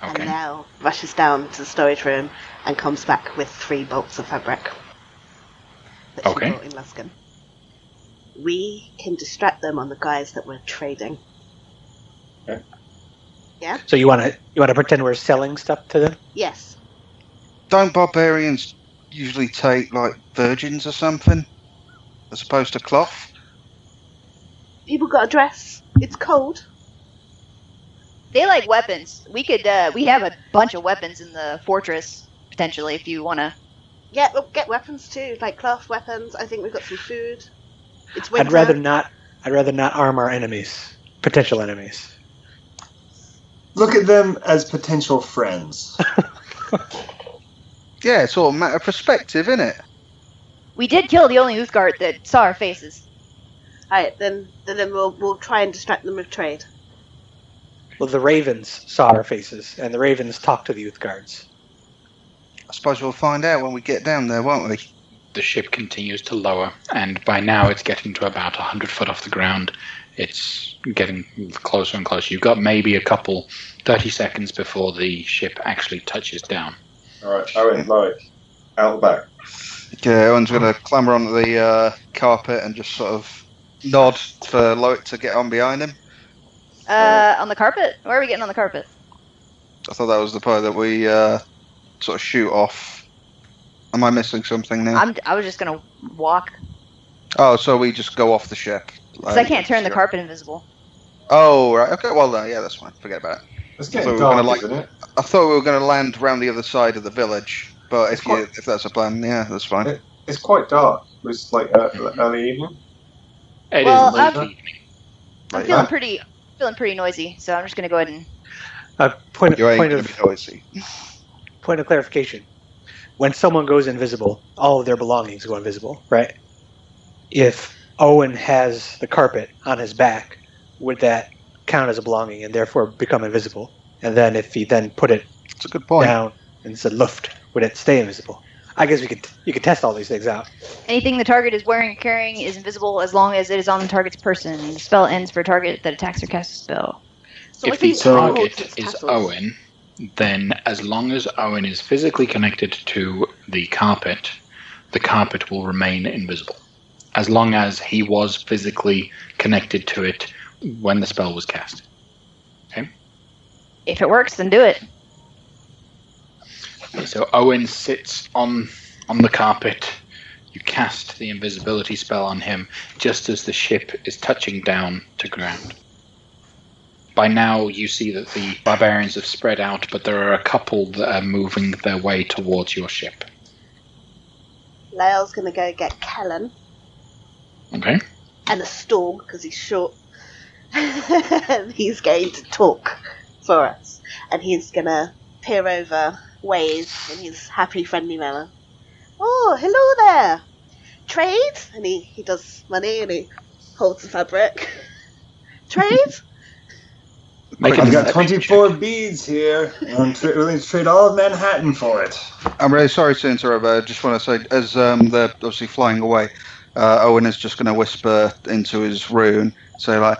Okay. And now rushes down to the storage room and comes back with 3 bolts of fabric that she brought in Luskan. We can distract them on the guys that we're trading. Okay. Yeah? So you want to pretend we're selling stuff to them? Yes. Don't barbarians usually take, like, virgins or something? As opposed to cloth? People got a dress. It's cold. They like weapons. We could, we have a bunch of weapons in the fortress, potentially, if you want to. Yeah, we'll get weapons too, like cloth weapons. I think we've got some food. It's winter. I'd rather not arm our enemies, potential enemies. Look at them as potential friends. Yeah, it's all a matter of perspective, isn't it? We did kill the only Uthgard that saw our faces. Alright, then we'll try and distract them with trade. Well, the ravens saw our faces, and the ravens talked to the youth guards. I suppose we'll find out when we get down there, won't we? The ship continues to lower, and by now it's getting to about 100 foot off the ground. It's getting closer and closer. You've got maybe a couple, 30 seconds before the ship actually touches down. Alright, Owen, Loic, out the back. Okay, Owen's going to clamber onto the carpet and just sort of nod for Loic to get on behind him. On the carpet? Where are we getting on the carpet? I thought that was the part that we sort of shoot off. Am I missing something now? I was just gonna walk. Oh, so we just go off the ship. Because I can't turn the carpet invisible. Oh, right. Okay, well, yeah, that's fine. Forget about it. It's I thought getting we were dark, gonna, isn't it? I thought we were going to land round the other side of the village, but It's if that's a plan, yeah, that's fine. It's quite dark. It's like early evening. It Well, is I'm- late evening. I'm Right, feeling pretty noisy, so I'm just gonna go ahead and. You ain't going to be noisy. Point of clarification. When someone goes invisible, all of their belongings go invisible, right? If Owen has the carpet on his back, would that count as a belonging and therefore become invisible? And then if he then put it It's a good point. down and said luft, would it stay invisible? I guess you could test all these things out. Anything the target is wearing or carrying is invisible as long as it is on the target's person. The spell ends for a target that attacks or casts a spell. So If if the he holds target its is tassels- Owen, then as long as Owen is physically connected to the carpet will remain invisible. As long as he was physically connected to it when the spell was cast. If it works, then do it. Okay, so Owen sits on the carpet. You cast the invisibility spell on him just as the ship is touching down to ground. By now, you see that the barbarians have spread out, but there are a couple that are moving their way towards your ship. Lael's gonna go get Kellen Okay. and a Storm because he's short. He's going to talk for us, and he's gonna peer over, wave in his happy, friendly manner. Oh, hello there! Trade? And he does money and he holds the fabric. Trade? Make I've an got intelligence 24 beads here. I'm willing to trade all of Manhattan for it. I'm really sorry to interrupt, but I just want to say, as they're obviously flying away, Owen is just going to whisper into his rune, say like,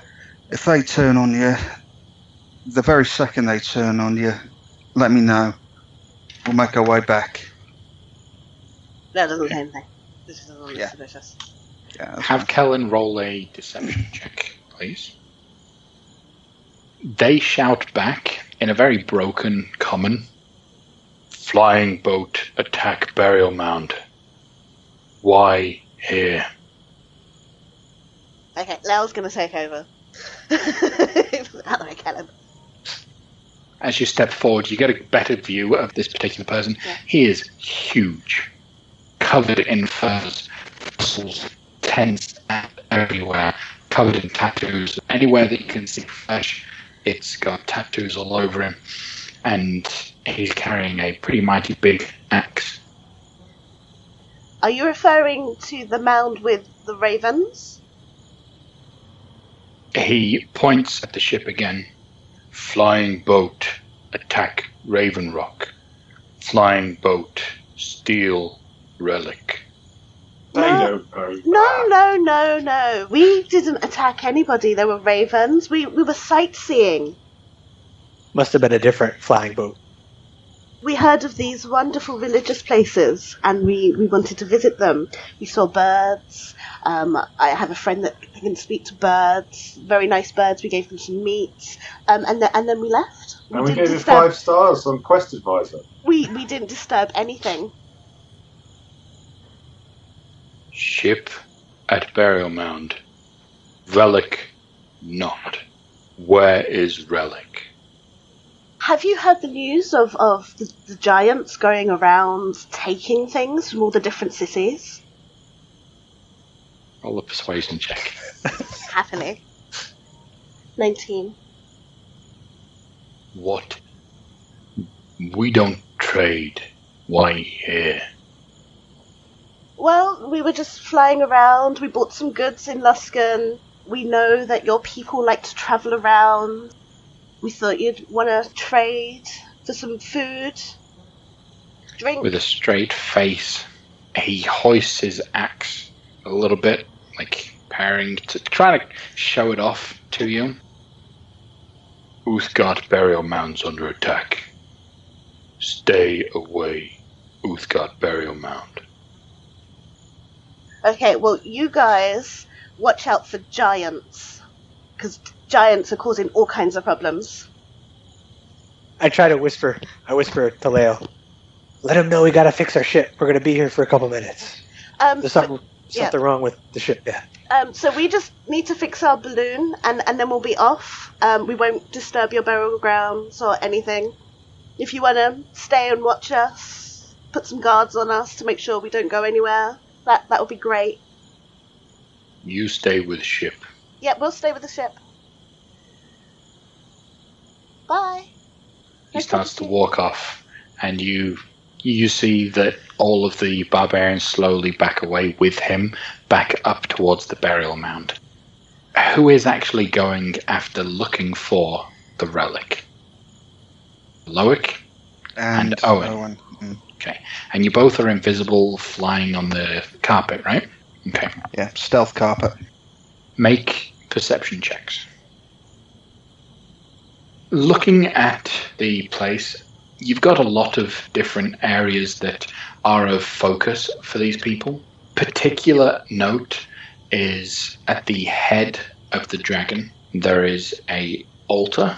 if they turn on you, the very second they turn on you, let me know. We'll make our way back. That doesn't say anything. This doesn't look Yeah. suspicious. Yeah, that's Have fine. Kellen roll a deception check, please. They shout back in a very broken common. Flying boat attack burial mound. Why here? Okay, Lael's gonna take over. Hello, Kellen. As you step forward, you get a better view of this particular person. Yeah. He is huge, covered in furs, muscles, tense everywhere, covered in tattoos. Anywhere that you can see flesh, it's got tattoos all over him. And he's carrying a pretty mighty big axe. Are you referring to the mound with the ravens? He points at the ship again. Flying boat, attack Raven Rock. Flying boat, steal relic. They don't know. No. We didn't attack anybody. There were ravens. We were sightseeing. Must have been a different flying boat. We heard of these wonderful religious places, and we wanted to visit them. We saw birds. I have a friend that can speak to birds. Very nice birds. We gave them some meat, and then we left. And we didn't gave you disturb- 5 stars on Quest Advisor. We didn't disturb anything. Ship at burial mound. Relic not. Where is relic? Have you heard the news of the giants going around taking things from all the different cities? Roll a persuasion check. Happily. 19. What? We don't trade. Why here? Well, we were just flying around. We bought some goods in Luskan. We know that your people like to travel around. We thought you'd want to trade for some food, drink. With a straight face, he hoists his axe a little bit, like preparing to try to show it off to you. Uthgard burial mound's under attack. Stay away, Uthgard burial mound. Okay, well, you guys watch out for giants, because giants are causing all kinds of problems. I try to whisper. I whisper to Leo. Let him know we gotta fix our ship. We're gonna be here for a couple minutes. There's something wrong with the ship. Yeah. So we just need to fix our balloon, and then we'll be off. We won't disturb your burial grounds or anything. If you want to stay and watch us, put some guards on us to make sure we don't go anywhere, that would be great. You stay with ship. Yep, we'll stay with the ship. Bye. He Nice starts to talking to you. walk off, and you see that all of the barbarians slowly back away with him, back up towards the burial mound. Who is actually going after looking for the relic? Loic and Owen. Okay. And you both are invisible, flying on the carpet, right? Okay. Yeah, stealth carpet. Make perception checks. Looking at the place, you've got a lot of different areas that are of focus for these people. Particular note is at the head of the dragon. There is a altar,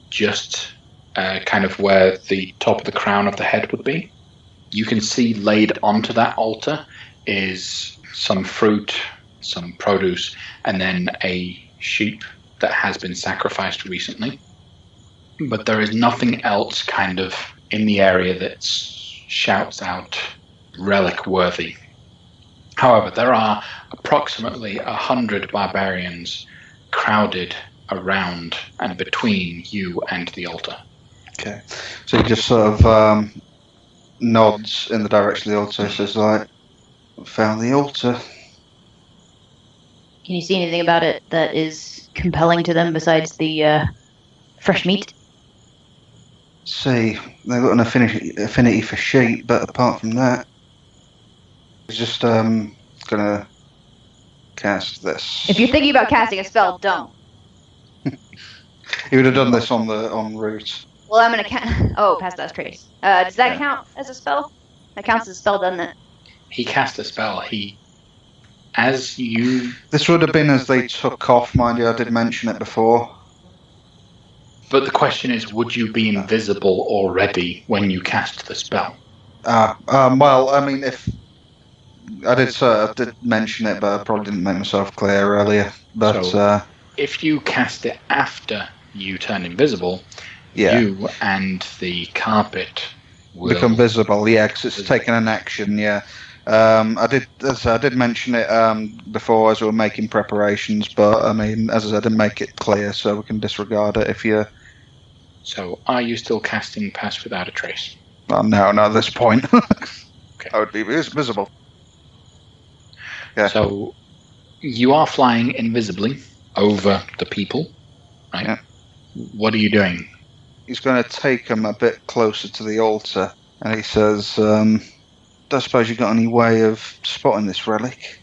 just kind of where the top of the crown of the head would be. You can see laid onto that altar is some fruit, some produce, and then a sheep that has been sacrificed recently. But there is nothing else kind of in the area that shouts out relic worthy. However, there are approximately 100 barbarians crowded around and between you and the altar. Okay. So he just sort of nods in the direction of the altar, says like, found the altar. Can you see anything about it that is compelling to them besides the fresh meat? See, they've got an affinity for sheep, but apart from that, he's just gonna cast this. If you're thinking about casting a spell, don't. He would have done this en route. Well, I'm gonna pass that trace. Does that count as a spell? That counts as a spell, doesn't it? He cast a spell. This would have been as they took off, mind you. I did mention it before. But the question is, would you be invisible already when you cast the spell? Well, I mean, if I did mention it, but I probably didn't make myself clear earlier. But so, if you cast it after you turn invisible, you and the carpet will become visible. Yeah, because it's taken an action. Yeah, I did mention it before as we were making preparations, but I mean, as I said, I didn't make it clear, so we can disregard it if you. So, are you still casting Pass Without a Trace? No, not at this point. Okay. I would be visible. Yeah. So, you are flying invisibly over the people, right? Yeah. What are you doing? He's going to take him a bit closer to the altar, and he says, don't suppose you've got any way of spotting this relic?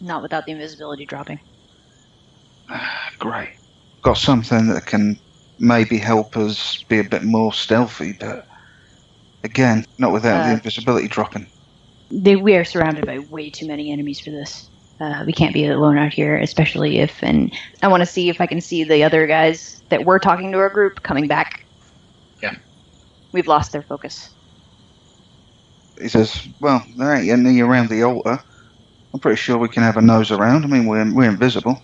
Not without the invisibility dropping. Great. Got something that can maybe help us be a bit more stealthy, but again, not without the invisibility dropping. We are surrounded by way too many enemies for this. We can't be alone out here, especially if, and I want to see if I can see the other guys that were talking to our group coming back. Yeah. We've lost their focus. He says, well, there ain't any around the altar. I'm pretty sure we can have a nose around. I mean, we're invisible.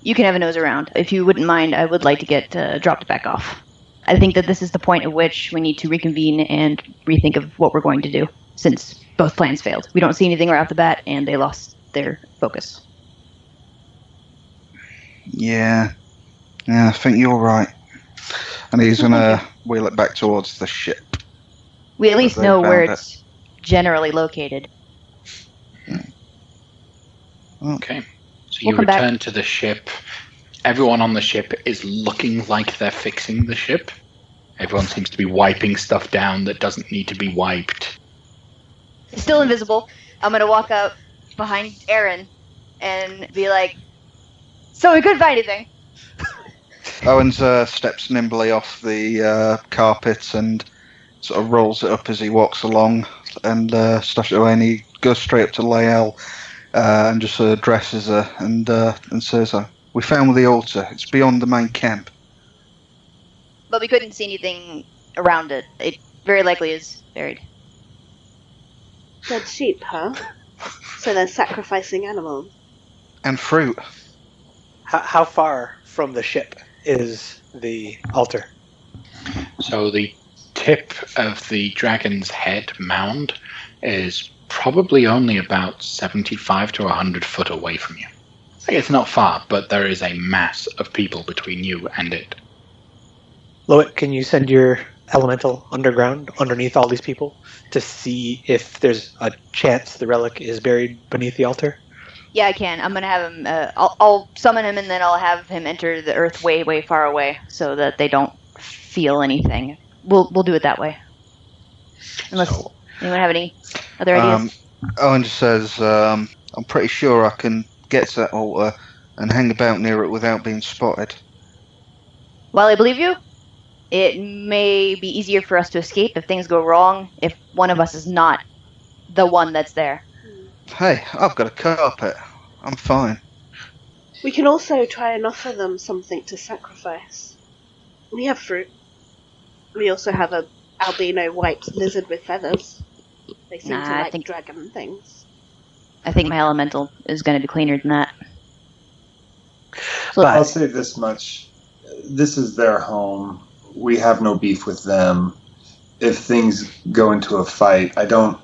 You can have a nose around. If you wouldn't mind, I would like to get dropped back off. I think that this is the point at which we need to reconvene and rethink of what we're going to do, since both plans failed. We don't see anything right off the bat, and they lost their focus. Yeah, I think you're right. And he's going to wheel it back towards the ship. We at least know where it's generally located. Okay. So you return to the ship. Everyone on the ship is looking like they're fixing the ship. Everyone seems to be wiping stuff down that doesn't need to be wiped. It's still invisible. I'm going to walk up behind Aaron and be like, so we couldn't find anything. Owens steps nimbly off the carpet and sort of rolls it up as he walks along and stashes it away, and he goes straight up to Lael and just addresses her and says, we found the altar. It's beyond the main camp. But we couldn't see anything around it. It very likely is buried. Dead sheep, huh? So they're sacrificing animals. And fruit. How far from the ship is the altar? So the tip of the dragon's head mound is probably only about 75 to 100 foot away from you. It's not far, but there is a mass of people between you and it. Loic, can you send your elemental underground underneath all these people to see if there's a chance the relic is buried beneath the altar? Yeah, I can. I'm gonna have him. I'll summon him, and then I'll have him enter the earth way, way far away, so that they don't feel anything. We'll do it that way. Unless anyone have any other ideas? Owen just says, I'm pretty sure I can get to that altar and hang about near it without being spotted. While I believe you, it may be easier for us to escape if things go wrong. If one of us is not the one that's there. Hey, I've got a carpet. I'm fine. We can also try and offer them something to sacrifice. We have fruit. We also have a albino white lizard with feathers. They seem to like dragon things. I think my elemental is going to be cleaner than that. So I'll say this much. This is their home. We have no beef with them. If things go into a fight, I don't...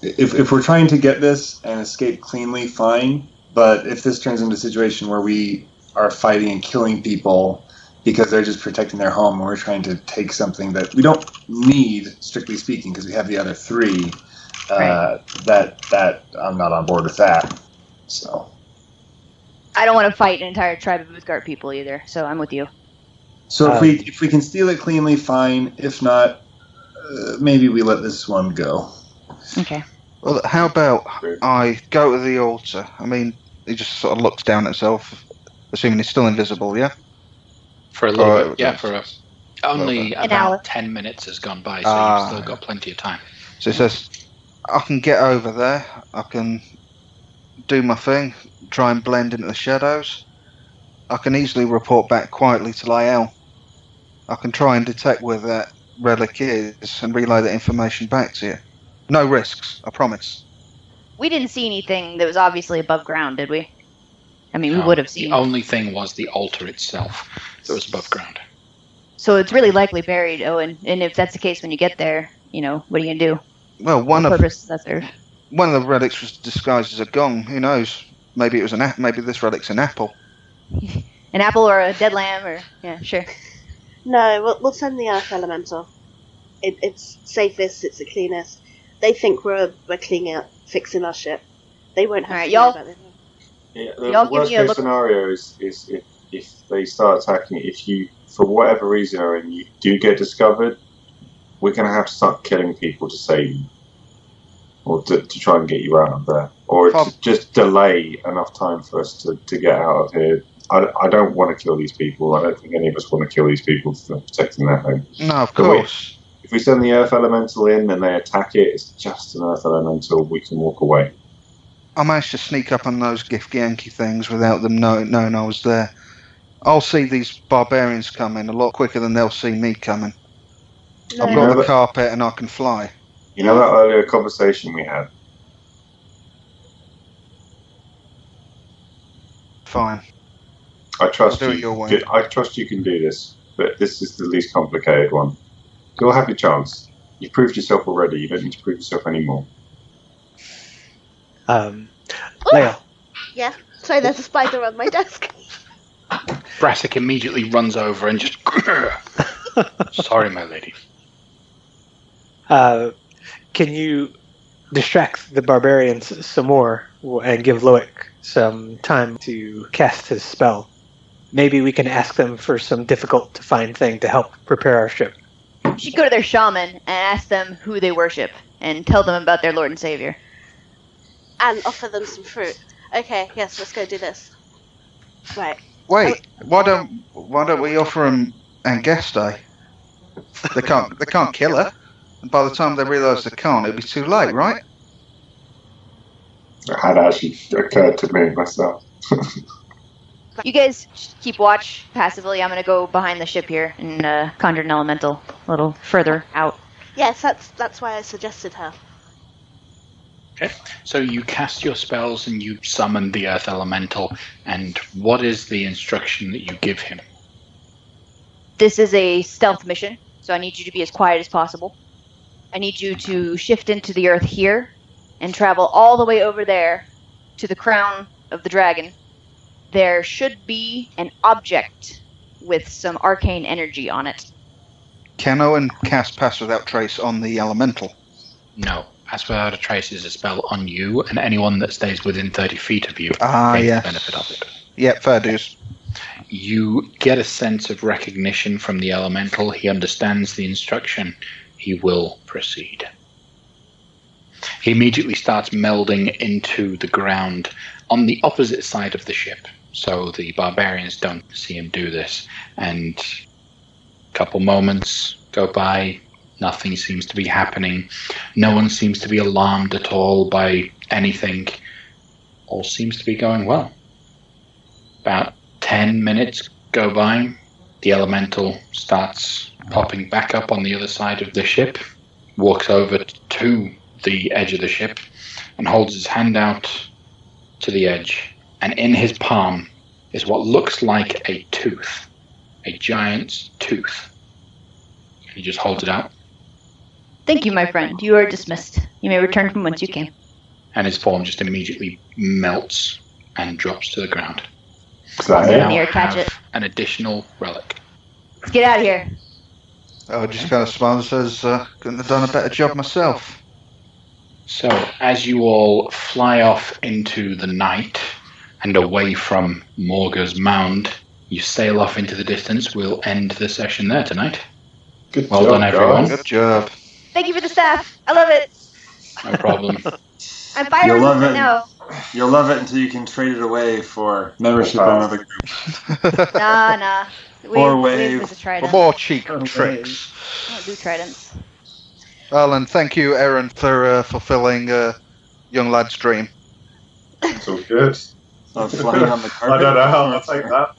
If we're trying to get this and escape cleanly, fine. But if this turns into a situation where we are fighting and killing people because they're just protecting their home and we're trying to take something that we don't need, strictly speaking, because we have the other three, right. that I'm not on board with that. So I don't want to fight an entire tribe of Uthgard people either, so I'm with you. So if we can steal it cleanly, fine. If not, maybe we let this one go. Okay. Well, how about I go to the altar? I mean, he just sort of looks down at himself, assuming he's still invisible, yeah? For a little bit, yeah. Only about 10 minutes has gone by, so you've still got plenty of time. So he says, I can get over there. I can do my thing, try and blend into the shadows. I can easily report back quietly to Lyell. I can try and detect where that relic is and relay that information back to you. No risks, I promise. We didn't see anything that was obviously above ground, did we? I mean, we would have seen. The only thing was the altar itself that was above ground. So it's really likely buried, Owen. And if that's the case when you get there, what are you going to do? Well, one of the relics was disguised as a gong. Who knows? Maybe it was maybe this relic's an apple. An apple or a dead lamb, or yeah, sure. No, we'll send the Earth Elemental. It's safest. It's the cleanest. They think we're cleaning out, fixing our ship. They won't have to y'all. About it. Yeah, the worst case scenario is if they start attacking it. If you, for whatever reason, and you do get discovered, we're going to have to start killing people to save you, or to try and get you out of there, or to just delay enough time for us to get out of here. I don't want to kill these people. I don't think any of us want to kill these people for protecting their home. No, of course. If we send the Earth Elemental in and they attack it, it's just an Earth Elemental. We can walk away. I managed to sneak up on those Githyanki things without them knowing I was there. I'll see these barbarians coming a lot quicker than they'll see me coming. No. I've got the carpet and I can fly. You know that earlier conversation we had? Fine. I trust you. I trust you can do this, but this is the least complicated one. You'll have your chance. You've proved yourself already. You don't need to prove yourself anymore. Leo. Yeah. Sorry, there's a spider on my desk. Brassic immediately runs over and just... Sorry, my lady. Can you distract the barbarians some more and give Loic some time to cast his spell? Maybe we can ask them for some difficult-to-find thing to help prepare our ship. You should go to their shaman and ask them who they worship and tell them about their Lord and Savior. And offer them some fruit. Okay, yes, let's go do this. Right. Wait, why don't we offer them Angeste? They can't kill her. And by the time they realise they can't, it'll be too late, right? It had actually occurred to me myself. You guys keep watch passively. I'm going to go behind the ship here and conjure an elemental a little further out. Yes, that's why I suggested her. Okay. So you cast your spells and you summon the Earth Elemental. And what is the instruction that you give him? This is a stealth mission, so I need you to be as quiet as possible. I need you to shift into the Earth here and travel all the way over there to the crown of the dragon. There should be an object with some arcane energy on it. Can Owen cast Pass Without Trace on the elemental? No. Pass Without a Trace is a spell on you and anyone that stays within 30 feet of you Ah, gains yes. the benefit of it. Yep, fair dues. You get a sense of recognition from the elemental. He understands the instruction. He will proceed. He immediately starts melding into the ground on the opposite side of the ship. So the barbarians don't see him do this. And a couple moments go by. Nothing seems to be happening. No one seems to be alarmed at all by anything. All seems to be going well. About 10 minutes go by. The elemental starts popping back up on the other side of the ship, walks over to the edge of the ship, and holds his hand out to the edge. And in his palm is what looks like a tooth, a giant's tooth. He just holds it out. Thank you, my friend. You are dismissed. You may return from whence you came. And his form just immediately melts and drops to the ground. I'll sit in Now here, catch have it. an additional relic. Let's get out of here. I just kind of smiles and says, couldn't have done a better job myself. So, as you all fly off into the night and away from Morga's mound, you sail off into the distance. We'll end the session there tonight. Good Well job, done, everyone. guys. Good job. Thank you for the staff. I love it. No problem. I'm fire You'll love resistant it. now. You'll love it until you can trade it away for membership in another group. Nah. Or Wave wave. is a For trident. more cheek Oh, tricks. I don't do tridents. Well, and thank you, Aaron, for fulfilling young lad's dream. It's all good. Flying on the carpet. I don't know how I'll take that.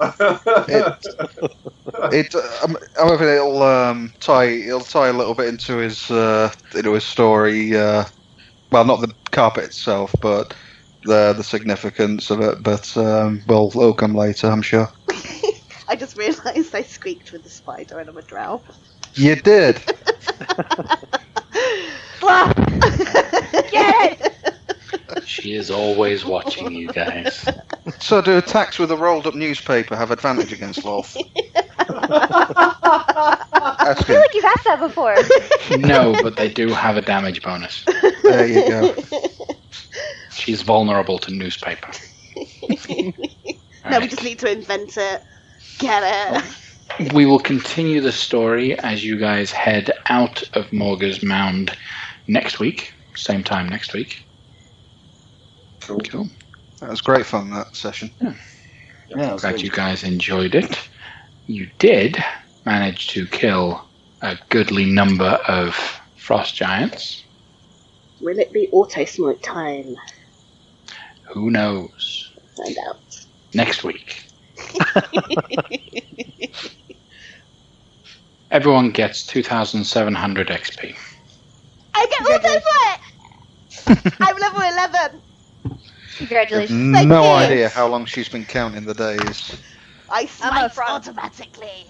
However, it'll tie a little bit into his story. Well, not the carpet itself, but the significance of it. But it'll come later, I'm sure. I just realised I squeaked with the spider and I'm a drow. You did. Blah! Get it! She is always watching you guys. So, do attacks with a rolled-up newspaper have advantage against Lolth? I feel like you've asked that before. No, but they do have a damage bonus. There you go. She's vulnerable to newspaper. No, we just need to invent it. Get it. We will continue the story as you guys head out of Morga's mound next week. Same time next week. Cool. That was great fun, that session. Yeah, Glad you guys enjoyed it. You did manage to kill a goodly number of frost giants. Will it be auto-smite time? Who knows? Find out. Next week. Everyone gets 2,700 XP. I get auto-smite! I'm level 11! Congratulations. No you. idea how long she's been counting the days. I I'm a smite frog. automatically.